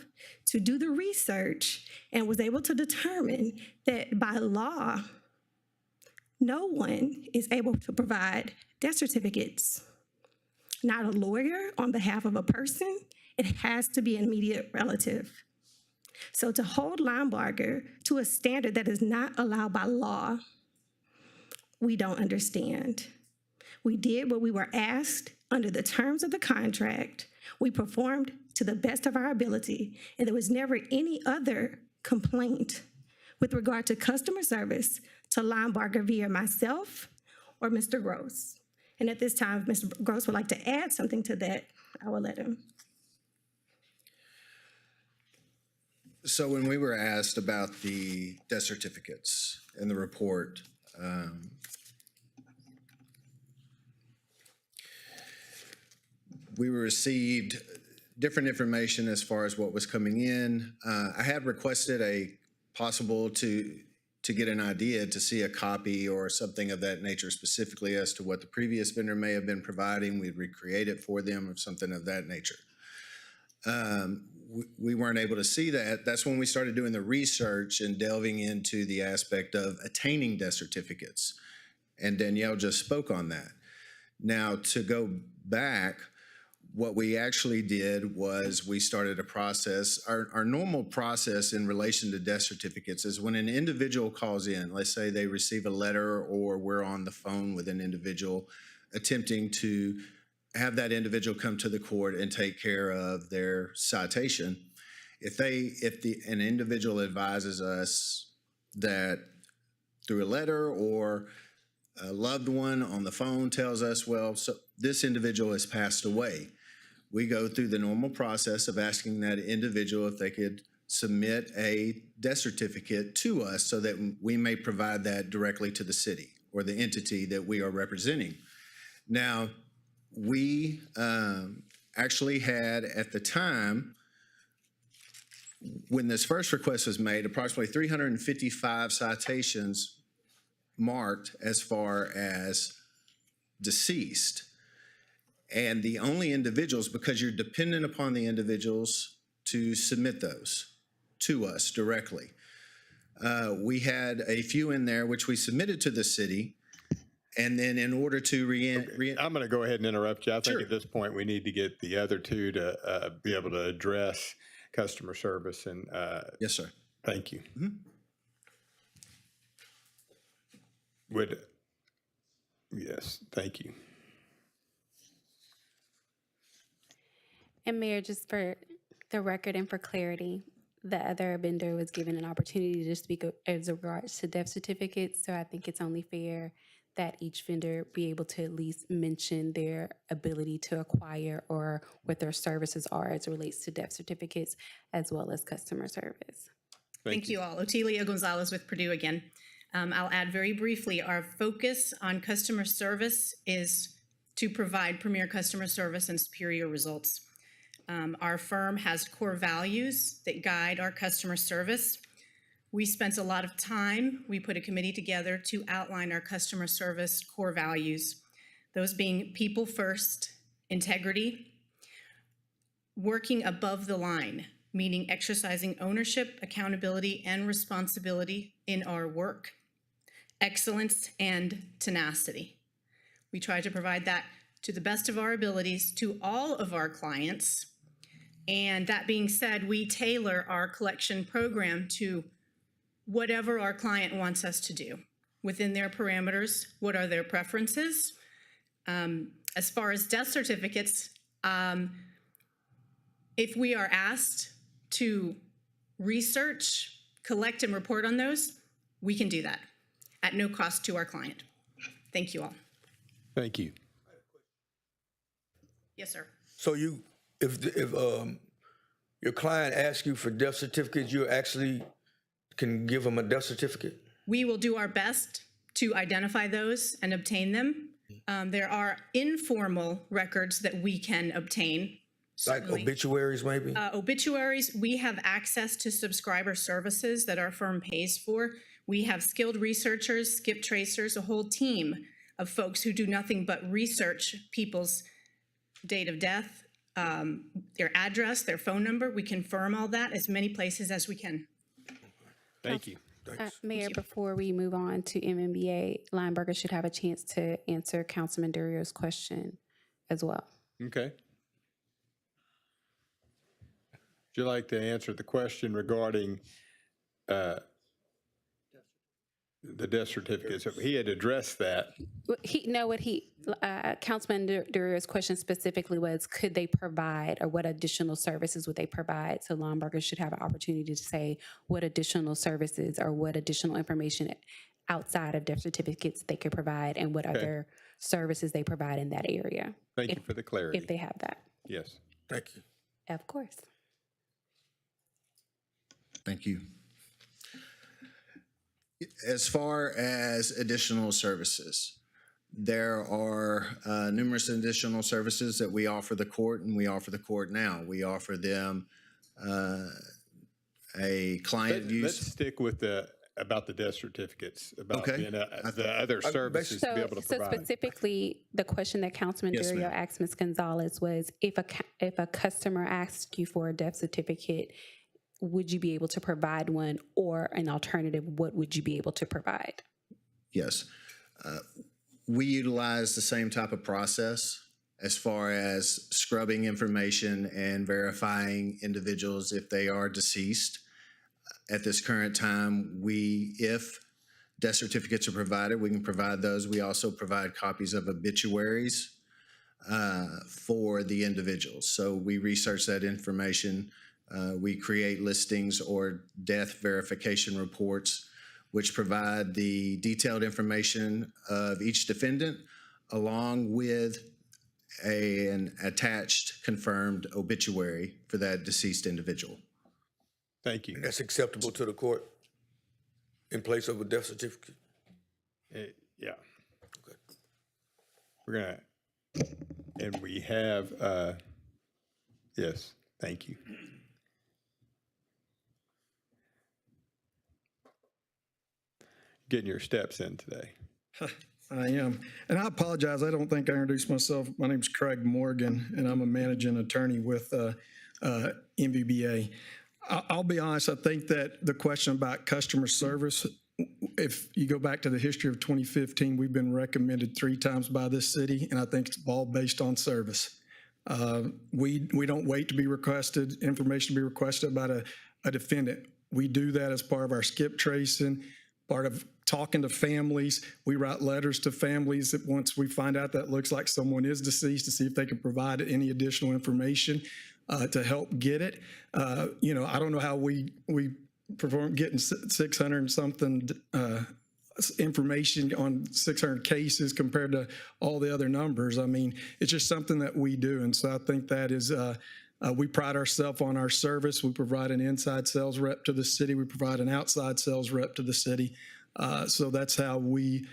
to do the research and was able to determine that by law, no one is able to provide death certificates. Not a lawyer on behalf of a person, it has to be an immediate relative. So to hold Linebarger to a standard that is not allowed by law, we don't understand. We did what we were asked under the terms of the contract. We performed to the best of our ability, and there was never any other complaint with regard to customer service to Linebarger via myself or Mr. Gross. And at this time, if Mr. Gross would like to add something to that, I will let him. So when we were asked about the death certificates in the report, we received different information as far as what was coming in. I had requested a possible to to get an idea, to see a copy or something of that nature specifically as to what the previous vendor may have been providing. We'd recreate it for them or something of that nature. We weren't able to see that. That's when we started doing the research and delving into the aspect of attaining death certificates. And Danielle just spoke on that. Now, to go back, what we actually did was we started a process. Our normal process in relation to death certificates is when an individual calls in, let's say they receive a letter or we're on the phone with an individual attempting to have that individual come to the court and take care of their citation. If an individual advises us that through a letter or a loved one on the phone tells us, well, so this individual has passed away, we go through the normal process of asking that individual if they could submit a death certificate to us so that we may provide that directly to the city or the entity that we are representing. Now, we actually had at the time, when this first request was made, approximately 355 citations marked as far as deceased. And the only individuals, because you're dependent upon the individuals to submit those to us directly. We had a few in there which we submitted to the city. And then in order to I'm going to go ahead and interrupt you. I think Sure. at this point we need to get the other two to be able to address customer service. And Yes, sir. thank you. Yes, thank you. And Mayor, just for the record and for clarity, the other vendor was given an opportunity to speak as regards to death certificates. So I think it's only fair that each vendor be able to at least mention their ability to acquire or what their services are as it relates to death certificates as well as customer service. Thank you all. Otelia Gonzalez with Purdue again. I'll add very briefly, our focus on customer service is to provide premier customer service and superior results. Our firm has core values that guide our customer service. We spent a lot of time, we put a committee together to outline our customer service core values, those being people first, integrity, working above the line, meaning exercising ownership, accountability, and responsibility in our work, excellence, and tenacity. We try to provide that to the best of our abilities to all of our clients. And that being said, we tailor our collection program to whatever our client wants us to do within their parameters. What are their preferences? As far as death certificates, if we are asked to research, collect, and report on those, we can do that at no cost to our client. Thank you all. Thank you. Yes, sir. So if your client asks you for death certificates, you actually can give them a death certificate? We will do our best to identify those and obtain them. There are informal records that we can obtain. Certainly. Like obituaries, maybe? Obituaries, we have access to subscriber services that our firm pays for. We have skilled researchers, skip tracers, a whole team of folks who do nothing but research people's date of death, their address, their phone number. We confirm all that as many places as we can. Thank you. Mayor, before we move on to MMBA, Lineberger should have a chance to answer Councilman Durio's question as well. Okay. Would you like to answer the question regarding the death certificates? He had addressed that. Councilman Durio's question specifically was, could they provide or what additional services would they provide? So Lineberger should have an opportunity to say what additional services or what additional information outside of death certificates they could provide and what other services they provide in that area. Thank you for the clarity. If they have that. Yes. Thank you. Of course. Thank you. As far as additional services, there are numerous additional services that we offer the court, and we offer the court now. We offer them a client use. Let's stick with the about the death certificates, about Okay. being the other services to be able to So provide. specifically, the question that Councilman Yes, Durio ma'am. asked Ms. Gonzalez was, if a customer asks you for a death certificate, would you be able to provide one, or an alternative, what would you be able to provide? Yes. We utilize the same type of process as far as scrubbing information and verifying individuals if they are deceased. At this current time, if death certificates are provided, we can provide those. We also provide copies of obituaries for the individuals. So we research that information. We create listings or death verification reports, which provide the detailed information of each defendant, along with an attached confirmed obituary for that deceased individual. Thank you. That's acceptable to the court in place of a death certificate? Yeah. We're gonna, and we have, yes, thank you. Getting your steps in today. I am. And I apologize, I don't think I introduced myself. My name's Craig Morgan, and I'm a managing attorney with MVBA. I'll be honest, I think that the question about customer service, if you go back to the history of 2015, we've been recommended 3 times by this city, and I think it's all based on service. We don't wait to be requested, information to be requested about a defendant. We do that as part of our skip tracing, part of talking to families. We write letters to families that once we find out that looks like someone is deceased, to see if they can provide any additional information to help get it. I don't know how we perform getting 600 and something information on 600 cases compared to all the other numbers. I mean, it's just something that we do. And so I think that is, we pride ourselves on our service. We provide an inside sales rep to the city. We provide an outside sales rep to the city. So that's how we're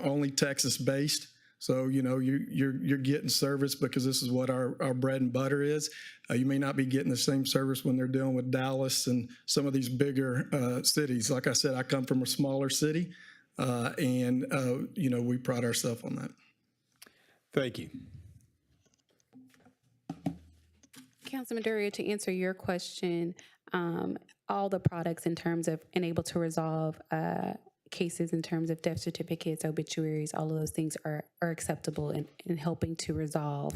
only Texas based. So, you're getting service because this is what our bread and butter is. You may not be getting the same service when they're dealing with Dallas and some of these bigger cities. Like I said, I come from a smaller city, and we pride ourselves on that. Thank you. Councilman Durio, to answer your question, all the products in terms of and able to resolve cases in terms of death certificates, obituaries, all of those things are acceptable in helping to resolve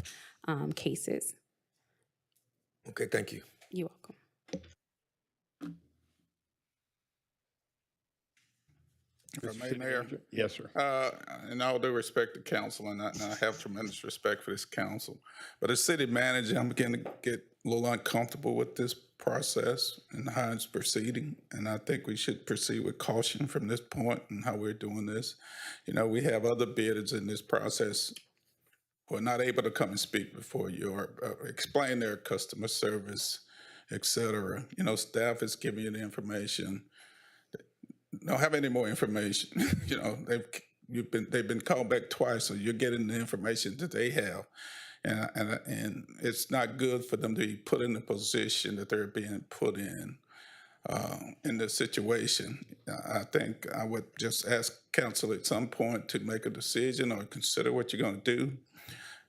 cases. Okay, thank you. You're welcome. Mayor. Yes, sir. In all due respect to council, and I have tremendous respect for this council, but as city manager, I'm beginning to get a little uncomfortable with this process and how it's proceeding. And I think we should proceed with caution from this point and how we're doing this. We have other bidders in this process who are not able to come and speak before you or explain their customer service, et cetera. Staff is giving you the information. Don't have any more information. They've been called back twice, so you're getting the information that they have, and it's not good for them to be put in the position that they're being put in this situation. I think I would just ask council at some point to make a decision or consider what you're going to do,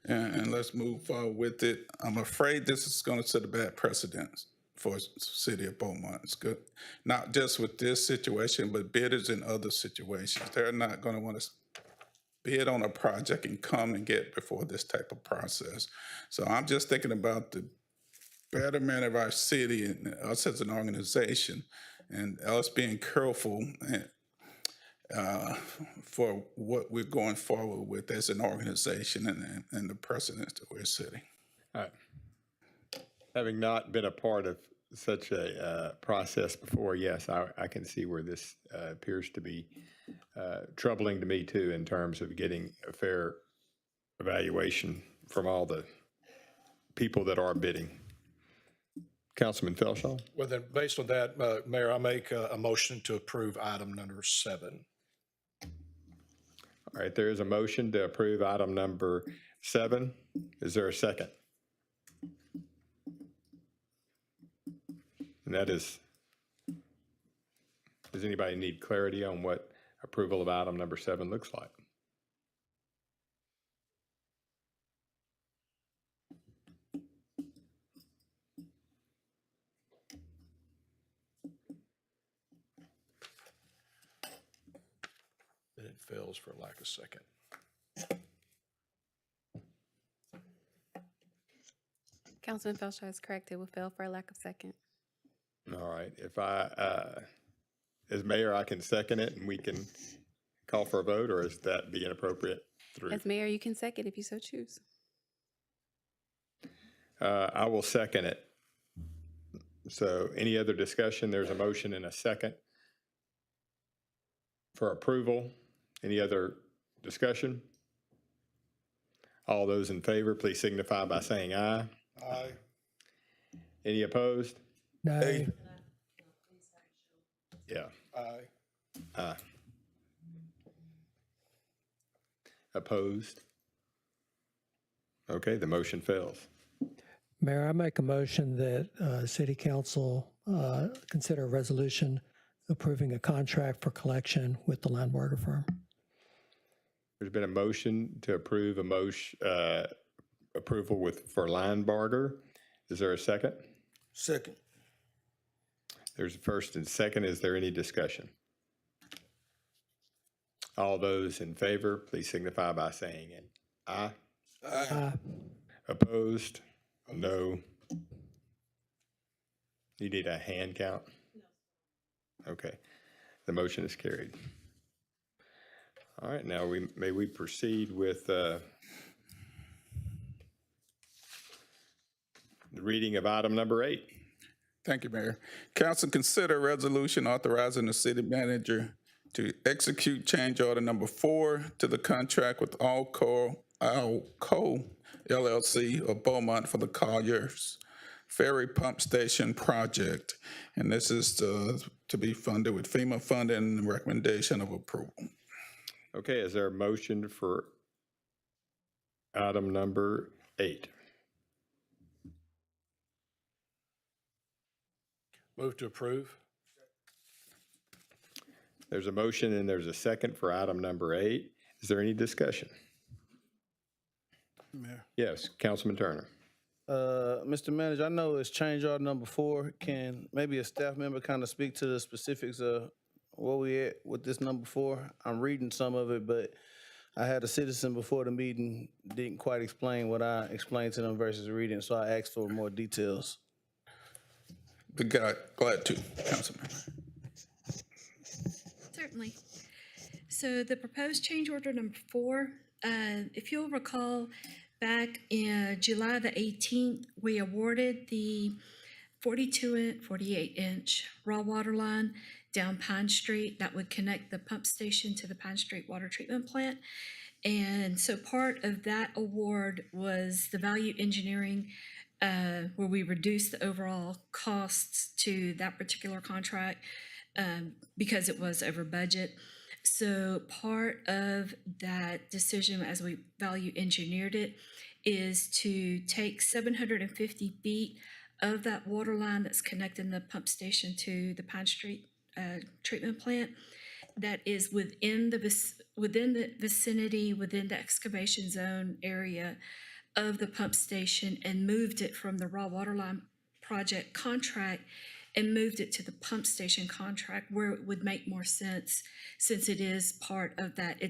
and let's move forward with it. I'm afraid this is going to set a bad precedent for the city of Beaumont. It's good, not just with this situation, but bidders in other situations. They're not going to want to bid on a project and come and get before this type of process. So I'm just thinking about the betterment of our city and us as an organization, and us being careful for what we're going forward with as an organization and the precedents that we're setting. All right. Having not been a part of such a process before, yes, I can see where this appears to be troubling to me too, in terms of getting a fair evaluation from all the people that are bidding. Councilman Felshaw? Well, then, based on that, Mayor, I make a motion to approve item number 7. All right, there is a motion to approve item number 7. Is there a second? And that is Does anybody need clarity on what approval of item number 7 looks like? Then it fails for lack of second. Councilman Felshaw is correct. It will fail for a lack of second. All right, if as mayor, I can second it and we can call for a vote, or is that be inappropriate? As mayor, you can second if you so choose. I will second it. So any other discussion? There's a motion and a second for approval. Any other discussion? All those in favor, please signify by saying aye. Aye. Any opposed? Nay. Yeah. Aye. Aye. Opposed? Okay, the motion fails. Mayor, I make a motion that City Council consider a resolution approving a contract for collection with the Landberger firm. There's been a motion to approve approval for Linebarger. Is there a second? Second. There's a first and second. Is there any discussion? All those in favor, please signify by saying aye. Aye. Opposed? No. You need a hand count? Okay. The motion is carried. All right, now may we proceed with the reading of item number 8. Thank you, Mayor. Council consider resolution authorizing the city manager to execute change order number 4 to the contract with Allco LLC of Beaumont for the Collier's Ferry Pump Station project. And this is to be funded with FEMA funding and recommendation of approval. Okay, is there a motion for item number 8? Move to approve. There's a motion and there's a second for item number 8. Is there any discussion? Mayor. Yes, Councilman Turner. Mr. Manager, I know it's change order number 4. Can maybe a staff member kind of speak to the specifics of where we at with this number 4? I'm reading some of it, but I had a citizen before the meeting didn't quite explain what I explained to them versus reading, so I asked for more details. Be glad to, Councilman. Certainly. So the proposed change order number 4, if you'll recall, back in July the 18th, we awarded the 48-inch raw water line down Pine Street that would connect the pump station to the Pine Street Water Treatment Plant. And so part of that award was the value engineering, where we reduced the overall costs to that particular contract because it was over budget. So part of that decision, as we value engineered it, is to take 750 feet of that water line that's connecting the pump station to the Pine Street treatment plant that is within the vicinity, within the excavation zone area of the pump station, and moved it from the raw water line project contract and moved it to the pump station contract where it would make more sense, since it is part of that.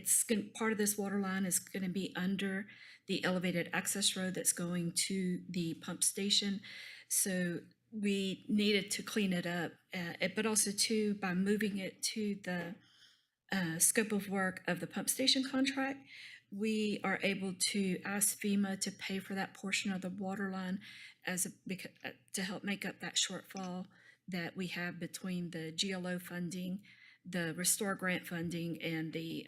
Part of this water line is going to be under the elevated access road that's going to the pump station. So we needed to clean it up, but also too, by moving it to the scope of work of the pump station contract, we are able to ask FEMA to pay for that portion of the water line to help make up that shortfall that we have between the GLO funding, the Restore grant funding, and the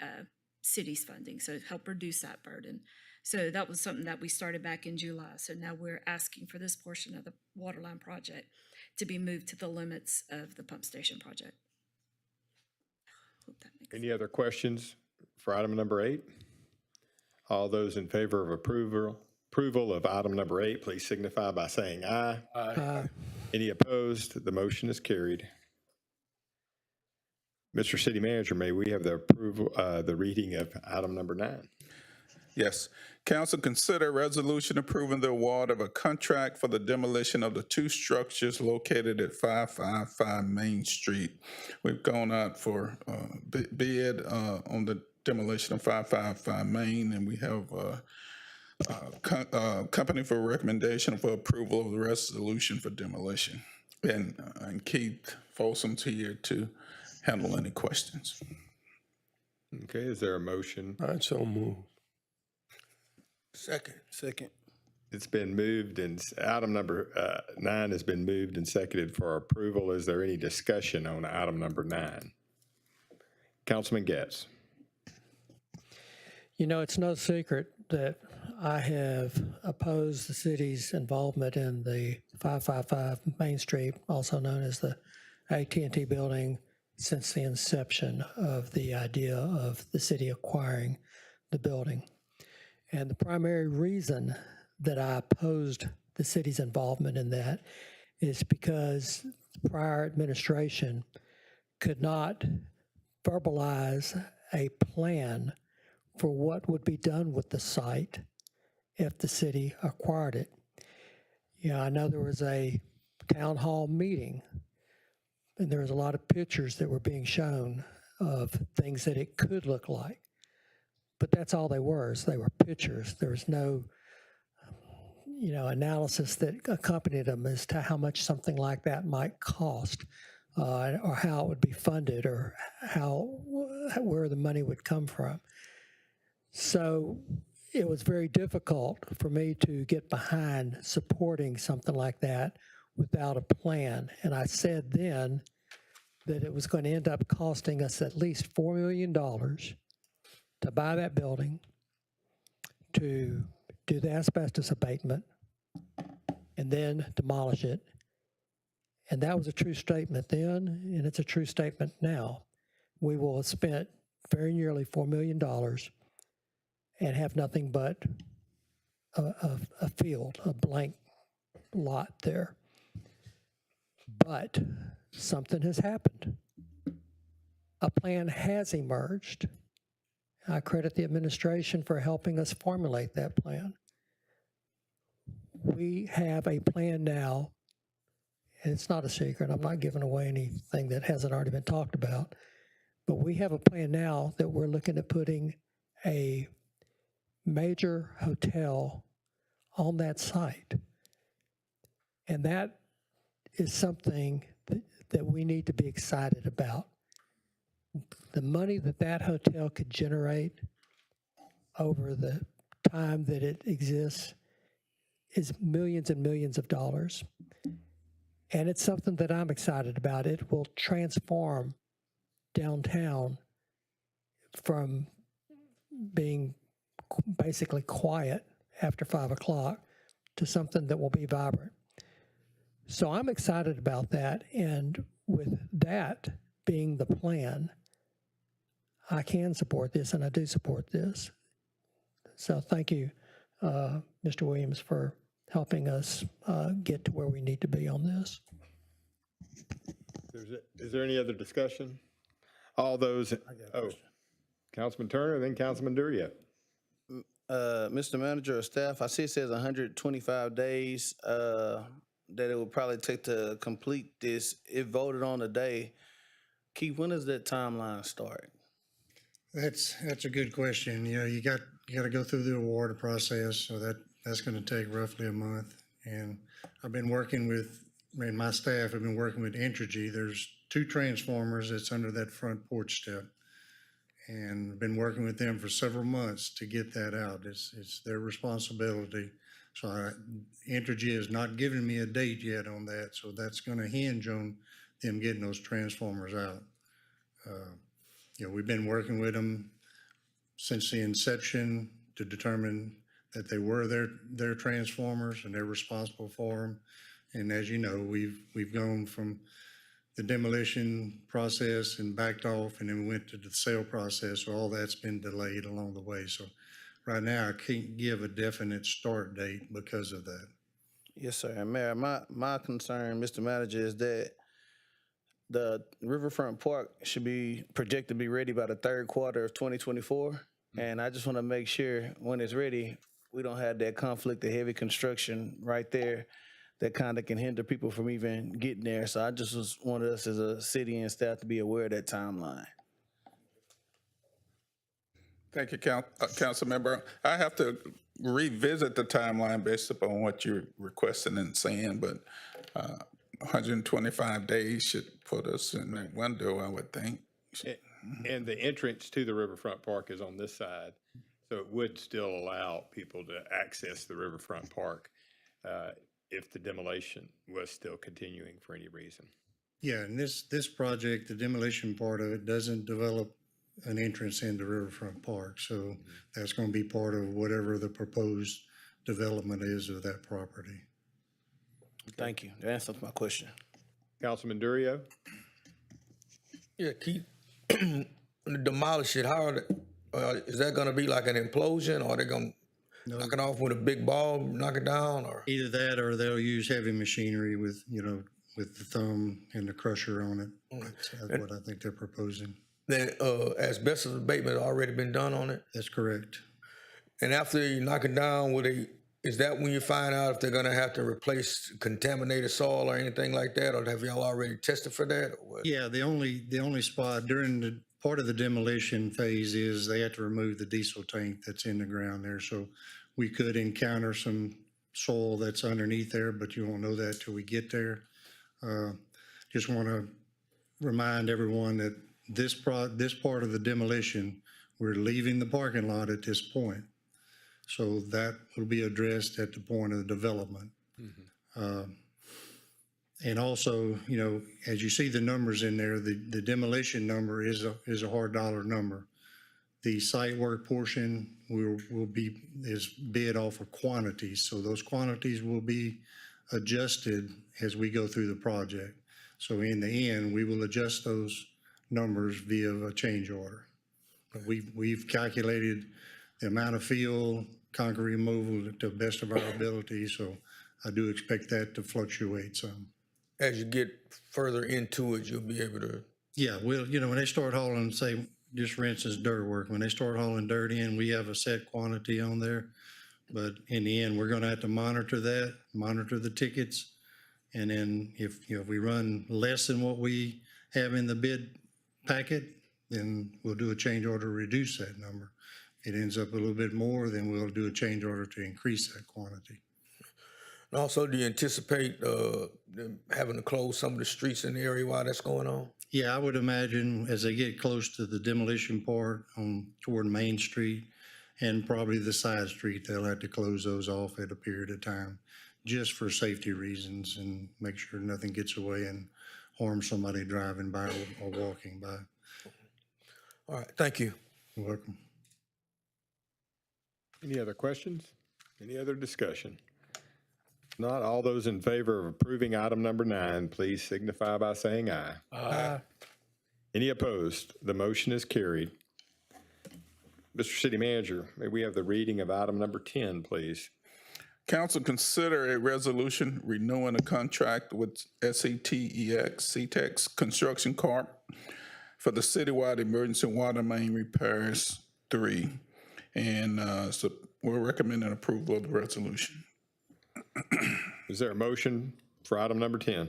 city's funding, so help reduce that burden. So that was something that we started back in July. So now we're asking for this portion of the waterline project to be moved to the limits of the pump station project. Hope that makes sense. Any other questions for item number 8? All those in favor of approval of item number 8, please signify by saying aye. Aye. Any opposed? The motion is carried. Mr. City Manager, may we have the approval, the reading of item number 9? Yes. Council consider resolution approving the award of a contract for the demolition of the 2 structures located at 555 Main Street. We've gone out for bid on the demolition of 555 Main, and we have company for recommendation for approval of the resolution for demolition. And Keith Folsom's here to handle any questions. Okay, is there a motion? I'd so move. Second. It's been moved and item number 9 has been moved and seconded for approval. Is there any discussion on item number 9? Councilman Getz. You know, it's no secret that I have opposed the city's involvement in the 555 Main Street, also known as the AT&T building, since the inception of the idea of the city acquiring the building. And the primary reason that I opposed the city's involvement in that is because the prior administration could not verbalize a plan for what would be done with the site if the city acquired it. You know, I know there was a town hall meeting, and there was a lot of pictures that were being shown of things that it could look like. But that's all they were, is they were pictures. There was no, you know, analysis that accompanied them as to how much something like that might cost, or how it would be funded, or where the money would come from. So it was very difficult for me to get behind supporting something like that without a plan. And I said then that it was going to end up costing us at least $4 million to buy that building, to do the asbestos abatement, and then demolish it. And that was a true statement then, and it's a true statement now. We will have spent very nearly $4 million and have nothing but a field, a blank lot there. But something has happened. A plan has emerged. I credit the administration for helping us formulate that plan. We have a plan now, and it's not a secret. I'm not giving away anything that hasn't already been talked about, but we have a plan now that we're looking at putting a major hotel on that site. And that is something that we need to be excited about. The money that that hotel could generate over the time that it exists is millions and millions of dollars. And it's something that I'm excited about. It will transform downtown from being basically quiet after 5 o'clock to something that will be vibrant. So I'm excited about that. And with that being the plan, I can support this, and I do support this. So thank you, Mr. Williams, for helping us get to where we need to be on this. Is there any other discussion? All those, Councilman Turner, then Councilman Duria. Mr. Manager or staff, I see it says 125 days that it would probably take to complete this. If voted on today, Keith, when does that timeline start? That's a good question. You know, you got to go through the award process, so that's going to take roughly a month. And I've been working with, and my staff have been working with Entergy. There's 2 transformers that's under that front porch step, and I've been working with them for several months to get that out. It's their responsibility. So Entergy has not given me a date yet on that, so that's going to hinge on them getting those transformers out. You know, we've been working with them since the inception to determine that they were their transformers and they're responsible for them. And as you know, we've gone from the demolition process and backed off, and then we went to the sale process. So all that's been delayed along the way. So right now I can't give a definite start date because of that. Yes, sir. And Mayor, my concern, Mr. Manager, is that the Riverfront Park should be projected to be ready by the third quarter of 2024. And I just want to make sure when it's ready, we don't have that conflict of heavy construction right there that kind of can hinder people from even getting there. So I just wanted us as a city and staff to be aware of that timeline. Thank you, Council Member. I have to revisit the timeline based upon what you're requesting and saying, but 125 days should put us in that window, I would think. And the entrance to the Riverfront Park is on this side, so it would still allow people to access the Riverfront Park if the demolition was still continuing for any reason. Yeah, and this project, the demolition part of it doesn't develop an entrance into Riverfront Park. So that's going to be part of whatever the proposed development is of that property. Thank you. That answers my question. Councilman Durio? Yeah, Keith, demolish it, how are is that gonna be like an implosion, or are they gonna knock it off with a big ball, knock it down, or? Either that or they'll use heavy machinery with, with the thumb and the crusher on it. That's what I think they're proposing. Then asbestos abatement already been done on it? That's correct. And after you knock it down, is that when you find out if they're gonna have to replace contaminated soil or anything like that, or have y'all already tested for that, or what? Yeah, the only spot during the part of the demolition phase is they have to remove the diesel tank that's in the ground there. So we could encounter some soil that's underneath there, but you won't know that till we get there. Just want to remind everyone that this part of the demolition, we're leaving the parking lot at this point. So that will be addressed at the point of the development. And also, as you see the numbers in there, the demolition number is a hard dollar number. The site work portion is bid off of quantities. So those quantities will be adjusted as we go through the project. So in the end, we will adjust those numbers via a change order. We've calculated the amount of fill, concrete removal to the best of our ability. So I do expect that to fluctuate some. As you get further into it, you'll be able to. Yeah, well, when they start hauling, say, just for instance, dirt work, when they start hauling dirt in, we have a set quantity on there. But in the end, we're going to have to monitor the tickets. And then if we run less than what we have in the bid packet, then we'll do a change order to reduce that number. If it ends up a little bit more, then we'll do a change order to increase that quantity. And also, do you anticipate them having to close some of the streets in the area while that's going on? Yeah, I would imagine as they get close to the demolition part toward Main Street and probably the side street, they'll have to close those off at a period of time just for safety reasons and make sure nothing gets away and harms somebody driving by or walking by. All right, thank you. You're welcome. Any other questions? Any other discussion? Not all those in favor of approving item number 9, please signify by saying aye. Aye. Any opposed? The motion is carried. Mr. City Manager, may we have the reading of item number 10, please? Council consider a resolution renewing a contract with CTEX Construction Corp. for the citywide emergency water main repairs 3. And so we're recommending approval of the resolution. Is there a motion for item number 10?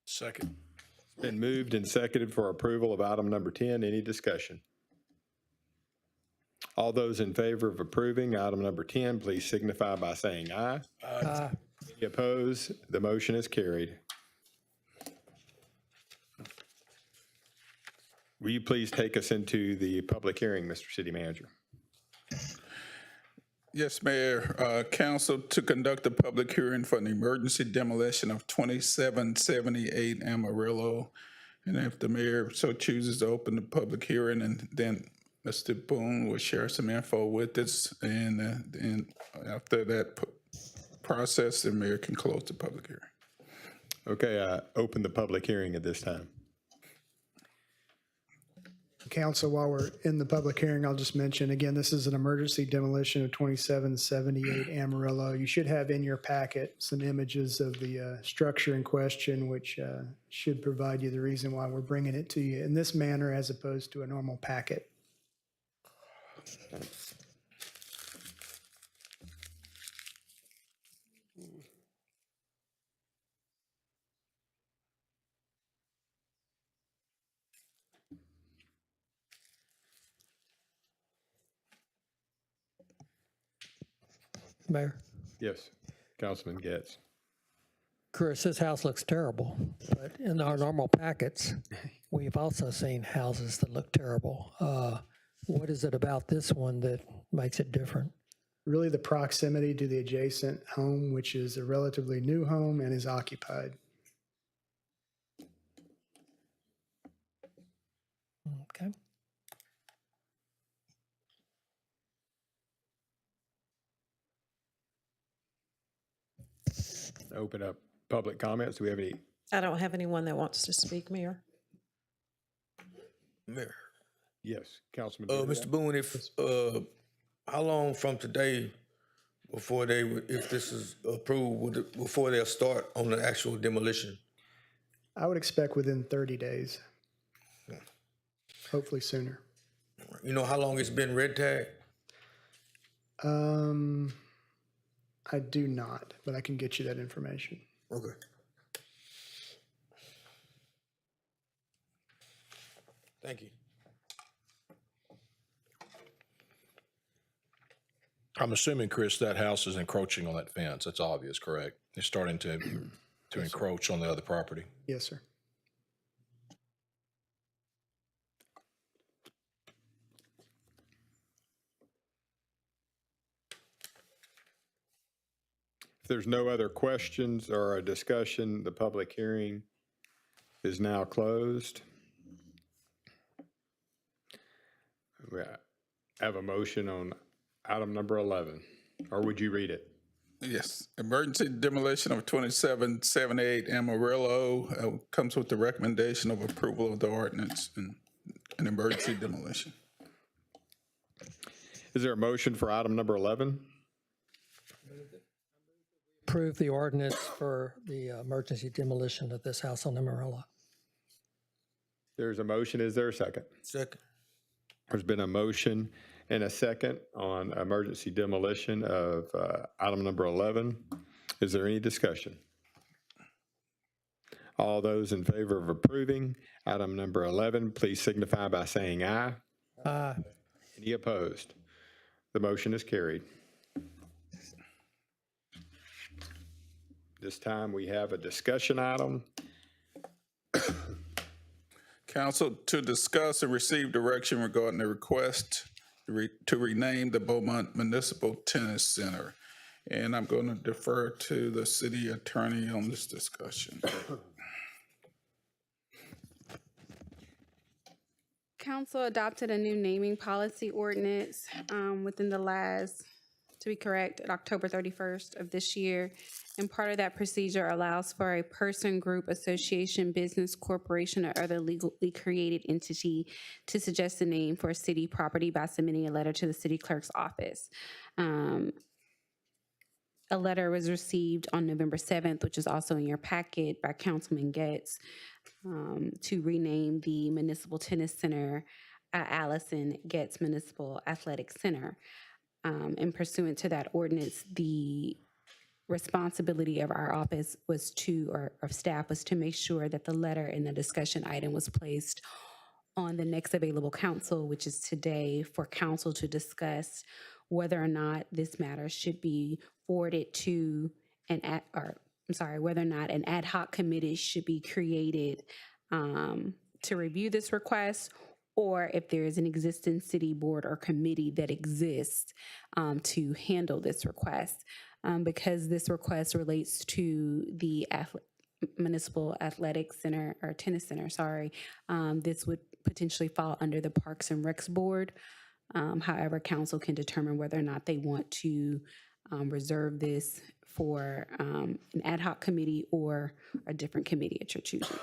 Second. It's been moved and seconded for approval of item number 10. Any discussion? All those in favor of approving item number 10, please signify by saying aye. Aye. Any opposed? The motion is carried. Will you please take us into the public hearing, Mr. City Manager? Yes, Mayor. Council to conduct a public hearing for an emergency demolition of 2778 Amarillo. And if the mayor so chooses to open the public hearing, and then Mr. Boone will share some info with us. And after that process, the mayor can close the public hearing. Okay, I open the public hearing at this time. Council, while we're in the public hearing, I'll just mention, again, this is an emergency demolition of 2778 Amarillo. You should have in your packet some images of the structure in question, which should provide you the reason why we're bringing it to you in this manner as opposed to a normal packet. Mayor, Yes, Councilman Getz. Chris, this house looks terrible, but in our normal packets, we've also seen houses that look terrible. What is it about this one that makes it different? Really the proximity to the adjacent home, which is a relatively new home and is occupied. Okay. Open up public comments. Do we have any? I don't have anyone that wants to speak, Mayor. Mayor. Yes, Councilman. Dooley. Mr. Boone, if, how long from today before they, if this is approved, before they'll start on the actual demolition? I would expect within 30 days. Hopefully sooner. You know how long it's been red tag? I do not, but I can get you that information. Okay. Thank you. I'm assuming, Chris, that house is encroaching on that fence. That's obvious, correct? It's starting to encroach on the other property. Yes, sir. If there's no other questions or a discussion, the public hearing is now closed. We have a motion on item number 11, or would you read it? Yes, emergency demolition of 2778 Amarillo comes with the recommendation of approval of the ordinance and an emergency demolition. Is there a motion for item number 11? Approve the ordinance for the emergency demolition of this house on Amarillo. There's a motion. Is there a second? Second. There's been a motion and a second on emergency demolition of item number 11. Is there any discussion? All those in favor of approving item number 11, please signify by saying aye. Aye. Any opposed? The motion is carried. This time we have a discussion item. Council to discuss and receive direction regarding the request to rename the Beaumont Municipal Tennis Center. And I'm going to defer to the city attorney on this discussion. Council adopted a new naming policy ordinance within the last, to be correct, October 31st of this year. And part of that procedure allows for a person, group, association, business, corporation, or other legally created entity to suggest a name for a city property by submitting a letter to the city clerk's office. A letter was received on November 7th, which is also in your packet, by Councilman Getz, to rename the Municipal Tennis Center Allison Getz Municipal Athletic Center. And pursuant to that ordinance, the responsibility of our office was to, or of staff was to make sure that the letter in the discussion item was placed on the next available council, which is today, for council to discuss whether or not this matter should be forwarded to whether or not an ad hoc committee should be created to review this request, or if there is an existing city board or committee that exists to handle this request. Because this request relates to the Municipal Athletic Center, or Tennis Center, sorry, this would potentially fall under the Parks and Recs Board. However, council can determine whether or not they want to reserve this for an ad hoc committee or a different committee at your choosing.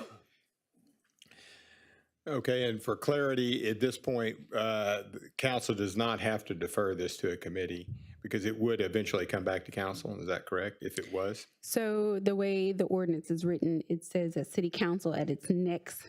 Okay, and for clarity, at this point, the council does not have to defer this to a committee because it would eventually come back to council. Is that correct, if it was? So the way the ordinance is written, it says that city council at its next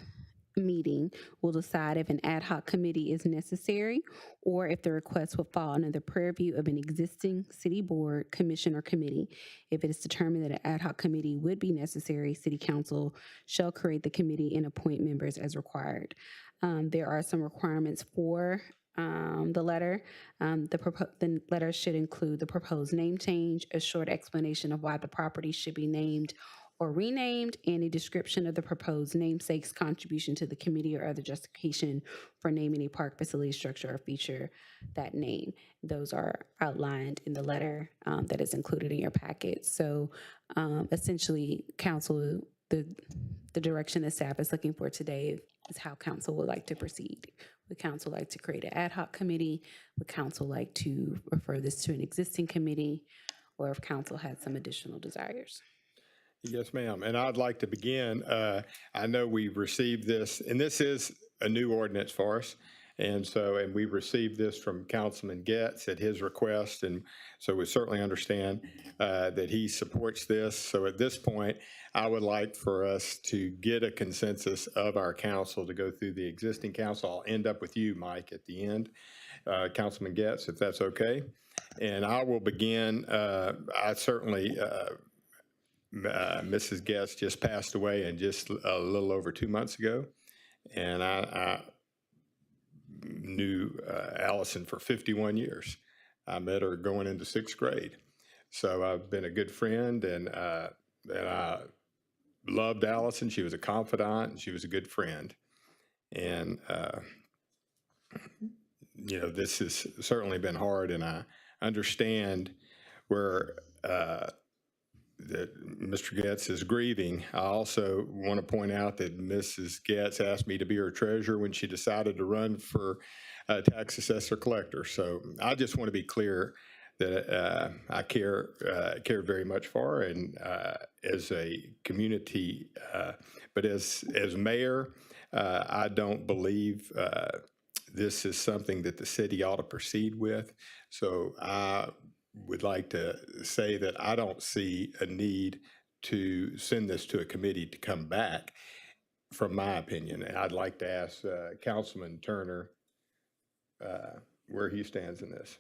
meeting will decide if an ad hoc committee is necessary or if the request will fall under the purview of an existing city board, commission, or committee. If it is determined that an ad hoc committee would be necessary, city council shall create the committee and appoint members as required. There are some requirements for the letter. The letter should include the proposed name change, a short explanation of why the property should be named or renamed, and a description of the proposed namesake's contribution to the committee or other justification for naming a park, facility, structure, or feature that name. Those are outlined in the letter that is included in your packet. So essentially, council, the direction that staff is looking for today is how council would like to proceed. Would council like to create an ad hoc committee? Would council like to refer this to an existing committee? Or if council had some additional desires? Yes, ma'am. And I'd like to begin. I know we've received this, and this is a new ordinance for us. And we received this from Councilman Getz at his request. And so we certainly understand that he supports this. So at this point, I would like for us to get a consensus of our council to go through the existing council. I'll end up with you, Mike, at the end. Councilman Getz, if that's okay. And I will begin. I certainly... Mrs. Getz just passed away and just a little over 2 months ago. And I knew Allison for 51 years. I met her going into 6th grade. So I've been a good friend, and I loved Allison. She was a confidant, and she was a good friend. And, this has certainly been hard, and I understand where that Mr. Getz is grieving. I also want to point out that Mrs. Getz asked me to be her treasurer when she decided to run for tax assessor collector. So I just want to be clear that I care very much for her, and as a community, but as mayor, I don't believe this is something that the city ought to proceed with. So I would like to say that I don't see a need to send this to a committee to come back, from my opinion. I'd like to ask Councilman Turner where he stands in this.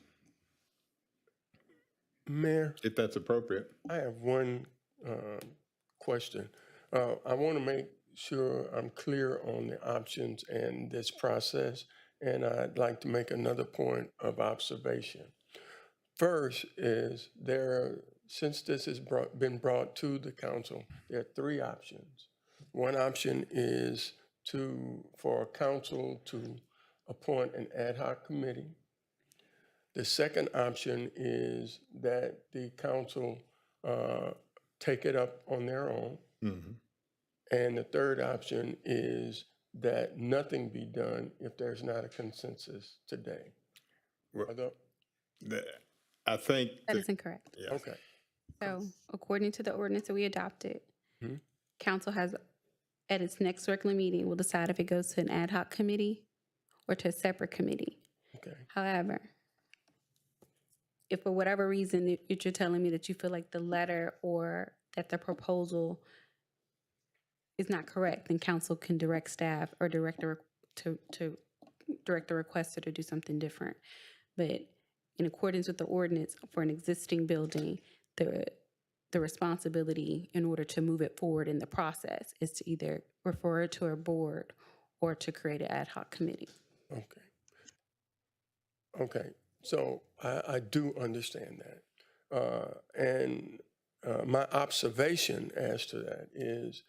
Mayor? If that's appropriate. I have one question. I want to make sure I'm clear on the options and this process, and I'd like to make another point of observation. First is since this has been brought to the council, there are 3 options. One option is for council to appoint an ad hoc committee. The second option is that the council take it up on their own. Mm-hmm. And the third option is that nothing be done if there's not a consensus today. I think that is incorrect. Yeah. Okay. So according to the ordinance that we adopted, council has, at its next regular meeting, will decide if it goes to an ad hoc committee or to a separate committee. Okay. However, if for whatever reason you're telling me that you feel like the letter or that the proposal is not correct, then council can direct staff or direct the requester to do something different. But in accordance with the ordinance for an existing building, the responsibility in order to move it forward in the process is to either refer it to a board or to create an ad hoc committee. Okay. Okay. So I do understand that. And my observation as to that is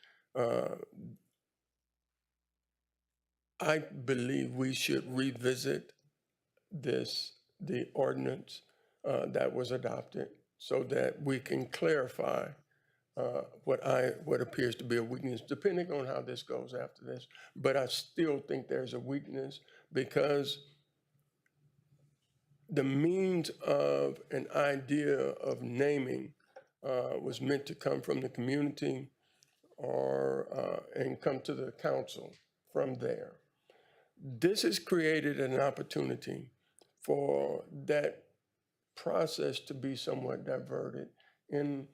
I believe we should revisit the ordinance that was adopted so that we can clarify what appears to be a weakness, depending on how this goes after this. But I still think there's a weakness because the means of an idea of naming was meant to come from the community and come to the council from there. this has created an opportunity for that process to be somewhat diverted. And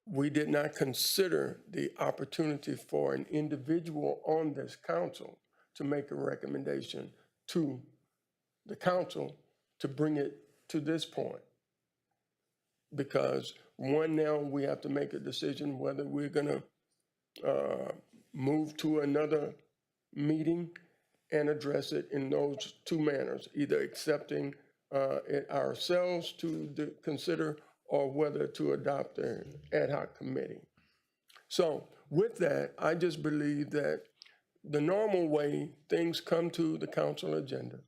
we did not consider the opportunity for an individual on this council to make a recommendation to the council to bring it to this point. Because one, now we have to make a decision whether we're gonna move to another meeting and address it in those two manners, either accepting it ourselves to consider or whether to adopt an ad hoc committee. So with that, I just believe that the normal way things come to the council agenda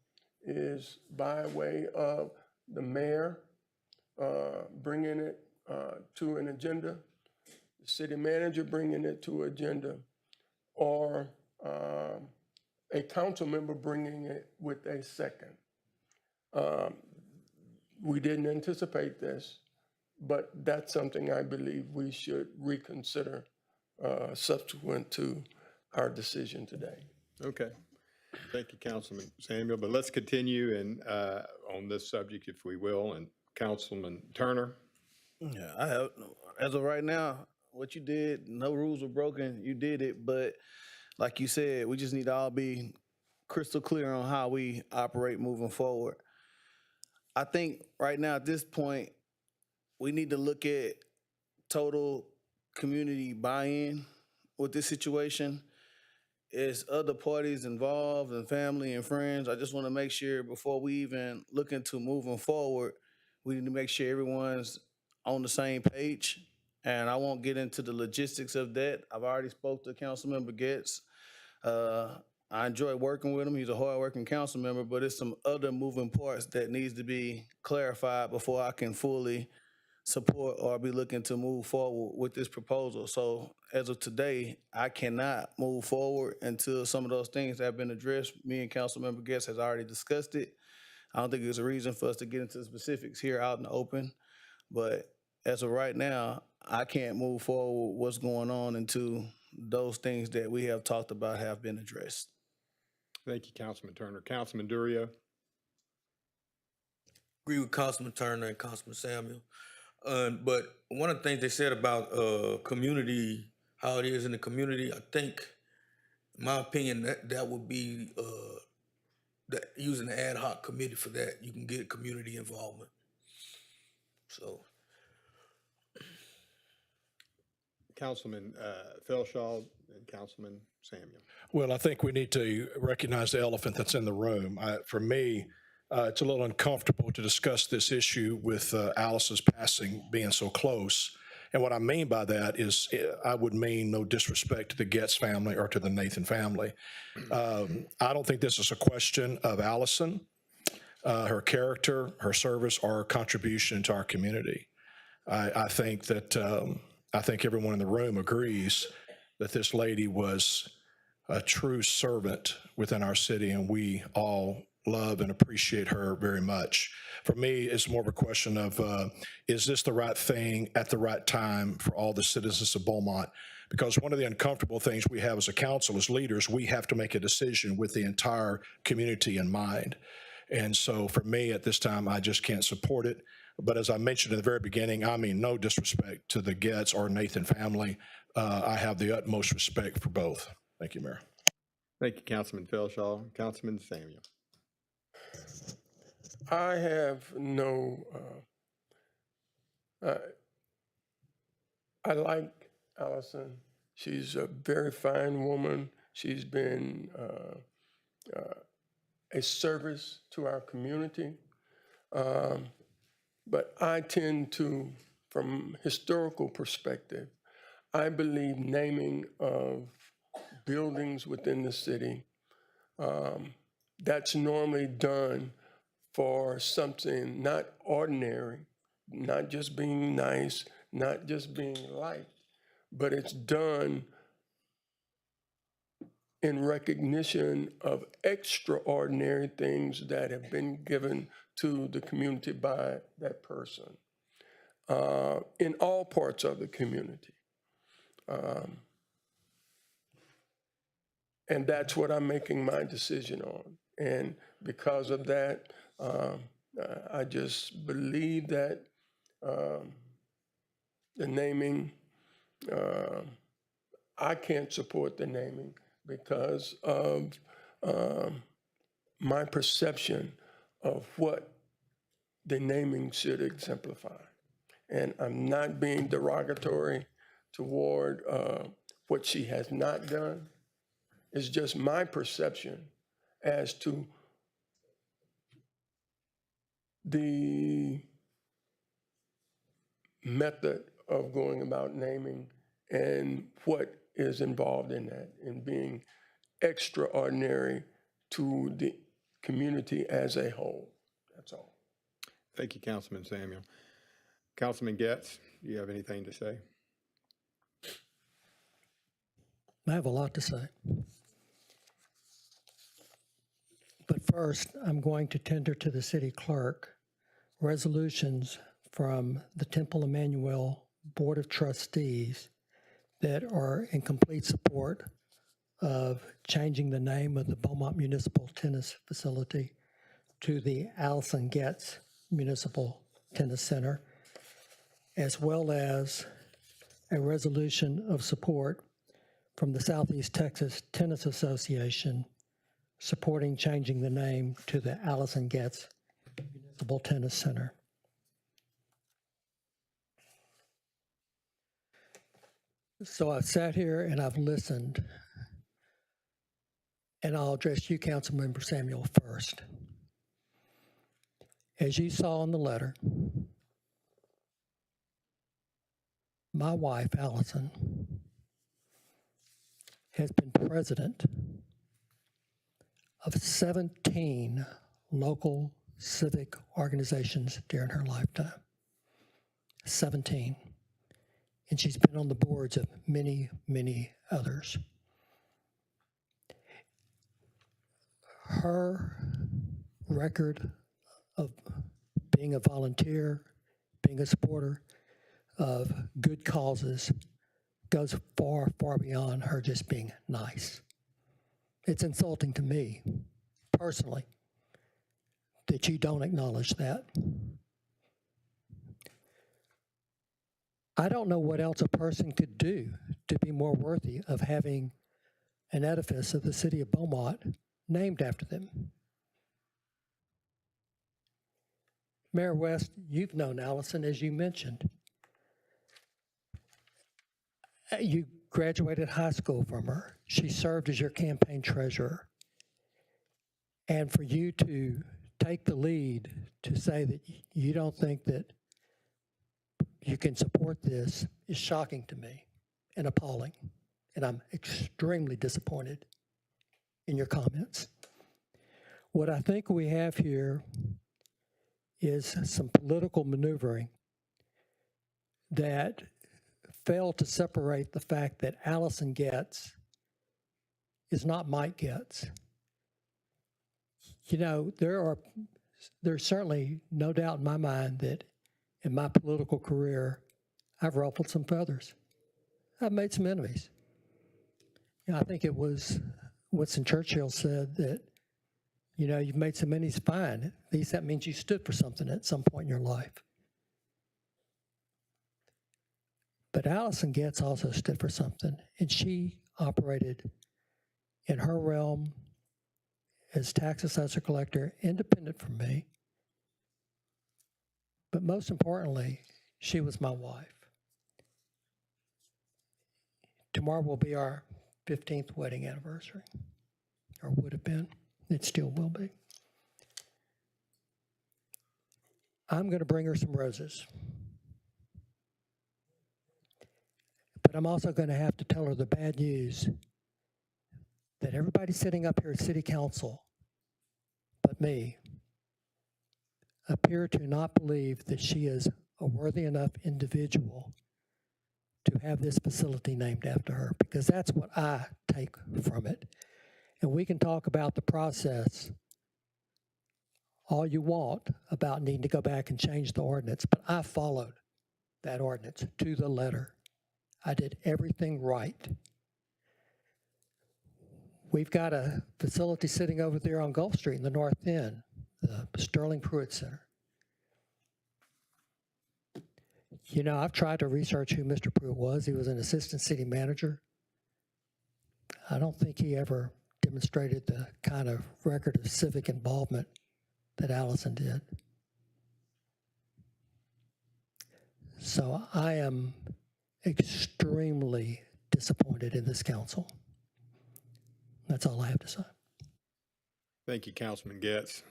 is by way of the mayor bringing it to an agenda, the city manager bringing it to agenda, or a council member bringing it with a second. We didn't anticipate this, but that's something I believe we should reconsider subsequent to our decision today. Okay. Thank you, Councilman Samuel. But let's continue and on this subject, if we will, and Councilman Turner. Yeah, I have, as of right now, what you did, no rules were broken, you did it, but like you said, we just need to all be crystal clear on how we operate moving forward. I think right now at this point, we need to look at total community buy-in with this situation. Is other parties involved and family and friends. I just want to make sure before we even look into moving forward, we need to make sure everyone's on the same page. And I won't get into the logistics of that. I've already spoke to Councilmember Getz. I enjoy working with him. He's a hard-working council member, but it's some other moving parts that needs to be clarified before I can fully support or be looking to move forward with this proposal. So as of today, I cannot move forward until some of those things have been addressed. Me and Councilmember Getz has already discussed it. I don't think there's a reason for us to get into the specifics here out in the open, but as of right now, I can't move forward with what's going on until those things that we have talked about have been addressed. Thank you, Councilman Turner. Councilman Durio. Agree with Councilman Turner and Councilman Samuel. But one of the things they said about community, how it is in the community, I think, in my opinion, that would be using the ad hoc committee for that. You can get community involvement. So. Councilman Felshaw and Councilman Samuel. Well, I think we need to recognize the elephant that's in the room. For me, it's a little uncomfortable to discuss this issue with Alice's passing being so close. And what I mean by that is I would mean no disrespect to the Getz family or to the Nathan family. I don't think this is a question of Allison, her character, her service, or her contribution to our community. I think that I think everyone in the room agrees that this lady was a true servant within our city, and we all love and appreciate her very much. For me, it's more of a question of, is this the right thing at the right time for all the citizens of Beaumont? Because one of the uncomfortable things we have as a council, as leaders, we have to make a decision with the entire community in mind. And so for me, at this time, I just can't support it. But as I mentioned in the very beginning, I mean no disrespect to the Getz or Nathan family. I have the utmost respect for both. Thank you, Mayor. Thank you, Councilman Felshaw. Councilman Samuel. I have no, I like Allison. She's a very fine woman. She's been a service to our community. But I tend to, from historical perspective, I believe naming of buildings within the city, that's normally done for something not ordinary, not just being nice, not just being liked, but it's done in recognition of extraordinary things that have been given to the community by that person in all parts of the community. And that's what I'm making my decision on. And because of that, I just believe that the naming, I can't support the naming because of my perception of what the naming should exemplify. And I'm not being derogatory toward what she has not done. It's just my perception as to the method of going about naming and what is involved in that, in being extraordinary to the community as a whole. That's all. Thank you, Councilman Samuel. Councilman Getz, do you have anything to say? I have a lot to say. But first, I'm going to tender to the city clerk resolutions from the Temple Emmanuel Board of Trustees that are in complete support of changing the name of the Beaumont Municipal Tennis Facility to the Allison Getz Municipal Tennis Center, as well as a resolution of support from the Southeast Texas Tennis Association supporting changing the name to the Allison Getz Municipal Tennis Center. So I've sat here and I've listened, and I'll address you, Councilmember Samuel, first. As you saw in the letter, my wife, Allison, has been president of 17 local civic organizations during her lifetime. 17. And she's been on the boards of many, many others. Her record of being a volunteer, being a supporter of good causes goes far, far beyond her just being nice. It's insulting to me, personally, that you don't acknowledge that. I don't know what else a person could do to be more worthy of having an edifice of the city of Beaumont named after them. Mayor West, you've known Allison, as you mentioned. You graduated high school from her. She served as your campaign treasurer. And for you to take the lead to say that you don't think that you can support this is shocking to me and appalling. And I'm extremely disappointed in your comments. What I think we have here is some political maneuvering that failed to separate the fact that Allison Getz is not Mike Getz. You know, there's certainly no doubt in my mind that in my political career, I've ruffled some feathers. I've made some enemies. You know, I think it was Winston Churchill said that, you know, you've made some enemies, fine. At least that means you stood for something at some point in your life. But Allison Getz also stood for something, and she operated in her realm as tax assessor collector, independent from me. But most importantly, she was my wife. Tomorrow will be our 15th wedding anniversary, or would have been. It still will be. I'm going to bring her some roses. But I'm also going to have to tell her the bad news that everybody sitting up here at City Council, but me, appear to not believe that she is a worthy enough individual to have this facility named after her, because that's what I take from it. And we can talk about the process all you want about needing to go back and change the ordinance, but I followed that ordinance to the letter. I did everything right. We've got a facility sitting over there on Gulf Street in the north end, the Sterling Pruitt Center. You know, I've tried to research who Mr. Pruitt was. He was an assistant city manager. I don't think he ever demonstrated the kind of record of civic involvement that Allison did. So I am extremely disappointed in this council. That's all I have to say. Thank you, Councilman Getz.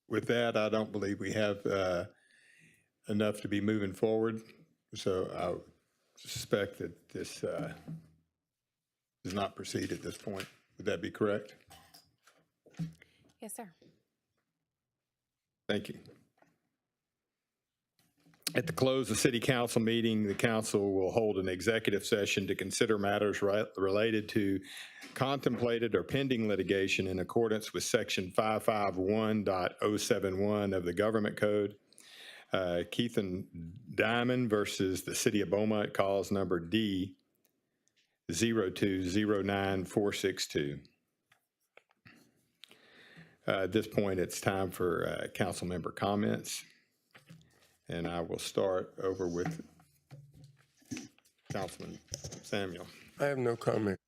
With that, I don't believe we have enough to be moving forward. So I suspect that this does not proceed at this point. Would that be correct? Yes, sir. Thank you. At the close of the city council meeting, the council will hold an executive session to consider matters related to contemplated or pending litigation in accordance with section 551.071 of the Government Code. Keith and Diamond versus the City of Beaumont, cause number D 0209462. At this point, it's time for council member comments. And I will start over with Councilman Samuel. I have no comment.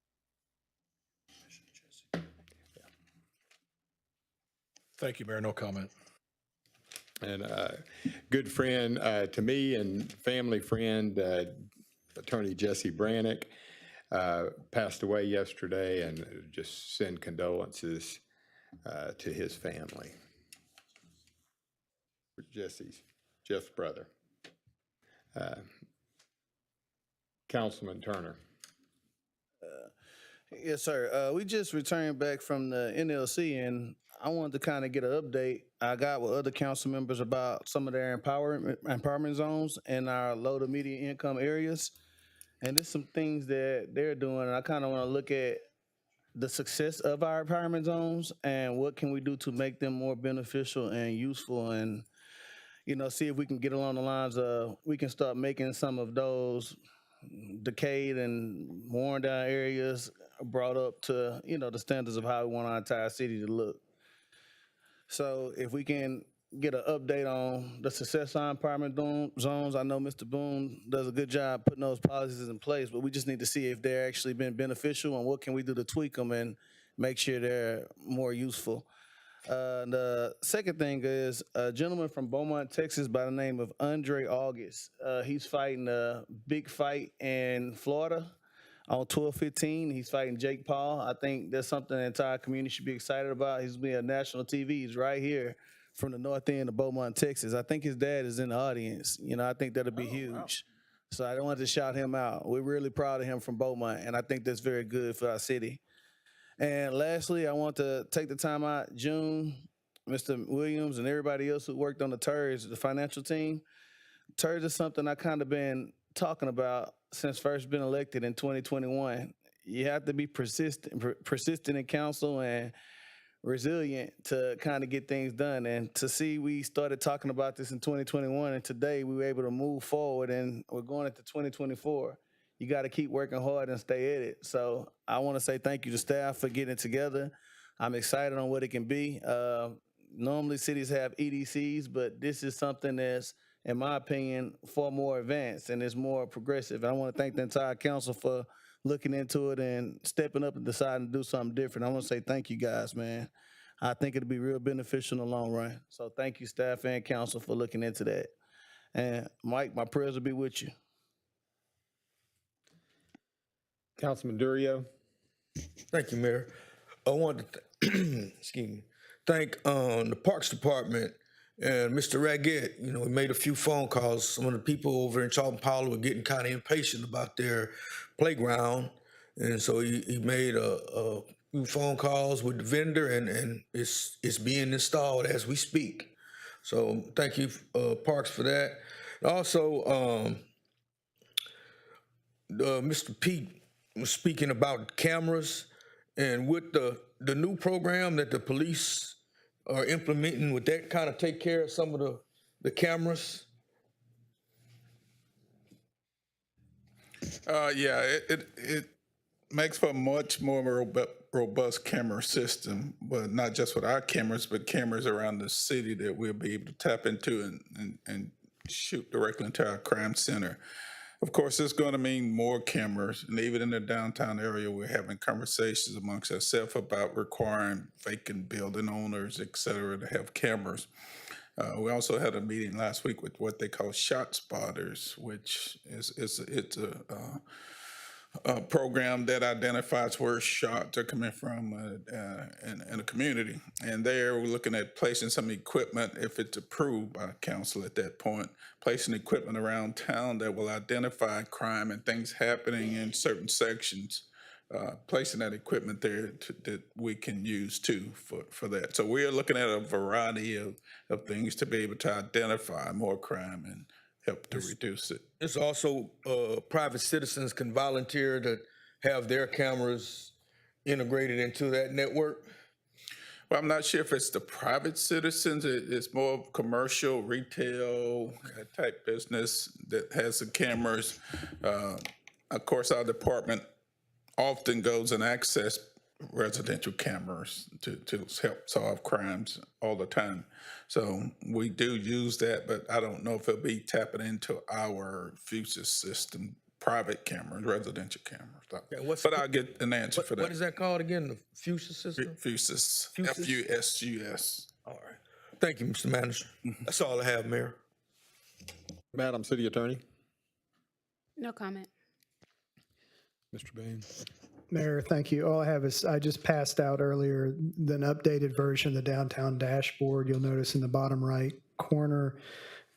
Thank you, Mayor. No comment. And good friend to me and family friend, Attorney Jesse Brannick, passed away yesterday, and just send condolences to his family. Jeff's brother. Councilman Turner. Yes, sir. We just returned back from the NLC, and I wanted to kind of get an update. I got with other council members about some of their empowerment zones in our low to medium income areas. And there's some things that they're doing, and I kind of want to look at the success of our empowerment zones and what can we do to make them more beneficial and useful, and you know, see if we can get along the lines of we can start making some of those decayed and worn down areas brought up to, you know, the standards of how we want our entire city to look. So if we can get an update on the success on empowerment zones, I know Mr. Boone does a good job putting those policies in place, but we just need to see if they're actually been beneficial and what can we do to tweak them and make sure they're more useful. The second thing is a gentleman from Beaumont, Texas by the name of Andre August. He's fighting a big fight in Florida on 12/15. He's fighting Jake Paul. I think that's something the entire community should be excited about. He's being on national TV. He's right here from the north end of Beaumont, Texas. I think his dad is in the audience. You know, I think that'll be huge. Wow. So I wanted to shout him out. We're really proud of him from Beaumont, and I think that's very good for our city. And lastly, I want to take the time out, June, Mr. Williams, and everybody else who worked on the TIRZ, the financial team. TIRZ is something I kind of been talking about since first been elected in 2021. You have to be persistent in council and resilient to kind of get things done. And to see we started talking about this in 2021, and today we were able to move forward, and we're going into 2024. You got to keep working hard and stay at it. So I want to say thank you to staff for getting it together. I'm excited on what it can be. Normally cities have EDCs, but this is something that's, in my opinion, far more advanced and is more progressive. And I want to thank the entire council for looking into it and stepping up and deciding to do something different. I want to say thank you guys, man. I think it'll be real beneficial in the long run. So thank you, staff and council, for looking into that. And Mike, my prayers will be with you. Councilman Durio. Thank you, Mayor. I want to excuse me, thank the Parks Department and Mr. Raggett. You know, we made a few phone calls. Some of the people over in Charlton Powell were getting kind of impatient about their playground, and so he made a few phone calls with the vendor, and it's being installed as we speak. So thank you, Parks, for that. Also, Mr. Pete was speaking about cameras, and with the new program that the police are implementing, would that kind of take care of some of the cameras? Yeah, it makes for a much more robust camera system, but not just with our cameras, but cameras around the city that we'll be able to tap into and shoot directly into our crime center. Of course, it's going to mean more cameras, and even in the downtown area, we're having conversations amongst ourselves about requiring vacant building owners, et cetera, to have cameras. We also had a meeting last week with what they call shot spotters, which it's a program that identifies where shots are coming from in a community. And there we're looking at placing some equipment, if it's approved by council at that point, placing equipment around town that will identify crime and things happening in certain sections, placing that equipment there that we can use too for that. So we are looking at a variety of things to be able to identify more crime and help to reduce it. It's also, private citizens can volunteer to have their cameras integrated into that network. Well, I'm not sure if it's the private citizens. It's more of commercial, retail type business that has the cameras. Of course, our department often goes and access residential cameras to help solve crimes all the time. So we do use that, but I don't know if it'll be tapping into our FUSIS system, private cameras, residential cameras. But I'll get an answer for that. What is that called again, the FUSIS system? FUSIS, FUSIS? F-U-S-U-S. All right. Thank you, Mr. Manager. That's all I have, Mayor. Madam City Attorney, No comment. Mr. Bain. Mayor, thank you. All I have is, I just passed out earlier an updated version of the downtown dashboard. You'll notice in the bottom right corner,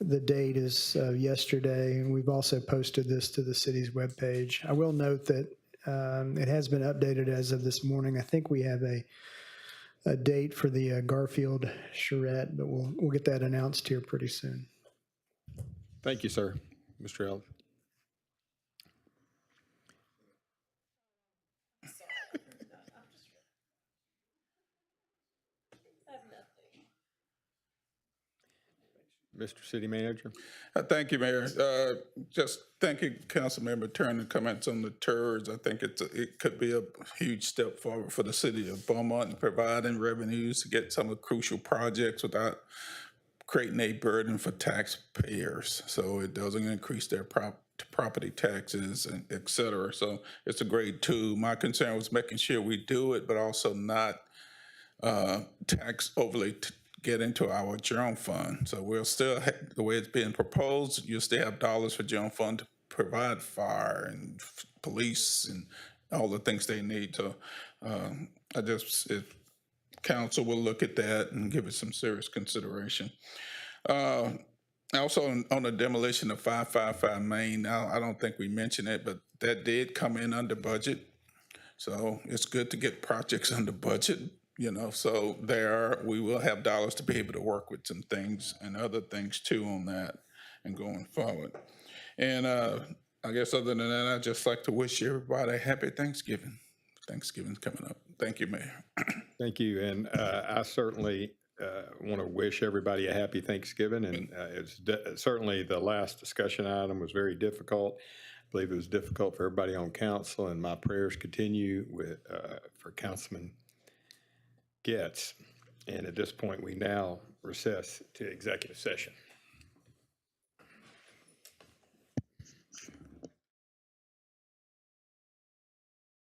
the date is yesterday, and we've also posted this to the city's webpage. I will note that it has been updated as of this morning. I think we have a date for the Garfield charrette, but we'll get that announced here pretty soon. Thank you, sir. Mr. Ellis. Mr. City Manager. Thank you, Mayor. Just thank you, Councilmember Turner, comments on the TIRZ. I think it could be a huge step forward for the city of Beaumont in providing revenues to get some of the crucial projects without creating a burden for taxpayers. So it doesn't increase their property taxes, and et cetera. So it's a great tool. My concern was making sure we do it, but also not tax overly get into our general fund. So we'll still, the way it's being proposed, you'll still have dollars for general fund to provide fire and police and all the things they need. So if council will look at that and give it some serious consideration. Also on the demolition of 555 Main, now I don't think we mentioned it, but that did come in under budget. So it's good to get projects under budget. So we will have dollars to be able to work with some things and other things too on that and going forward. And I guess other than that, I'd just like to wish everybody a happy Thanksgiving. Thanksgiving's coming up. Thank you, Mayor. Thank you. And I certainly want to wish everybody a happy Thanksgiving. And it's certainly the last discussion item was very difficult. I believe it was difficult for everybody on council, and my prayers continue for Councilman Getz. And at this point, we now recess to executive session.